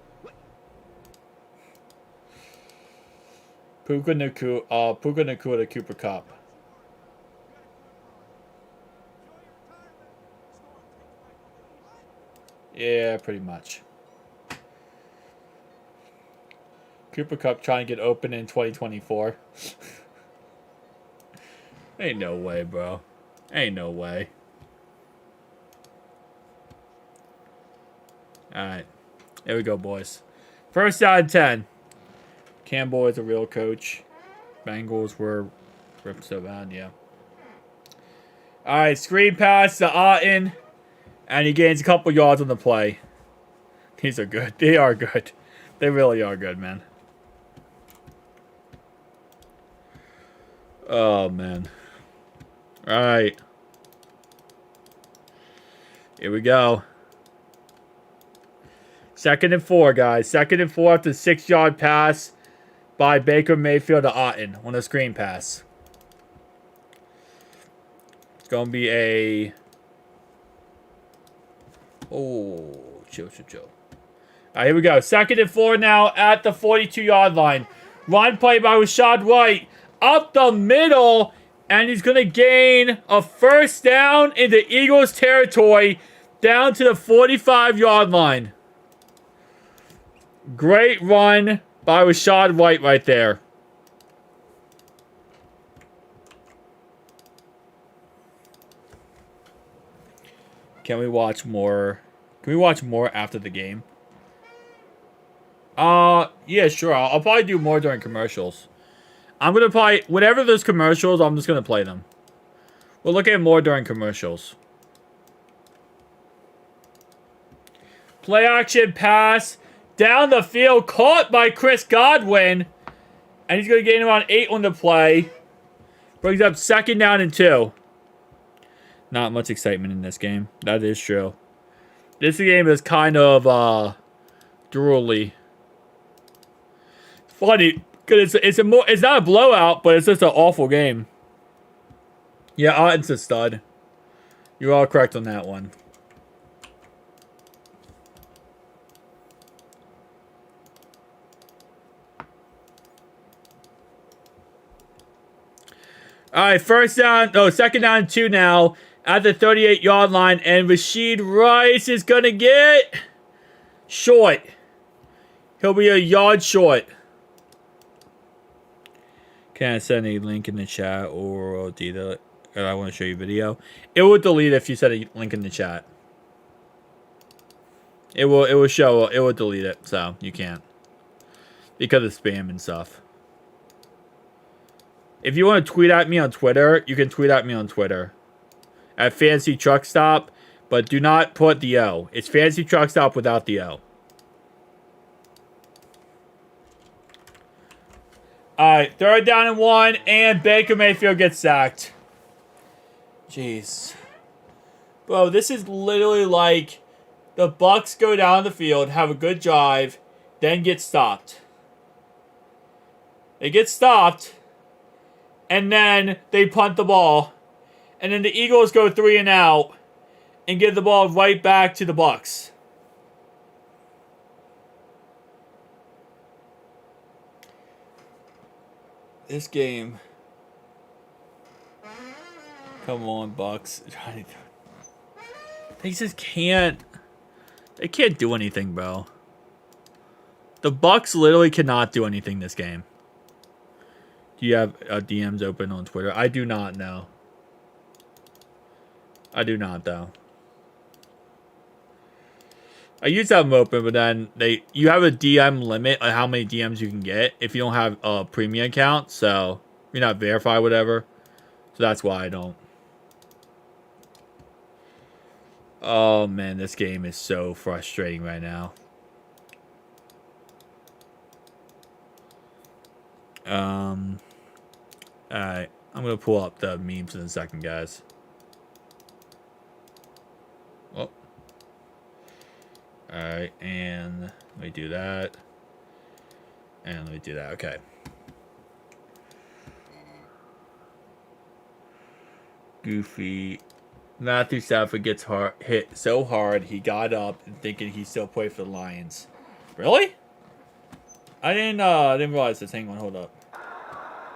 Puka Nakua to Cooper Cup. Yeah, pretty much. Cooper Cup trying to get open in 2024. Ain't no way, bro. Ain't no way. Alright. There we go, boys. First out of 10. Campbell is a real coach. Bengals were ripped so bad, yeah. Alright, screen pass to Otten. And he gains a couple yards on the play. These are good. They are good. They really are good, man. Oh, man. Alright. Here we go. 2nd and 4, guys. 2nd and 4 after the 6-yard pass by Baker Mayfield to Otten on a screen pass. It's going to be a... Oh, chill. All right, here we go. 2nd and 4 now at the 42-yard line. Run play by Rashad White up the middle, and he's going to gain a first down into Eagles territory down to the 45-yard line. Great run by Rashad White right there. Can we watch more? Can we watch more after the game? Yeah, sure. I'll probably do more during commercials. I'm gonna play whatever those commercials. I'm just gonna play them. We'll look at more during commercials. Play action pass down the field, caught by Chris Godwin, and he's gonna gain around 8 on the play. Brings up 2nd down and 2. Not much excitement in this game. That is true. This game is kind of drooly. Funny because it's not a blowout, but it's just an awful game. Yeah, Otten's a stud. You're all correct on that one. All right, 2nd down and 2 now at the 38-yard line, and Rashid Rice is gonna get short. He'll be a yard short. Can I send a link in the chat or delete? I want to show you a video. It will delete if you send a link in the chat. It will show, it will delete it, so you can't. Because of spam and stuff. If you want to tweet at me on Twitter, you can tweet at me on Twitter. At Fancy Truck Stop, but do not put the O. It's Fancy Truck Stop without the O. Alright, 3rd down and 1, and Baker Mayfield gets sacked. Jeez. Bro, this is literally like the Bucs go down the field, have a good drive, then get stopped. They get stopped, and then they punt the ball, and then the Eagles go 3 and out and give the ball right back to the Bucs. This game. Come on, Bucs. They just can't. They can't do anything, bro. The Bucs literally cannot do anything this game. Do you have DMs open on Twitter? I do not know. I do not, though. I used to have them open, but then you have a DM limit on how many DMs you can get if you don't have a premium account, so you're not verified, whatever. So that's why I don't. Oh man, this game is so frustrating right now. Alright, I'm gonna pull up the memes in a second, guys. Oh. Alright, and let me do that. And let me do that. Okay. Goofy. Matthew Stafford gets hit so hard he got up and thinking he still played for the Lions. Really? I didn't realize this. Hang on, hold up.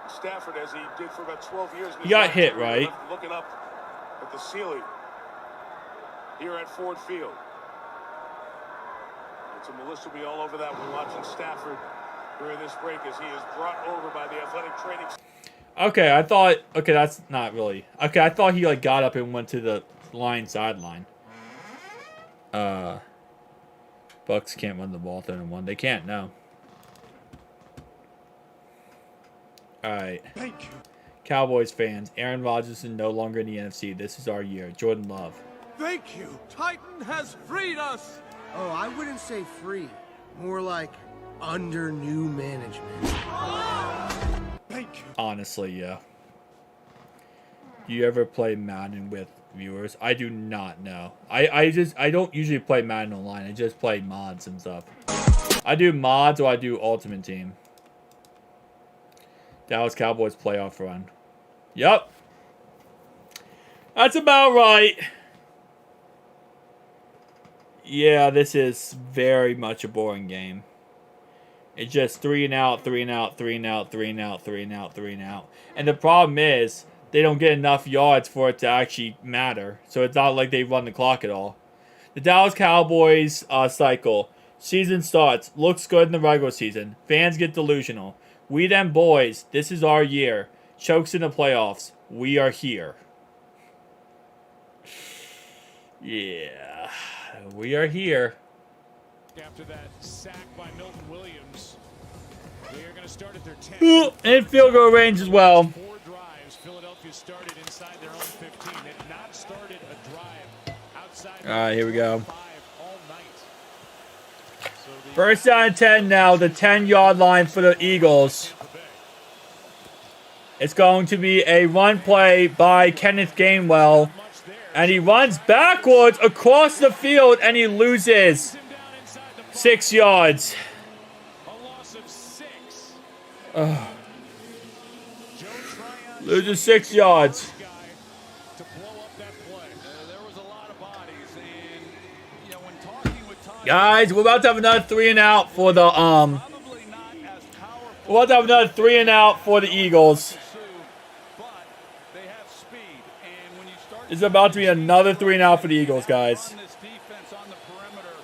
Stafford, as he did for about 12 years. He got hit, right? Looking up at the ceiling here at Ford Field. So Melissa will be all over that. We're watching Stafford during this break as he is brought over by the athletic training. Okay, I thought... Okay, that's not really... Okay, I thought he, like, got up and went to the line sideline. Bucs can't run the ball 3rd and 1. They can't, no. Alright. Thank you. Cowboys fans, Aaron Rodgers is no longer in the NFC. This is our year. Jordan Love. Thank you. Titan has freed us. Oh, I wouldn't say free. More like under new management. Thank you. Honestly, yeah. Do you ever play Madden with viewers? I do not know. I don't usually play Madden online. I just play mods and stuff. I do mods or I do Ultimate Team. Dallas Cowboys playoff run. Yep. That's about right. Yeah, this is very much a boring game. It's just 3 and out, 3 and out, 3 and out, 3 and out, 3 and out, 3 and out. And the problem is, they don't get enough yards for it to actually matter. So it's not like they run the clock at all. The Dallas Cowboys cycle. Season starts. Looks good in the regular season. Fans get delusional. We them boys. This is our year. Chokes in the playoffs. We are here. Yeah. We are here. After that sack by Milton Williams, they are going to start at their 10. Ooh, and field goal range as well. 4 drives. Philadelphia started inside their own 15. They had not started a drive outside. All right, here we go. 5 all night. So First down and 10 now. The 10-yard line for the Eagles. It's going to be a run play by Kenneth Gainwell. And he runs backwards across the field and he loses 6 yards. a loss of 6. Loses 6 yards. To blow up that play. There was a lot of bodies, and you know, when talking with Tom, Guys, we're about to have another 3 and out for the We're about to have another 3 and out for the Eagles. they have speed, and when you start This is about to be another 3 and out for the Eagles, guys. this defense on the perimeter,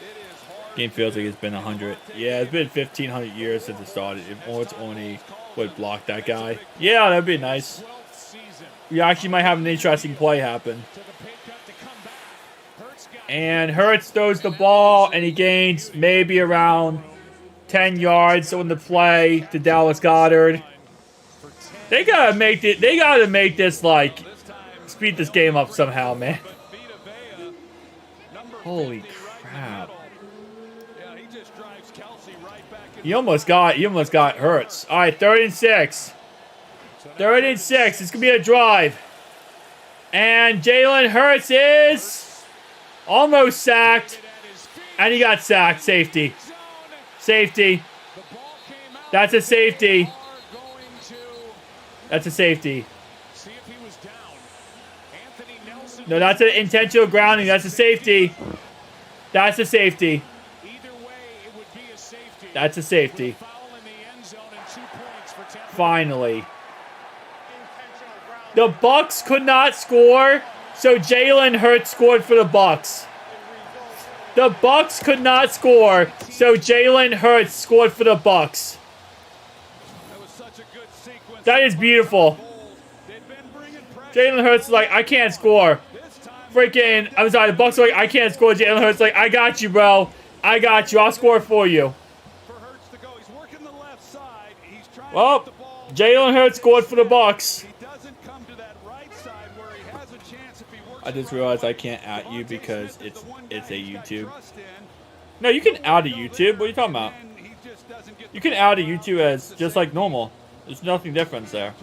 it is hard. Game feels like it's been 100. Yeah, it's been 1,500 years since it started. If it's only would block that guy. Yeah, that'd be nice. 12th season. We actually might have an interesting play happen. Took a pay cut to come back. Hurts got And Hurts throws the ball, and he gains maybe around 10 yards on the play to Dallas Goedert. They gotta make it. They gotta make this like speed this game up somehow, man. Holy crap! He almost got Hurts. All right, 3rd and 6. 3rd and 6. It's gonna be a drive, and Jalen Hurts is almost sacked, and he got sacked. Safety. Safety. That's a safety. That's a safety. No, that's an intentional grounding. That's a safety. That's a safety. That's a safety. Finally. The Bucs could not score, so Jalen Hurts scored for the Bucs. The Bucs could not score, so Jalen Hurts scored for the Bucs. That is beautiful. Jalen Hurts is like, I can't score. Freaking, I'm sorry, the Bucs are like, I can't score. Jalen Hurts is like, I got you, bro. I got you. I'll score for you. Well, Jalen Hurts scored for the Bucs. I just realized I can't at you because it's a YouTube. No, you can add a YouTube. What are you talking about? You can add a YouTube as just like normal. There's nothing different there.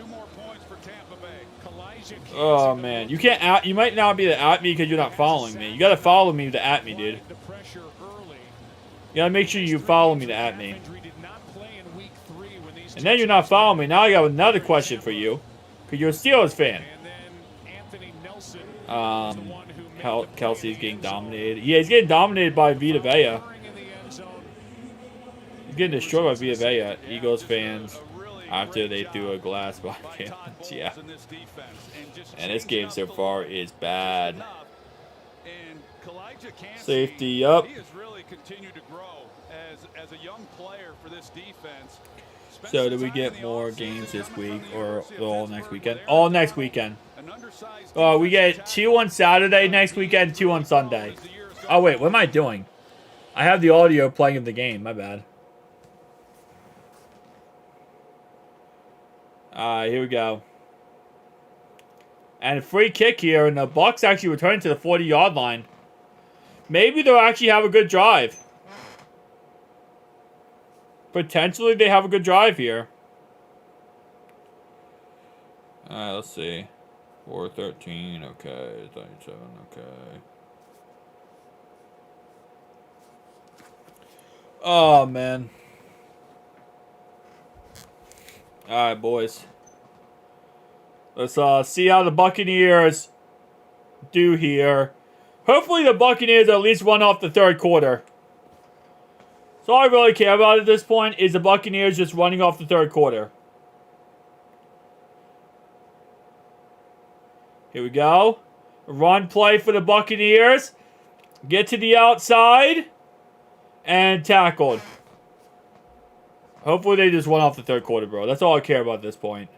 Oh man, you can't at. You might not be able to at me because you're not following me. You gotta follow me to at me, dude. You gotta make sure you follow me to at me. And then you're not following me. Now I got another question for you, because you're a Steelers fan. Kelsey's getting dominated. Yeah, he's getting dominated by Vita Vea. He's getting destroyed by Vita Vea. Eagles fans, after they threw a glass by him. Yeah. And this game so far is bad. Safety up. So do we get more games this week or all next weekend? All next weekend. We get 2 on Saturday next weekend, 2 on Sunday. Oh wait, what am I doing? I have the audio playing of the game. My bad. Here we go. And a free kick here, and the Bucs actually return to the 40-yard line. Maybe they'll actually have a good drive. Potentially, they have a good drive here. Alright, let's see. 4-13, okay. 37, okay. Oh, man. Alright, boys. Let's see how the Buccaneers do here. Hopefully the Buccaneers at least run off the third quarter. So all I really care about at this point is the Buccaneers just running off the third quarter. Here we go. Run play for the Buccaneers. Get to the outside. And tackled. Hopefully they just run off the third quarter, bro. That's all I care about at this point.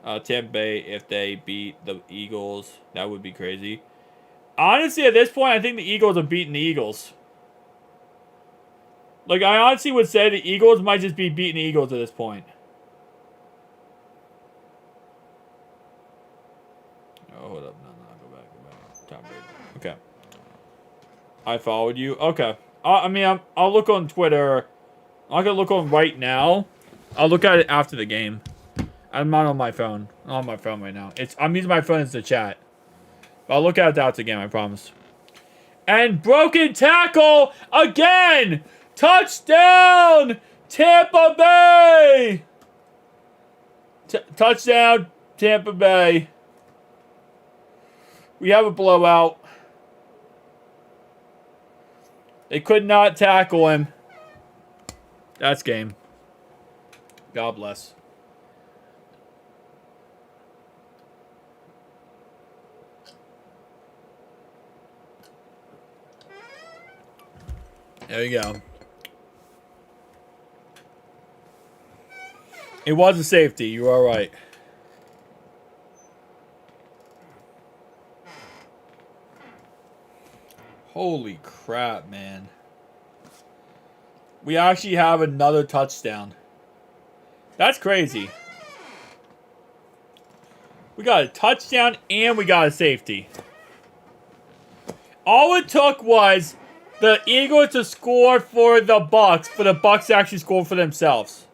Tampa Bay, if they beat the Eagles, that would be crazy. Honestly, at this point, I think the Eagles are beating the Eagles. Like, I honestly would say the Eagles might just be beating the Eagles at this point. Oh, hold up. No, go back. Tom Brady. Okay. I followed you. Okay. I mean, I'll look on Twitter. I'm not going to look on right now. I'll look at it after the game. I'm not on my phone. I'm on my phone right now. I'm using my phone as the chat. But I'll look at it after the game, I promise. And broken tackle again! Touchdown! Tampa Bay! Touchdown, Tampa Bay. We have a blowout. They could not tackle him. That's game. God bless. There you go. It was a safety. You are right. Holy crap, man. We actually have another touchdown. That's crazy. We got a touchdown and we got a safety. All it took was the Eagles to score for the Bucs, for the Bucs to actually score for themselves.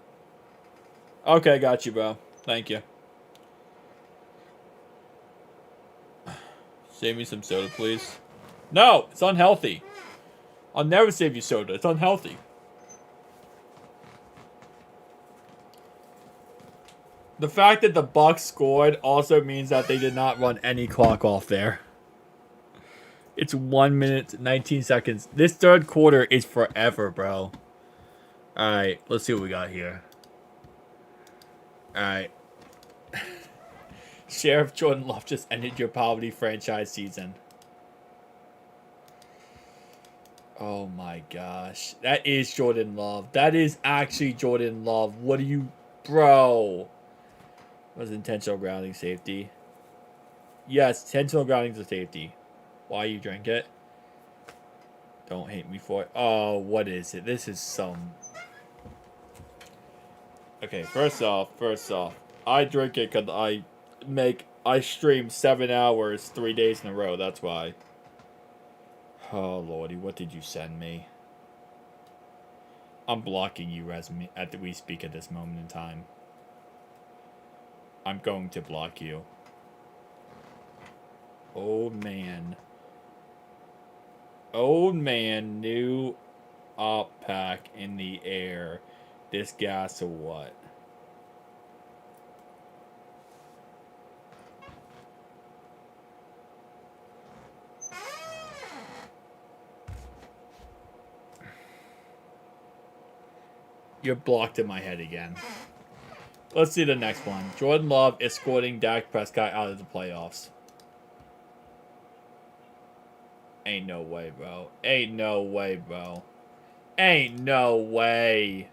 Okay, got you, bro. Thank you. Save me some soda, please. No, it's unhealthy. I'll never save you soda. It's unhealthy. The fact that the Bucs scored also means that they did not run any clock off there. It's 1 minute, 19 seconds. This third quarter is forever, bro. Alright, let's see what we got here. Alright. Sheriff Jordan Love just ended your poverty franchise season. Oh my gosh. That is Jordan Love. That is actually Jordan Love. What are you... Bro. Was intentional grounding safety? Yes, intentional grounding is a safety. Why you drink it? Don't hate me for it. Oh, what is it? This is some... Okay, first off, I drink it because I stream 7 hours 3 days in a row. That's why. Oh lordy, what did you send me? I'm blocking you as we speak at this moment in time. I'm going to block you. Old man. Old man, new op pack in the air. This gas or what? You're blocked in my head again. Let's see the next one. Jordan Love escorting Dak Prescott out of the playoffs. Ain't no way, bro. Ain't no way, bro. Ain't no way.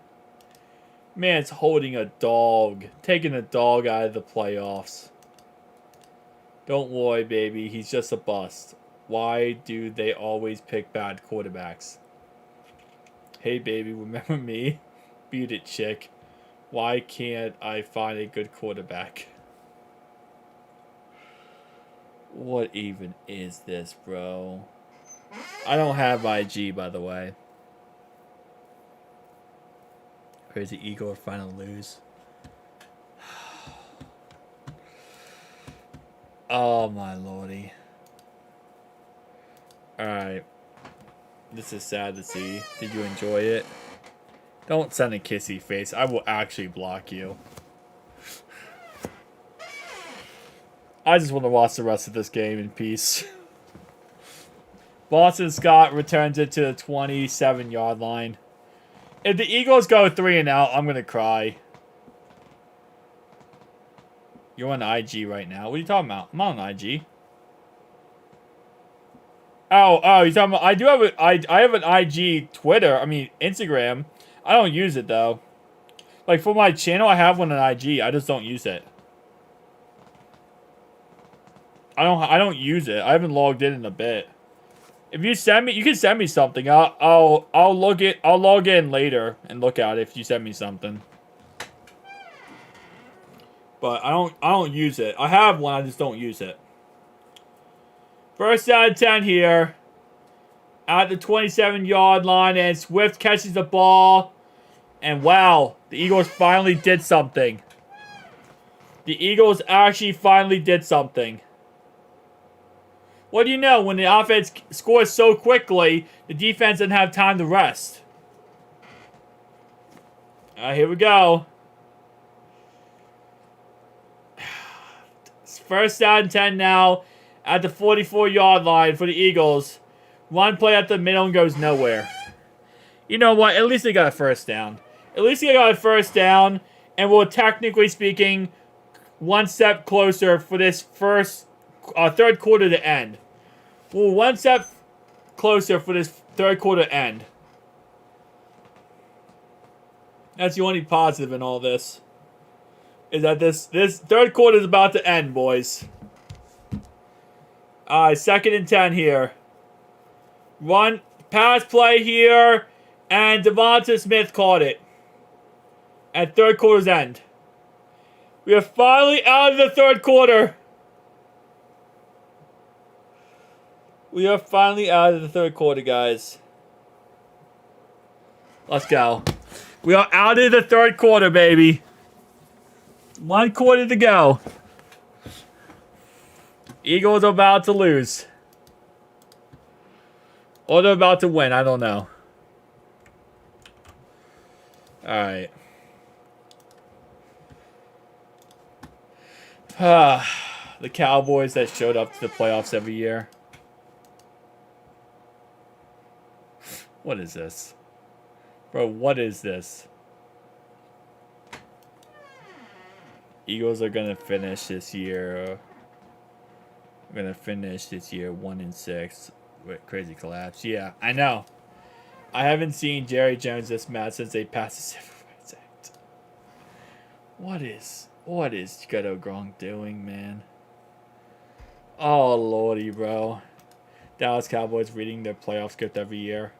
Man's holding a dog. Taking a dog out of the playoffs. Don't worry, baby. He's just a bust. Why do they always pick bad quarterbacks? Hey, baby, remember me? Beat it, chick. Why can't I find a good quarterback? What even is this, bro? I don't have IG, by the way. Crazy Eagle finally lose. Oh, my lordy. Alright. This is sad to see. Did you enjoy it? Don't send a kissy face. I will actually block you. I just want to watch the rest of this game in peace. Boston Scott returns it to the 27-yard line. If the Eagles go 3 and out, I'm going to cry. You're on IG right now. What are you talking about? I'm not on IG. Oh, you're talking about... I have an IG Twitter. I mean, Instagram. I don't use it, though. Like, for my channel, I have one on IG. I just don't use it. I don't use it. I haven't logged in a bit. If you send me... You can send me something. I'll log in later and look at it if you send me something. But I don't use it. I have one, I just don't use it. First down and 10 here. At the 27-yard line, and Swift catches the ball. And wow, the Eagles finally did something. The Eagles actually finally did something. What do you know? When the offense scores so quickly, the defense doesn't have time to rest. Here we go. First down and 10 now at the 44-yard line for the Eagles. One play at the middle and goes nowhere. You know what? At least they got a first down. At least they got a first down. And we're technically speaking one step closer for this third quarter to end. We're one step closer for this third quarter to end. That's the only positive in all this. Is that this third quarter is about to end, boys. Alright, 2nd and 10 here. Run, pass play here, and Devonta Smith caught it. At third quarter's end. We are finally out of the third quarter. We are finally out of the third quarter, guys. Let's go. We are out of the third quarter, baby. 1 quarter to go. Eagles are about to lose. Or they're about to win. I don't know. Alright. The Cowboys that showed up to the playoffs every year. What is this? Bro, what is this? Eagles are going to finish this year. We're going to finish this year 1-6. With crazy collapse. Yeah, I know. I haven't seen Jerry Jones this mad since they passed the Civil Rights Act. What is Ghetto Gronk doing, man? Oh, lordy, bro. Dallas Cowboys reading their playoff script every year.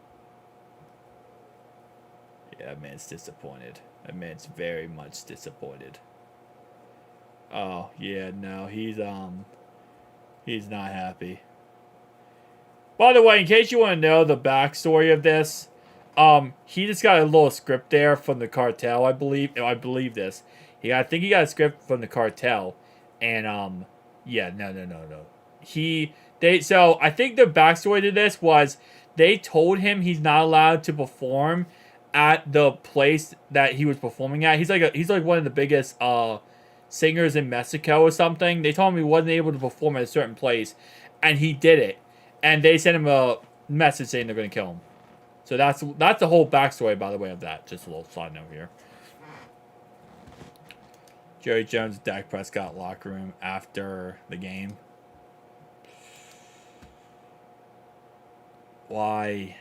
Yeah, that man's disappointed. That man's very much disappointed. Oh, yeah, no, he's not happy. By the way, in case you want to know the backstory of this, he just got a little script there from the cartel, I believe. I believe this. I think he got a script from the cartel, and yeah, no. So I think the backstory to this was they told him he's not allowed to perform at the place that he was performing at. He's like one of the biggest singers in Mexico or something. They told him he wasn't able to perform at a certain place, and he did it. And they sent him a message saying they're going to kill him. So that's the whole backstory, by the way, of that. Just a little side note here. Jerry Jones, Dak Prescott locker room after the game. Why?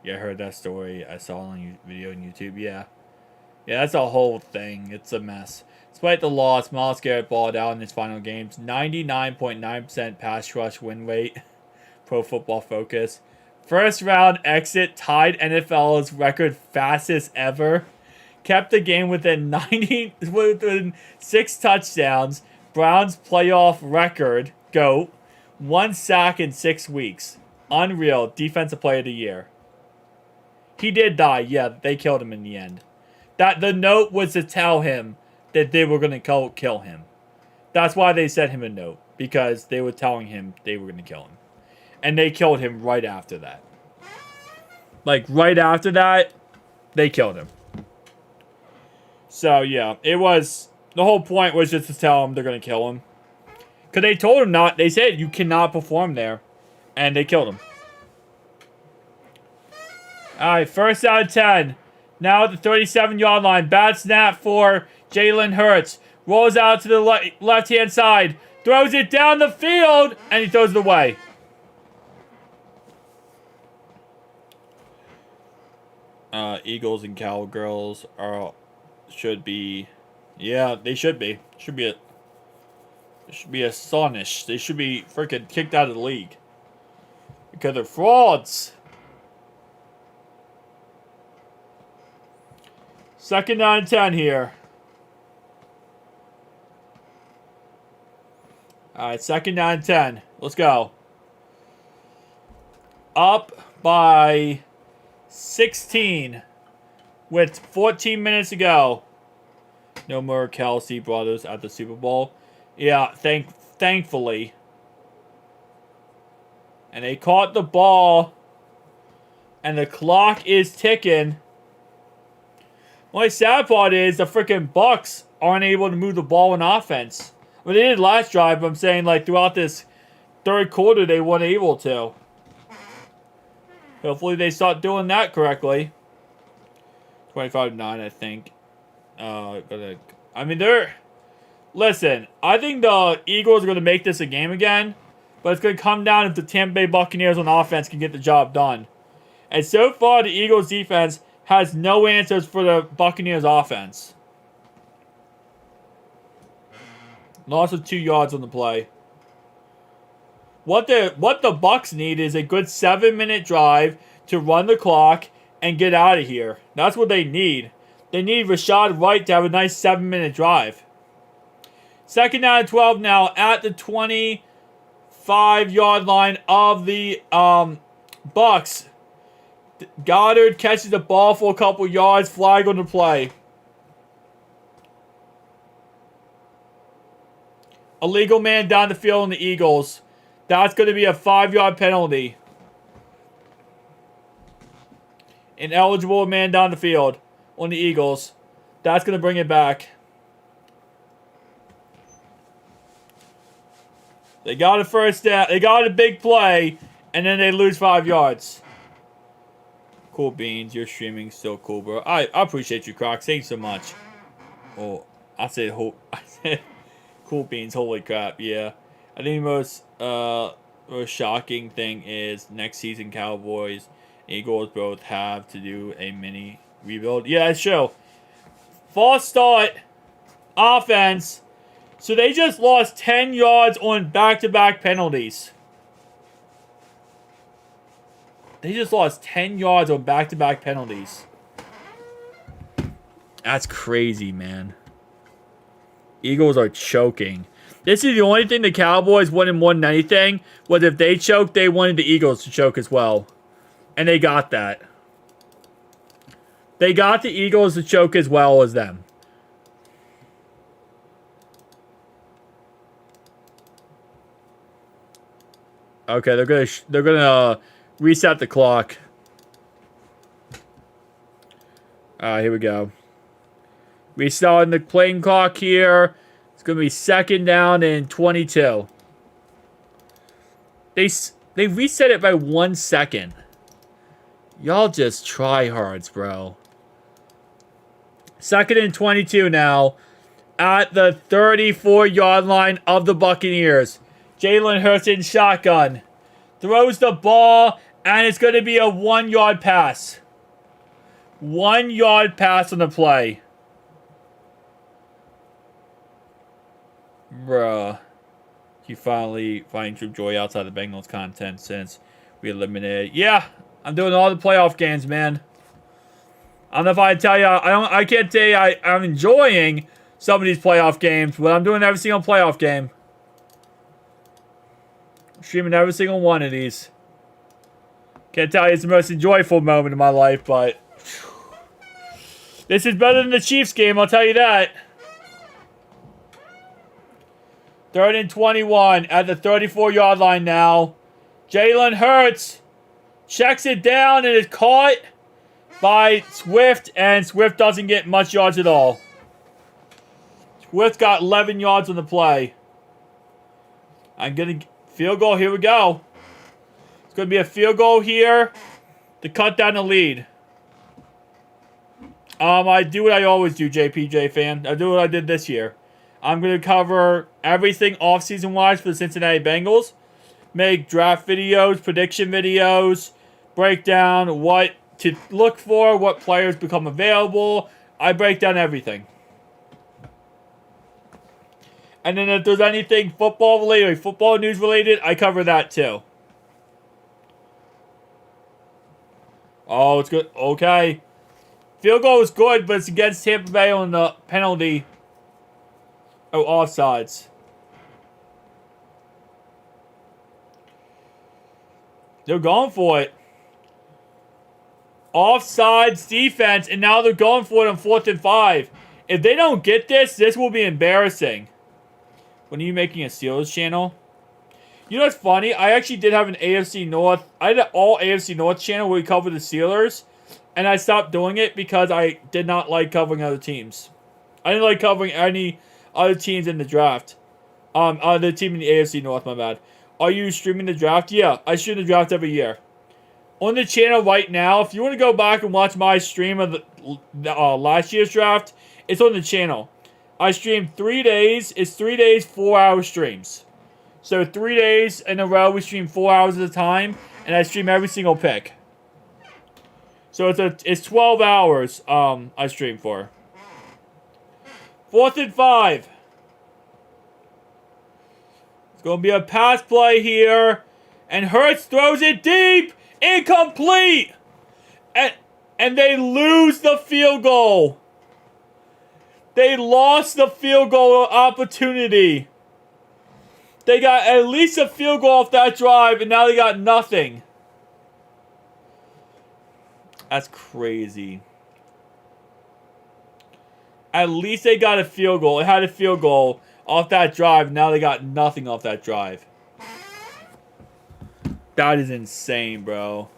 Yeah, I heard that story. I saw it on video on YouTube. Yeah, that's a whole thing. It's a mess. Despite the loss, Myles Garrett balled out in his final games. 99.9% pass rush win rate. Pro Football Focus. First round exit tied NFL's record fastest ever. Kept the game within 6 touchdowns. Browns playoff record. GOAT. 1 sack in 6 weeks. Unreal. Defensive player of the year. He did die. Yeah, they killed him in the end. The note was to tell him that they were going to kill him. That's why they sent him a note. Because they were telling him they were going to kill him. And they killed him right after that. Like, right after that, they killed him. So, yeah. It was... The whole point was just to tell him they're going to kill him. Because they told him not... They said you cannot perform there. And they killed him. Alright, first out of 10. Now at the 37-yard line. Bad snap for Jalen Hurts. Rolls out to the left-hand side. Throws it down the field. And he throws it away. Eagles and Cowgirls should be... Yeah, they should be. Should be astonished. They should be freaking kicked out of the league. Because they're frauds. Second down and 10 here. Alright, second down and 10. Let's go. Up by 16 with 14 minutes to go. No more Kelsey brothers at the Super Bowl. Yeah, thankfully. And they caught the ball. And the clock is ticking. Only sad part is the freaking Bucs aren't able to move the ball in offense. Well, they did last drive, but I'm saying like throughout this third quarter they weren't able to. Hopefully they start doing that correctly. 25-9, I think. I mean, listen, I think the Eagles are going to make this a game again. But it's going to come down if the Tampa Bay Buccaneers on offense can get the job done. And so far, the Eagles defense has no answers for the Buccaneers offense. Loss of 2 yards on the play. What the Bucs need is a good 7-minute drive to run the clock and get out of here. That's what they need. They need Rashad Wright to have a nice 7-minute drive. 2nd down and 12 now at the 25-yard line of the Bucs. Goddard catches the ball for a couple yards. Flag on the play. Illegal man down the field on the Eagles. That's going to be a 5-yard penalty. Ineligible man down the field on the Eagles. That's going to bring it back. They got a first down. They got a big play, and then they lose 5 yards. Cool beans. Your streaming so cool, bro. I appreciate you, Crocs. Thanks so much. Oh, I said cool beans. Holy crap. Yeah. I think the most shocking thing is next season Cowboys, Eagles both have to do a mini rebuild. Yeah, it's true. False start. Offense. So they just lost 10 yards on back-to-back penalties. They just lost 10 yards on back-to-back penalties. That's crazy, man. Eagles are choking. This is the only thing the Cowboys wanted more than anything, was if they choked, they wanted the Eagles to choke as well. And they got that. They got the Eagles to choke as well as them. Okay, they're gonna reset the clock. Here we go. Restarting the playing clock here. It's gonna be 2nd down and 22. They reset it by 1 second. Y'all just tryhards, bro. 2nd and 22 now at the 34-yard line of the Buccaneers. Jalen Hurts in shotgun. Throws the ball, and it's going to be a 1-yard pass. 1-yard pass on the play. Bruh. You finally find true joy outside the Bengals content since we eliminated. Yeah, I'm doing all the playoff games, man. I don't know if I tell you, I can't say I'm enjoying some of these playoff games, but I'm doing every single playoff game. Streaming every single one of these. Can't tell you it's the most enjoyable moment in my life, but this is better than the Chiefs game, I'll tell you that. 3rd and 21 at the 34-yard line now. Jalen Hurts checks it down and is caught by Swift, and Swift doesn't get much yards at all. Swift got 11 yards on the play. I'm going to... Field goal, here we go. It's going to be a field goal here to cut down the lead. I do what I always do, JPJ fan. I do what I did this year. I'm going to cover everything off-season-wise for the Cincinnati Bengals. Make draft videos, prediction videos, break down what to look for, what players become available. I break down everything. And then if there's anything football related, football news related, I cover that too. Oh, it's good. Okay. Field goal is good, but it's against Tampa Bay on the penalty. Oh, offsides. They're going for it. Offsides defense, and now they're going for it on 4th and 5. If they don't get this, this will be embarrassing. When are you making a Steelers channel? You know what's funny? I actually did have an AFC North. I had an all AFC North channel where we covered the Steelers. And I stopped doing it because I did not like covering other teams. I didn't like covering any other teams in the draft. The team in the AFC North, my bad. Are you streaming the draft? Yeah, I stream the draft every year. On the channel right now, if you want to go back and watch my stream of the last year's draft, it's on the channel. I stream 3 days. It's 3 days, 4-hour streams. So 3 days in a row, we stream 4 hours at a time, and I stream every single pick. So it's 12 hours I stream for. 4th and 5. It's Gonna be a pass play here. And Hurts throws it deep. Incomplete. And they lose the field goal. They lost the field goal opportunity. They got at least a field goal off that drive, and now they got nothing. That's crazy. At least they got a field goal. They had a field goal off that drive. Now they got nothing off that drive. That is insane, bro.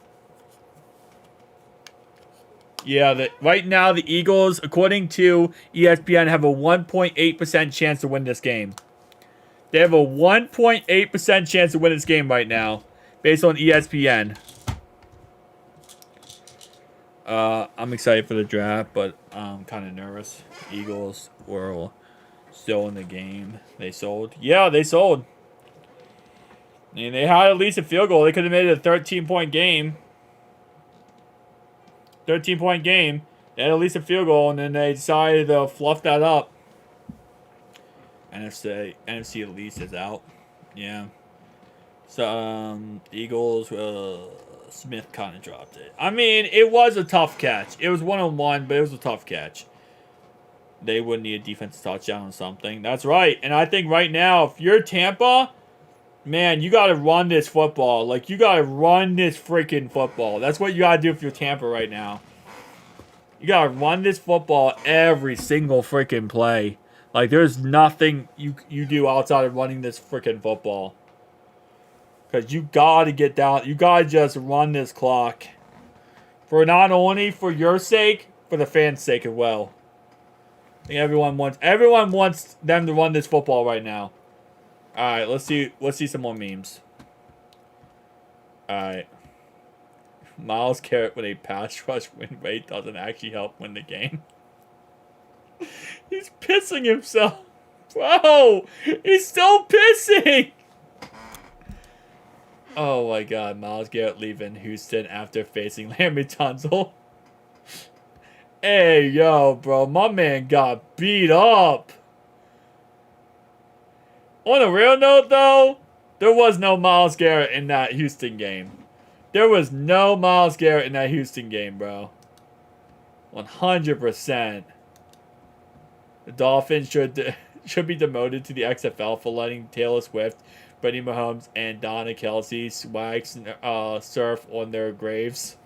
Yeah, right now the Eagles, according to ESPN, have a 1.8% chance to win this game. They have a 1.8% chance to win this game right now, based on ESPN. I'm excited for the draft, but I'm kind of nervous. Eagles were still in the game. They sold. Yeah, they sold. I mean, they had at least a field goal. They could have made it a 13-point game. 13-point game. They had at least a field goal, and then they decided to fluff that up. NFC at least is out. Yeah. So, Eagles, Smith kind of dropped it. I mean, it was a tough catch. It was 1-on-1, but it was a tough catch. They would need a defensive touchdown or something. That's right. And I think right now, if you're Tampa, man, you got to run this football. Like, you got to run this freaking football. That's what you got to do if you're Tampa right now. You got to run this football every single freaking play. Like, there's nothing you do outside of running this freaking football. Because you got to get down. You got to just run this clock. For not only for your sake, for the fans' sake as well. I think everyone wants them to run this football right now. Alright, let's see some more memes. Alright. Myles Garrett with a pass rush win rate doesn't actually help win the game. He's pissing himself. Bro, he's still pissing. Oh my god, Myles Garrett leaving Houston after facing Larry Tunsil. Hey, yo, bro, my man got beat up. On a real note, though, there was no Myles Garrett in that Houston game. There was no Myles Garrett in that Houston game, bro. 100%. The Dolphins should be demoted to the XFL for letting Taylor Swift, Brittany Mahomes, and Donna Kelsey surf on their graves.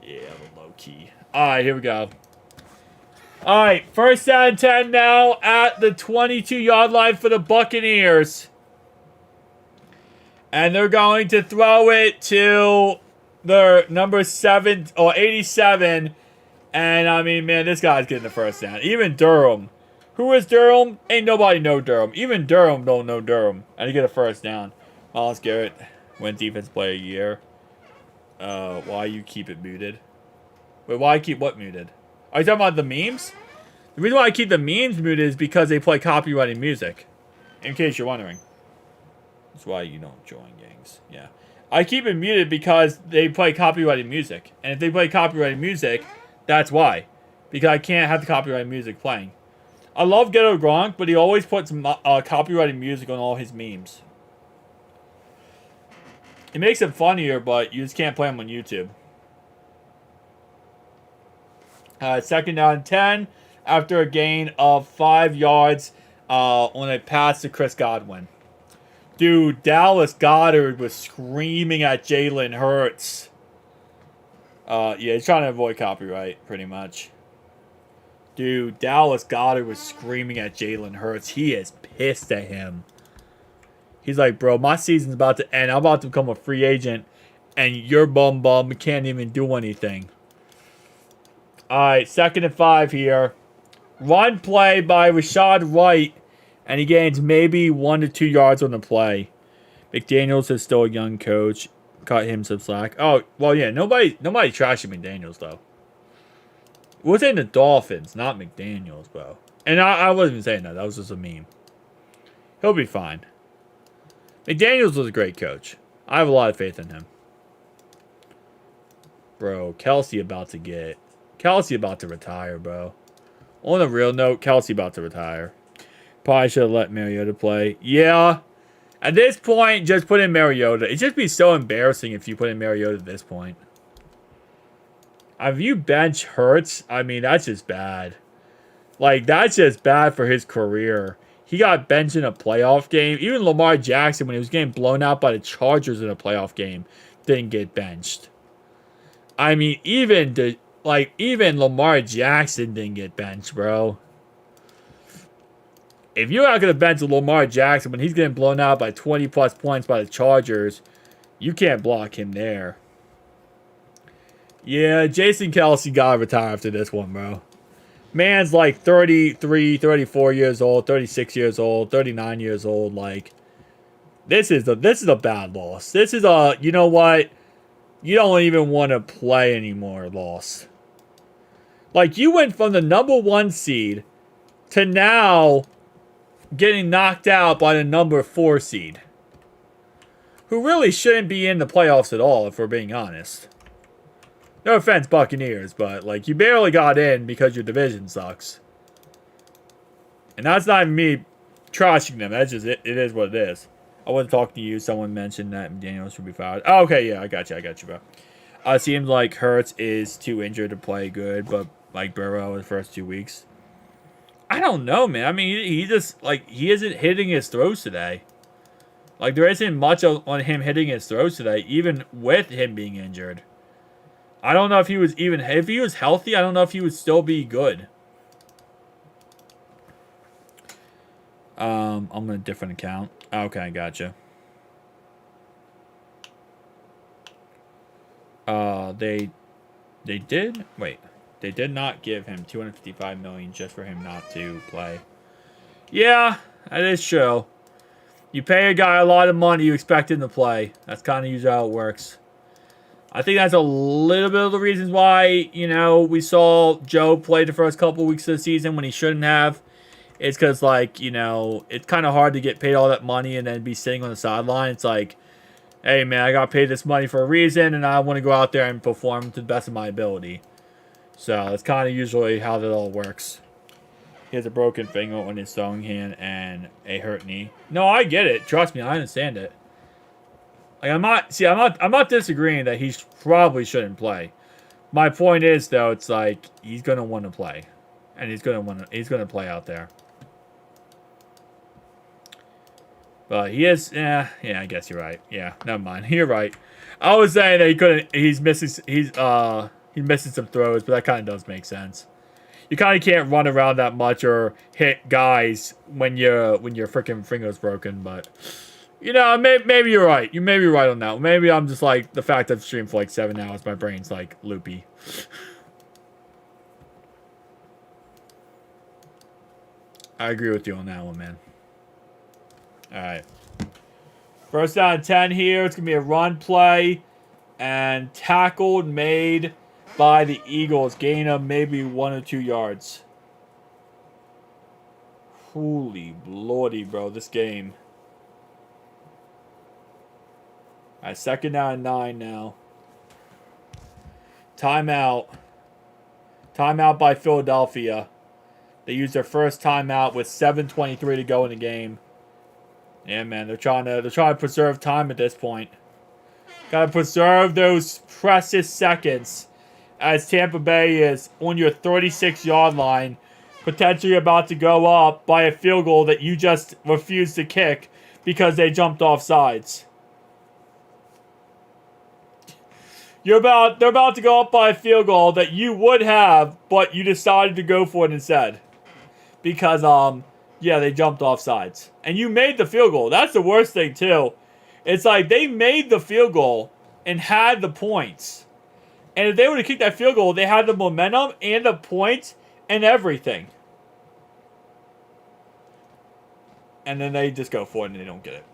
Yeah, low key. Alright, here we go. Alright, first down and 10 now at the 22-yard line for the Buccaneers. And they're going to throw it to their number 87. And, I mean, man, this guy's getting the first down. Even Durham. Who is Durham? Ain't nobody know Durham. Even Durham don't know Durham. And he get a first down. Myles Garrett went Defense Player of the Year. Why you keep it muted? Wait, why I keep what muted? Are you talking about the memes? The reason why I keep the memes muted is because they play copyrighted music. In case you're wondering. That's why you don't join gangs. Yeah. I keep it muted because they play copyrighted music. And if they play copyrighted music, that's why. Because I can't have the copyrighted music playing. I love Ghetto Gronk, but he always puts copyrighted music on all his memes. It makes it funnier, but you just can't play them on YouTube. Second down and 10 after a gain of 5 yards on a pass to Chris Godwin. Dude, Dallas Goedert was screaming at Jalen Hurts. Yeah, he's trying to avoid copyright, pretty much. Dude, Dallas Goedert was screaming at Jalen Hurts. He is pissed at him. He's like, bro, my season's about to end. I'm about to become a free agent, and your bum can't even do anything. Alright, 2nd and 5 here. Run play by Rashad Wright, and he gains maybe 1 to 2 yards on the play. McDaniels is still a young coach. Cut him some slack. Oh, well, yeah, nobody trashing McDaniels, though. We're saying the Dolphins, not McDaniels, bro. And I wasn't even saying that. That was just a meme. He'll be fine. McDaniels was a great coach. I have a lot of faith in him. Bro, Kelsey about to retire, bro. On a real note, Kelsey about to retire. Probably should have let Mariota play. Yeah. At this point, just put in Mariota. It'd just be so embarrassing if you put in Mariota at this point. If you bench Hurts, I mean, that's just bad. Like, that's just bad for his career. He got benched in a playoff game. Even Lamar Jackson, when he was getting blown out by the Chargers in a playoff game, didn't get benched. I mean, even Lamar Jackson didn't get benched, bro. If you're not going to bench Lamar Jackson when he's getting blown out by 20-plus points by the Chargers, you can't block him there. Yeah, Jason Kelce got to retire after this one, bro. Man's like 33, 34 years old, 36 years old, 39 years old. Like, this is a bad loss. This is a, you know what? You don't even want to play anymore loss. Like, you went from the number 1 seed to now getting knocked out by the number 4 seed. Who really shouldn't be in the playoffs at all, if we're being honest. No offense, Buccaneers, but, like, you barely got in because your division sucks. And that's not even me trashing them. That's just, it is what it is. I wasn't talking to you. Someone mentioned that Daniels should be fired. Oh, okay, yeah, I got you, bro. It seems like Hurts is too injured to play good, but, like, Burrow in the first 2 weeks. I don't know, man. I mean, he just, like, he isn't hitting his throws today. Like, there isn't much on him hitting his throws today, even with him being injured. I don't know if he was if he was healthy, I don't know if he would still be good. I'm on a different account. Okay, gotcha. They did not give him $255 million just for him not to play. Yeah, that is true. You pay a guy a lot of money, you expect him to play. That's kind of usually how it works. I think that's a little bit of the reasons why, you know, we saw Joe play the first couple weeks of the season when he shouldn't have. It's because, like, you know, it's kind of hard to get paid all that money and then be sitting on the sideline. It's like, hey, man, I got paid this money for a reason, and I want to go out there and perform to the best of my ability. So that's kind of usually how that all works. He has a broken finger on his throwing hand and a hurt knee. No, I get it. Trust me, I understand it. Like, I'm not disagreeing that he probably shouldn't play. My point is, though, it's like he's gonna want to play, and he's gonna play out there. But he is, yeah, I guess you're right. Yeah, never mind. You're right. I was saying that he couldn't. He's missing some throws, but that kind of does make sense. You kind of can't run around that much or hit guys when your freaking finger's broken, but. You know, maybe you're right. You may be right on that. Maybe I'm just like, the fact I've streamed for like 7 hours, my brain's like loopy. I agree with you on that one, man. Alright. First down and 10 here. It's going to be a run play. And tackled made by the Eagles. Gain of maybe 1 or 2 yards. Holy bloody, bro. This game. Alright, second down and 9 now. Timeout. Timeout by Philadelphia. They used their first timeout with 7:23 to go in the game. Yeah, man, they're trying to preserve time at this point. Gotta preserve those precious seconds as Tampa Bay is on your 36-yard line, potentially about to go up by a field goal that you just refused to kick because they jumped off sides. They're about to go up by a field goal that you would have, but you decided to go for it instead. Because, yeah, they jumped off sides. And you made the field goal. That's the worst thing, too. It's like they made the field goal and had the points. And if they would have kicked that field goal, they had the momentum and the points and everything. And then they just go for it and they don't get it.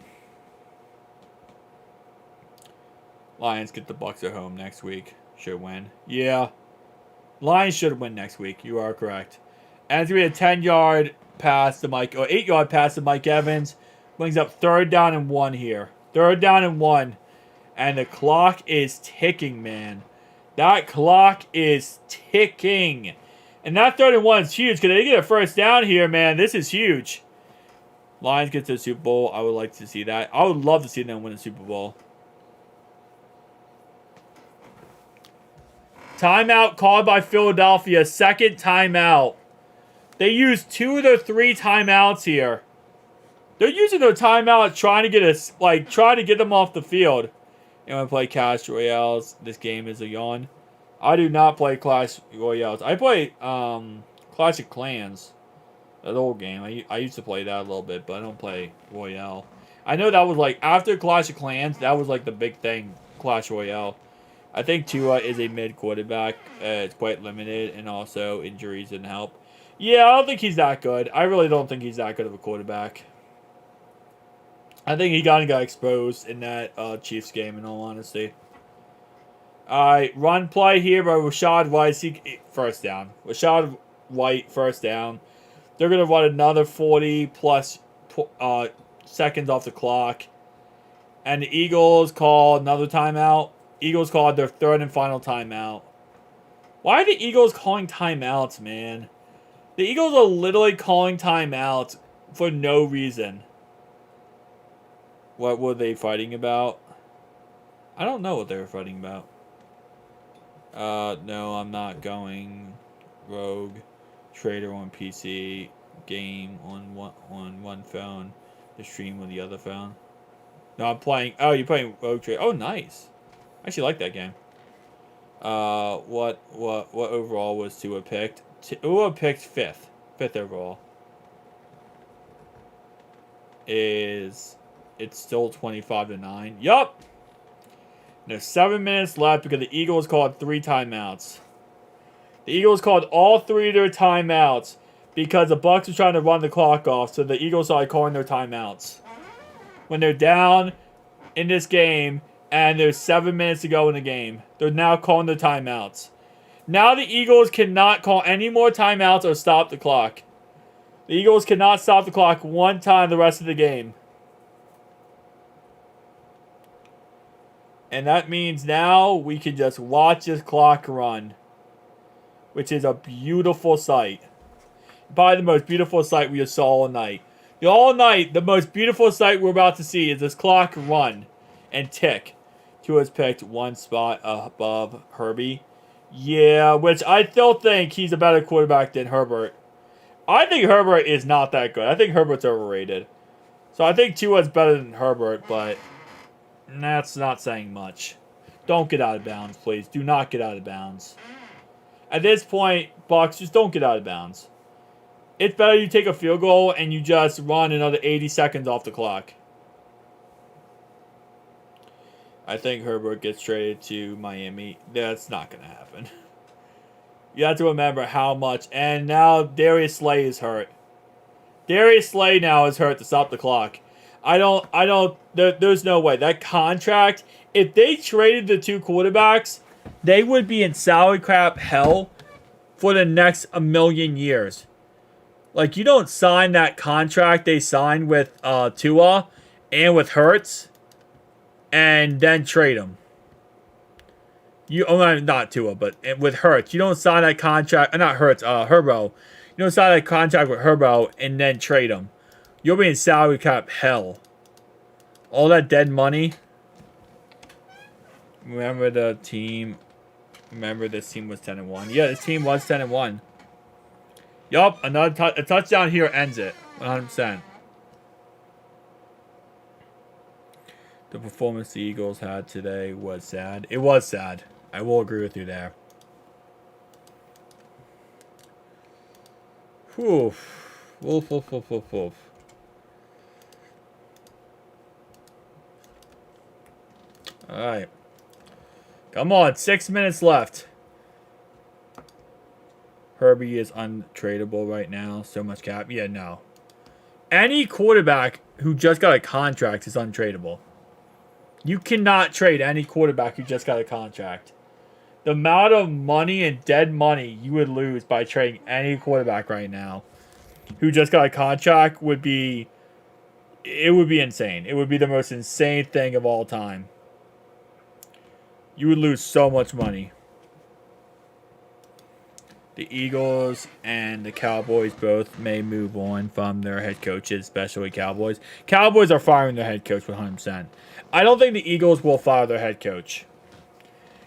Lions get the Bucs at home next week. Should win. Yeah. Lions should win next week. You are correct. And it's going to be a 10-yard pass to Mike, or 8-yard pass to Mike Evans. Brings up 3rd down and 1 here. 3rd down and 1. And the clock is ticking, man. That clock is ticking. And that 3rd and 1 is huge because they get a first down here, man. This is huge. Lions get to the Super Bowl. I would like to see that. I would love to see them win the Super Bowl. Timeout called by Philadelphia. Second timeout. They used 2 of their 3 timeouts here. They're using their timeout trying to get us, trying to get them off the field. And when I play Clash Royales, this game is a yawn. I do not play Clash Royales. I play Clash of Clans. That old game. I used to play that a little bit, but I don't play Royale. I know that was after Clash of Clans, that was the big thing, Clash Royale. I think Tua is a mid quarterback. It's quite limited, and also injuries didn't help. Yeah, I don't think he's that good. I really don't think he's that good of a quarterback. I think he got exposed in that Chiefs game, in all honesty. Alright, run play here by Rashad White. First down. Rashad White, first down. They're going to run another 40-plus seconds off the clock. And the Eagles call another timeout. Eagles called their third and final timeout. Why are the Eagles calling timeouts, man? The Eagles are literally calling timeouts for no reason. What were they fighting about? I don't know what they were fighting about. No, I'm not going rogue. Trader on PC. Game on one phone. The stream on the other phone. No, I'm playing. Oh, you're playing Rogue Trader. Oh, nice. I actually like that game. What overall was Tua picked? Tua picked 5th. 5th overall. It's still 25-9. Yup. There's 7 minutes left because the Eagles called 3 timeouts. The Eagles called all 3 of their timeouts because the Bucs were trying to run the clock off, so the Eagles started calling their timeouts. When they're down in this game and there's 7 minutes to go in the game, they're now calling their timeouts. Now the Eagles cannot call any more timeouts or stop the clock. The Eagles cannot stop the clock one time the rest of the game. And that means now we can just watch this clock run, which is a beautiful sight. Probably the most beautiful sight we just saw all night. All night, the most beautiful sight we're about to see is this clock run and tick. Tua's picked 1 spot above Herbie. Yeah, which I still think he's a better quarterback than Herbert. I think Herbert is not that good. I think Herbert's overrated. So I think Tua's better than Herbert, but that's not saying much. Don't get out of bounds, please. Do not get out of bounds. At this point, Bucs, just don't get out of bounds. It's better you take a field goal and you just run another 80 seconds off the clock. I think Herbert gets traded to Miami. That's not going to happen. You have to remember how much. And now Darius Slay is hurt. Darius Slay now is hurt to stop the clock. There's no way. That contract, if they traded the 2 quarterbacks, they would be in salary cap hell for the next 1,000,000 years. You don't sign that contract they signed with Tua and with Hurts and then trade them. Not Tua, but with Hurts. You don't sign that contract, not Hurts, Herbo. You don't sign that contract with Herbo and then trade them. You'll be in salary cap hell. All that dead money. Remember the team. Remember this team was 10-1. Yeah, this team was 10-1. Yup, a touchdown here ends it. 100%. The performance the Eagles had today was sad. It was sad. I will agree with you there. Whew. Woof, woof, woof, woof, woof. Alright. Come on, 6 minutes left. Herbie is untradeable right now. So much cap. Yeah, no. Any quarterback who just got a contract is untradeable. You cannot trade any quarterback who just got a contract. The amount of money and dead money you would lose by trading any quarterback right now who just got a contract would be... It would be insane. It would be the most insane thing of all time. You would lose so much money. The Eagles and the Cowboys both may move on from their head coaches, especially Cowboys. Cowboys are firing their head coach 100%. I don't think the Eagles will fire their head coach.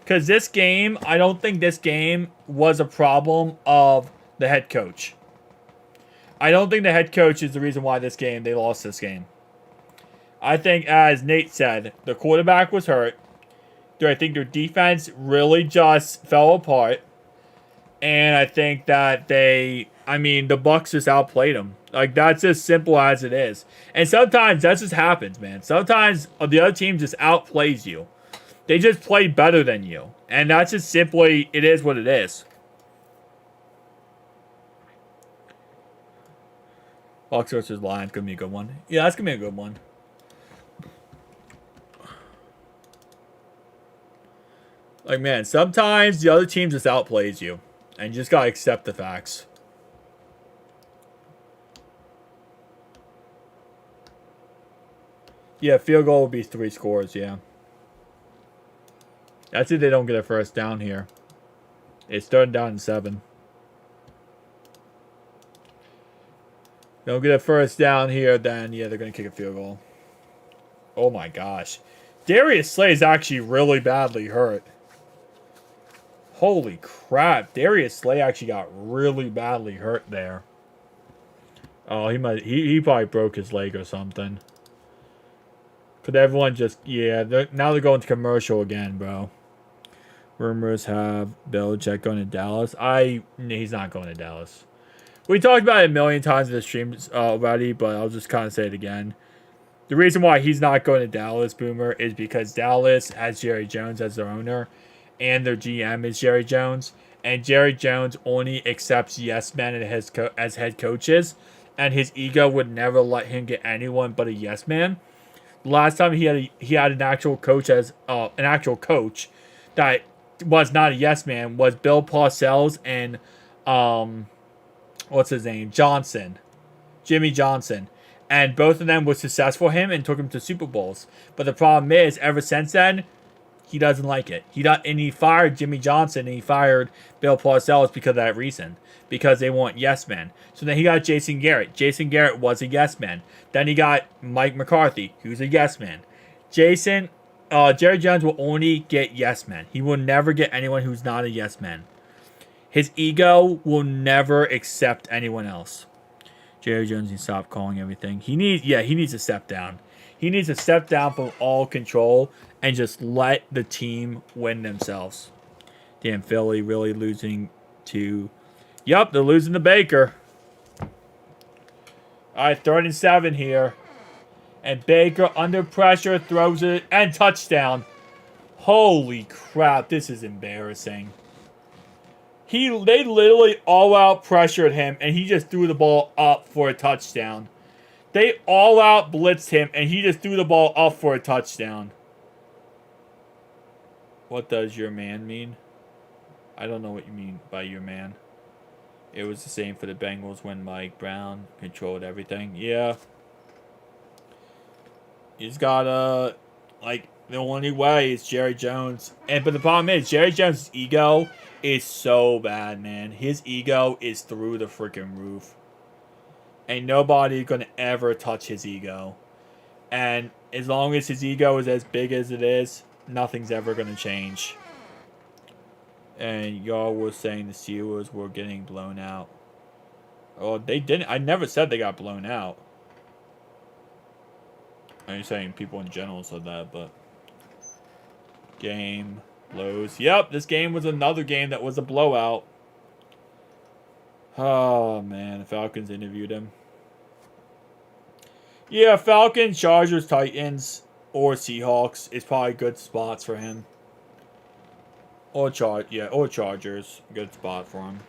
Because this game, I don't think this game was a problem of the head coach. I don't think the head coach is the reason why they lost this game. I think, as Nate said, the quarterback was hurt. I think their defense really just fell apart. And I think that the Bucs just outplayed them. Like, that's as simple as it is. And sometimes that just happens, man. Sometimes the other team just outplays you. They just play better than you. And that's just simply, it is what it is. Bucs versus Lions going to be a good one. Yeah, that's going to be a good one. Like, man, sometimes the other team just outplays you. And you just got to accept the facts. Yeah, field goal will be 3 scores, yeah. That's if they don't get a first down here. It's 3rd down and 7. They don't get a first down here, then, yeah, they're going to kick a field goal. Oh, my gosh. Darius Slay is actually really badly hurt. Holy crap. Darius Slay actually got really badly hurt there. Oh, he probably broke his leg or something. Could everyone just... Yeah, now they're going to commercial again, bro. Rumors have Belichick going to Dallas. He's not going to Dallas. We talked about it a million times in the streams already, but I'll just kind of say it again. The reason why he's not going to Dallas, Boomer, is because Dallas has Jerry Jones as their owner. And their GM is Jerry Jones. And Jerry Jones only accepts yes men as head coaches. And his ego would never let him get anyone but a yes man. Last time he had an actual coach that was not a yes man was Bill Parcells and what's his name? Jimmy Johnson. And both of them were successful for him and took him to Super Bowls. But the problem is, ever since then, he doesn't like it. And he fired Jimmy Johnson and he fired Bill Parcells because of that reason. Because they want yes men. So then he got Jason Garrett. Jason Garrett was a yes man. Then he got Mike McCarthy, who's a yes man. Jerry Jones will only get yes men. He will never get anyone who's not a yes man. His ego will never accept anyone else. Jerry Jones needs to stop calling everything. He needs to step down. He needs to step down from all control and just let the team win themselves. Damn, Philly really losing to... Yep, they're losing to Baker. Alright, 3rd and 7 here. And Baker, under pressure, throws it, and touchdown. Holy crap, this is embarrassing. They literally all-out pressured him, and he just threw the ball up for a touchdown. They all-out blitzed him, and he just threw the ball up for a touchdown. What does your man mean? I don't know what you mean by your man. It was the same for the Bengals when Mike Brown controlled everything. Yeah. You just gotta, the only way is Jerry Jones. But the problem is, Jerry Jones' ego is so bad, man. His ego is through the freaking roof. Ain't nobody gonna ever touch his ego. And as long as his ego is as big as it is, nothing's ever gonna change. And y'all were saying the Steelers were getting blown out. Oh, they didn't. I never said they got blown out. I'm saying people in general said that, but... Game blows. Yep, this game was another game that was a blowout. Oh, man. The Falcons interviewed him. Yeah, Falcons, Chargers, Titans, or Seahawks is probably good spots for him. Or Chargers. Good spot for him.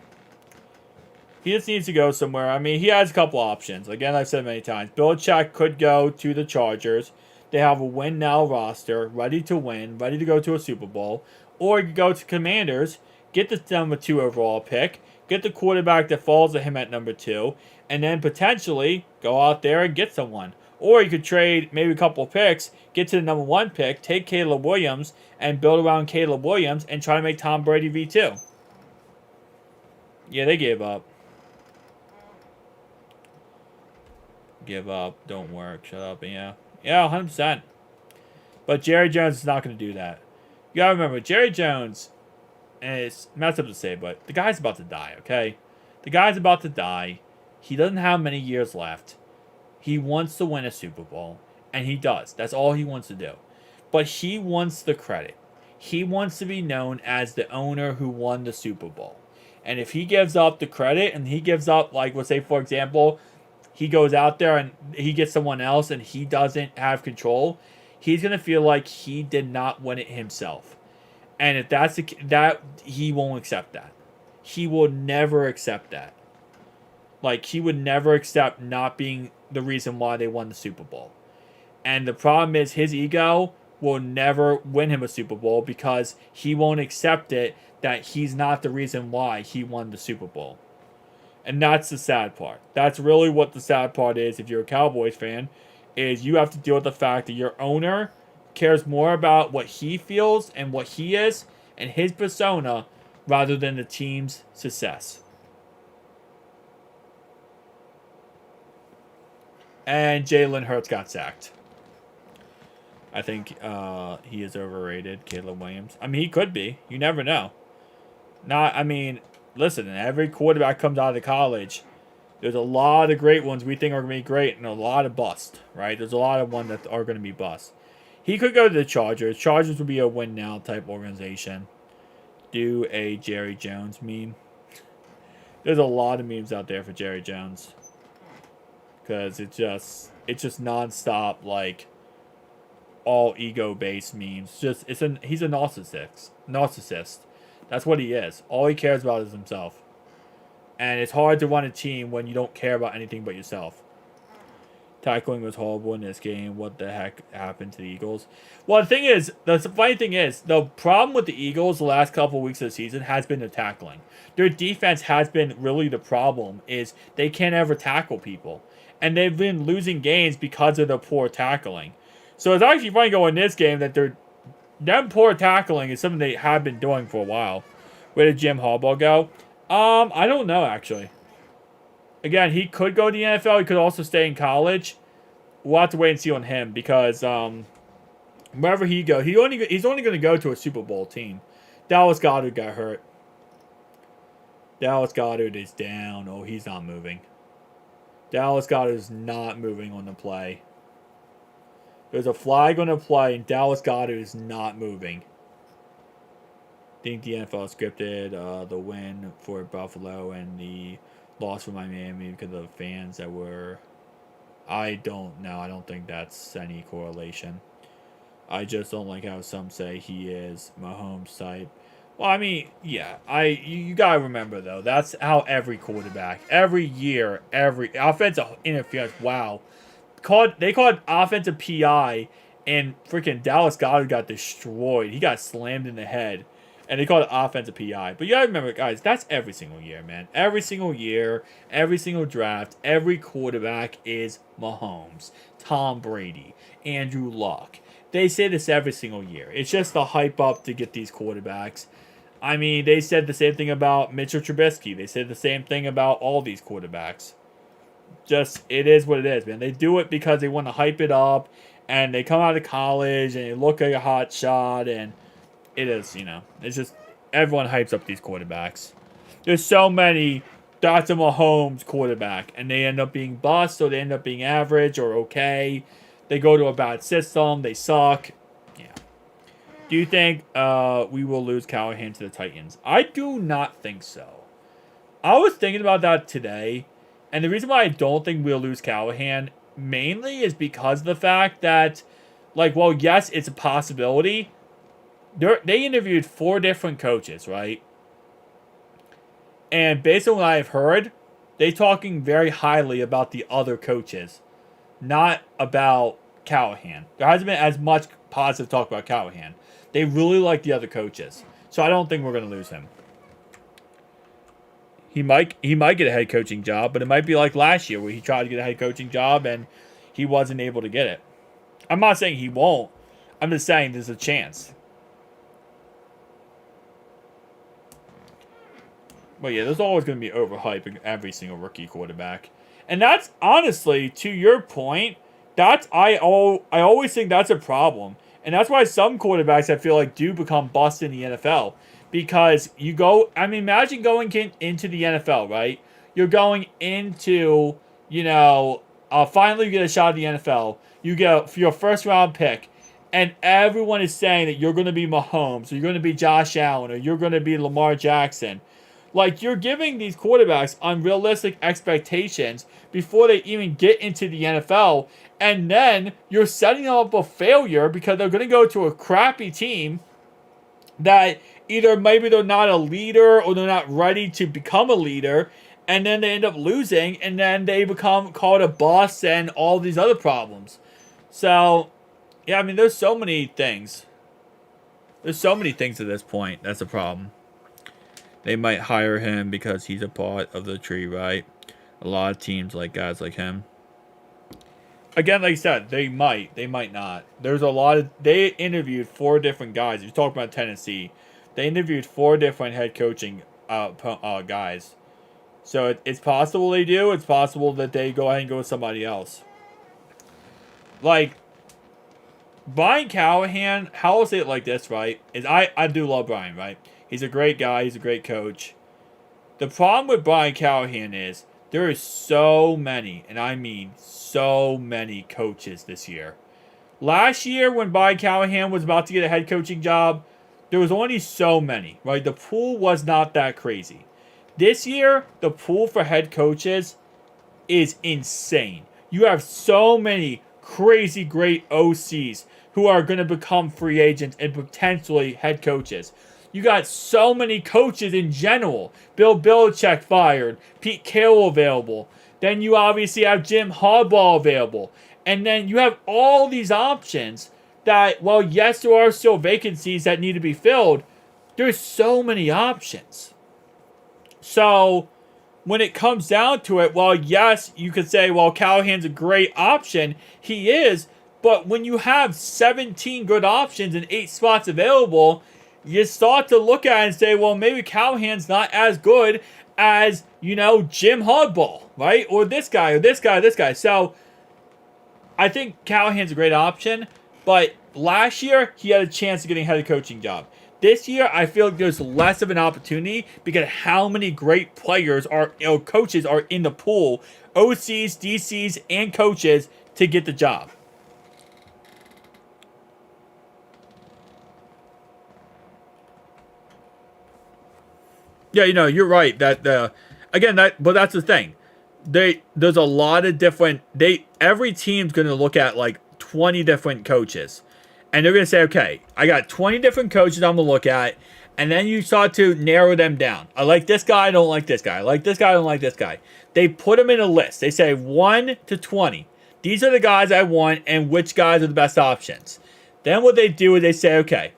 He just needs to go somewhere. I mean, he has a couple options. Again, I've said many times. Belichick could go to the Chargers. They have a win-now roster, ready to win, ready to go to a Super Bowl. Or he could go to Commanders, get the number 2 overall pick, get the quarterback that falls to him at number 2, and then potentially go out there and get someone. Or you could trade maybe a couple of picks, get to the number 1 pick, take Caleb Williams, and build around Caleb Williams and try to make Tom Brady V2. Yeah, they gave up. Give up. Don't work. Shut up. Yeah. Yeah, 100%. But Jerry Jones is not going to do that. You got to remember, Jerry Jones, and it's messed up to say, but the guy's about to die, okay? The guy's about to die. He doesn't have many years left. He wants to win a Super Bowl, and he does. That's all he wants to do. But he wants the credit. He wants to be known as the owner who won the Super Bowl. And if he gives up the credit, and he gives up, like, let's say, for example, he goes out there and he gets someone else and he doesn't have control, he's going to feel like he did not win it himself. And if that's that, he won't accept that. He will never accept that. Like, he would never accept not being the reason why they won the Super Bowl. And the problem is his ego will never win him a Super Bowl because he won't accept it that he's not the reason why he won the Super Bowl. And that's the sad part. That's really what the sad part is if you're a Cowboys fan, is you have to deal with the fact that your owner cares more about what he feels and what he is and his persona rather than the team's success. And Jalen Hurts got sacked. I think he is overrated, Caleb Williams. I mean, he could be. You never know. Listen, every quarterback comes out of college. There's a lot of great ones we think are going to be great and a lot of bust, right? There's a lot of ones that are going to be bust. He could go to the Chargers. Chargers would be a win now type organization. Do a Jerry Jones meme. There's a lot of memes out there for Jerry Jones. Because it's just nonstop, like, all ego-based memes. He's a narcissist. That's what he is. All he cares about is himself. And it's hard to run a team when you don't care about anything but yourself. Tackling was horrible in this game. What the heck happened to the Eagles? Well, the funny thing is, the problem with the Eagles the last couple of weeks of the season has been the tackling. Their defense has been really the problem, is they can't ever tackle people. And they've been losing games because of the poor tackling. So it's actually funny going in this game that them poor tackling is something they have been doing for a while. Where did Jim Harbaugh go? I don't know, actually. Again, he could go to the NFL. He could also stay in college. We'll have to wait and see on him because wherever he goes, he's only going to go to a Super Bowl team. Dallas Goedert got hurt. Dallas Goedert is down. Oh, he's not moving. Dallas Goedert is not moving on the play. There's a flag on the play, and Dallas Goedert is not moving. I think the NFL scripted the win for Buffalo and the loss for Miami because of the fans that were... I don't know. I don't think that's any correlation. I just don't like how some say he is Mahomes type. Well, I mean, yeah. You gotta remember, though, that's how every quarterback, every year, every offensive interference, wow. They called offensive PI, and freaking Dallas Goedert got destroyed. He got slammed in the head, and they called it offensive PI. But you gotta remember, guys, that's every single year, man. Every single year, every single draft, every quarterback is Mahomes, Tom Brady, Andrew Luck. They say this every single year. It's just the hype up to get these quarterbacks. I mean, they said the same thing about Mitchell Trubisky. They said the same thing about all these quarterbacks. Just, it is what it is, man. They do it because they want to hype it up, and they come out of college, and they look like a hot shot, and it is, it's just, everyone hypes up these quarterbacks. There's so many, that's a Mahomes quarterback, and they end up being bust, or they end up being average, or okay. They go to a bad system, they suck. Yeah. Do you think we will lose Callahan to the Titans? I do not think so. I was thinking about that today. And the reason why I don't think we'll lose Callahan mainly is because of the fact that, like, well, yes, it's a possibility. They interviewed 4 different coaches, right? And based on what I've heard, they're talking very highly about the other coaches, not about Callahan. There hasn't been as much positive talk about Callahan. They really like the other coaches. So I don't think we're going to lose him. He might get a head coaching job, but it might be like last year where he tried to get a head coaching job and he wasn't able to get it. I'm not saying he won't. I'm just saying there's a chance. But yeah, there's always going to be overhype in every single rookie quarterback. And that's honestly, to your point, I always think that's a problem. And that's why some quarterbacks I feel like do become busts in the NFL. Because imagine going into the NFL, right? You're going into, finally you get a shot at the NFL. You get your first round pick. And everyone is saying that you're going to be Mahomes, or you're going to be Josh Allen, or you're going to be Lamar Jackson. Like, you're giving these quarterbacks unrealistic expectations before they even get into the NFL. And then you're setting them up a failure because they're going to go to a crappy team that either maybe they're not a leader or they're not ready to become a leader. And then they end up losing, and then they become called a boss and all these other problems. So, yeah, I mean, there's so many things. There's so many things at this point. That's a problem. They might hire him because he's a part of the tree, right? A lot of teams like guys like him. Again, like I said, they might not. There's a lot of... They interviewed 4 different guys. If you talk about Tennessee, they interviewed 4 different head coaching guys. So it's possible they do. It's possible that they go ahead and go with somebody else. Like, Brian Callahan, how I'll say it like this, right? Is I do love Brian, right? He's a great guy. He's a great coach. The problem with Brian Callahan is there is so many, and I mean so many coaches this year. Last year, when Brian Callahan was about to get a head coaching job, there was only so many, right? The pool was not that crazy. This year, the pool for head coaches is insane. You have so many crazy great OCs who are going to become free agents and potentially head coaches. You got so many coaches in general. Bill Belichick fired. Pete Carroll available. Then you obviously have Jim Harbaugh available. And then you have all these options that, well, yes, there are still vacancies that need to be filled. There's so many options. So, when it comes down to it, well, yes, you could say, well, Callahan's a great option. He is. But when you have 17 good options and 8 spots available, you start to look at it and say, well, maybe Callahan's not as good as, Jim Harbaugh, right? Or this guy, or this guy, or this guy. So, I think Callahan's a great option. But last year, he had a chance of getting a head coaching job. This year, I feel like there's less of an opportunity because how many great players coaches are in the pool, OCs, DCs, and coaches to get the job. Yeah, you're right. But that's the thing. There's a lot of different. Every team's going to look at like 20 different coaches, and they're going to say, okay, I got 20 different coaches I'm going to look at, and then you start to narrow them down. I like this guy. I don't like this guy. I like this guy. I don't like this guy. They put them in a list. They say 1 to 20. These are the guys I want, and which guys are the best options. Then what they do is they say, okay,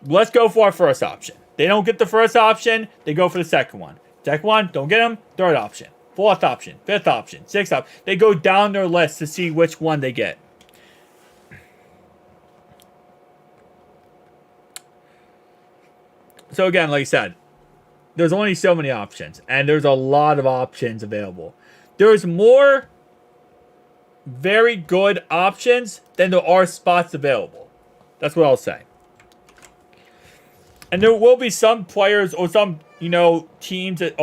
let's go for our first option. They don't get the first option, they go for the second one. Second one, don't get them, third option. Fourth option, fifth option, sixth option. They go down their list to see which one they get. So again, like I said, there's only so many options, and there's a lot of options available. There's more very good options than there are spots available. That's what I'll say. And there will be some players or some, teams that,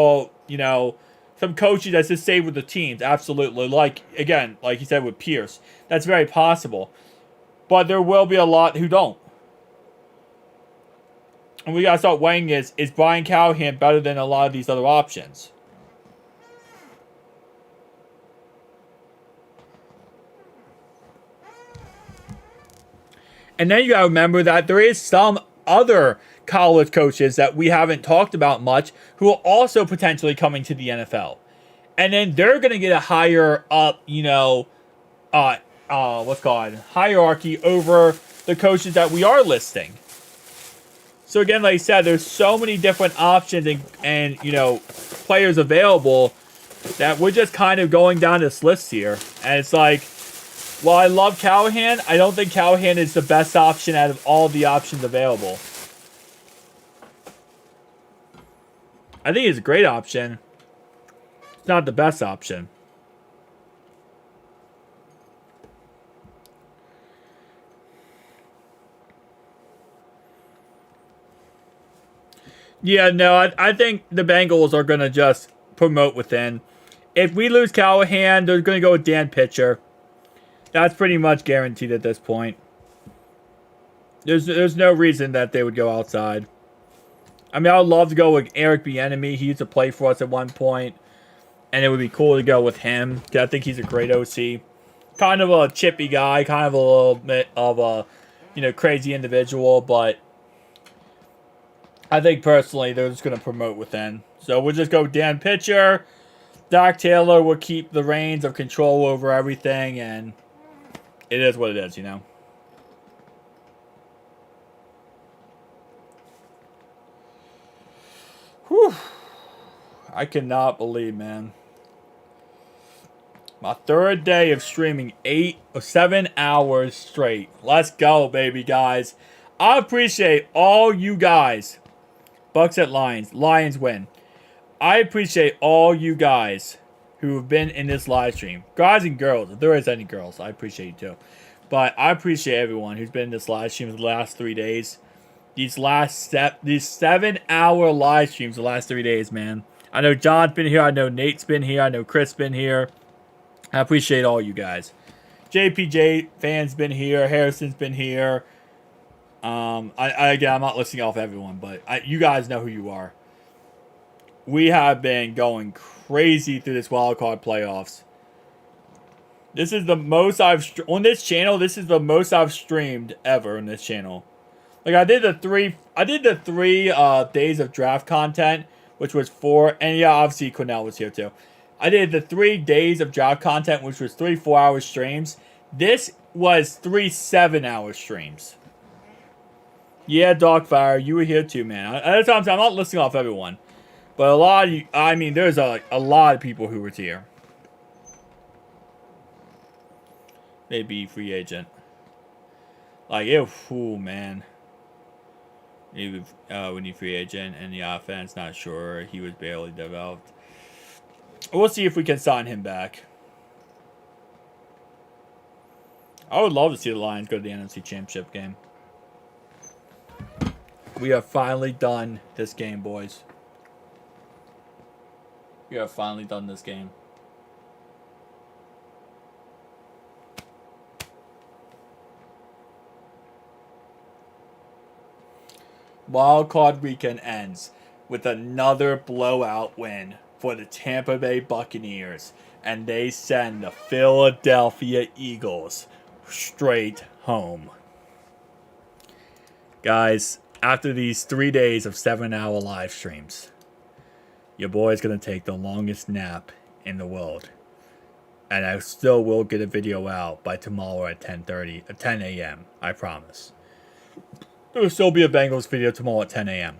some coaches that just stay with the teams. Absolutely. Like you said with Pierce. That's very possible. But there will be a lot who don't. And we got to start weighing is Brian Callahan better than a lot of these other options? And then you got to remember that there is some other college coaches that we haven't talked about much who are also potentially coming to the NFL. And then they're going to get a higher up, hierarchy over the coaches that we are listing. So again, like I said, there's so many different options and players available that we're just kind of going down this list here. And it's like, while I love Callahan, I don't think Callahan is the best option out of all the options available. I think it's a great option. It's not the best option. Yeah, no, I think the Bengals are going to just promote within. If we lose Callahan, they're going to go with Dan Pitcher. That's pretty much guaranteed at this point. There's no reason that they would go outside. I mean, I would love to go with Eric Bieniemy. He used to play for us at one point. And it would be cool to go with him. I think he's a great OC. Kind of a chippy guy. Kind of a little bit of a, crazy individual. But I think personally they're just going to promote within. So we'll just go Dan Pitcher. Doc Taylor will keep the reins of control over everything. And it is what it is, Whew. I cannot believe, man. My third day of streaming 8 or 7 hours straight. Let's go, baby, guys. I appreciate all you guys. Bucs at Lions. Lions win. I appreciate all you guys who have been in this live stream. Guys and girls. If there is any girls, I appreciate you too. But I appreciate everyone who's been in this live stream the last 3 days. These 7-hour live streams the last 3 days, man. I know John's been here. I know Nate's been here. I know Chris been here. I appreciate all you guys. JPJ fans been here. Harrison's been here. Again, I'm not listing off everyone, but you guys know who you are. We have been going crazy through this wildcard playoffs. This is the most on this channel. This is the most I've streamed ever on this channel. Like I did the three days of draft content, which was 4, and yeah, obviously Cornell was here too. I did the 3 days of draft content, which was 3 4-hour streams. This was 3 7-hour streams. Yeah, Dogfire, you were here too, man. At the time, I'm not listing off everyone, but a lot of you, I mean, there's a lot of people who were here. Maybe free agent. Like, man. Maybe we need free agent and the offense. Not sure. He was barely developed. We'll see if we can sign him back. I would love to see the Lions go to the NFC Championship game. We are finally done this game, boys. We are finally done this game. Wildcard weekend ends with another blowout win for the Tampa Bay Buccaneers, and they send the Philadelphia Eagles straight home. Guys, after these 3 days of 7-hour live streams, your boy's going to take the longest nap in the world. And I still will get a video out by tomorrow at 10 a.m. I promise. There will still be a Bengals video tomorrow at 10 a.m.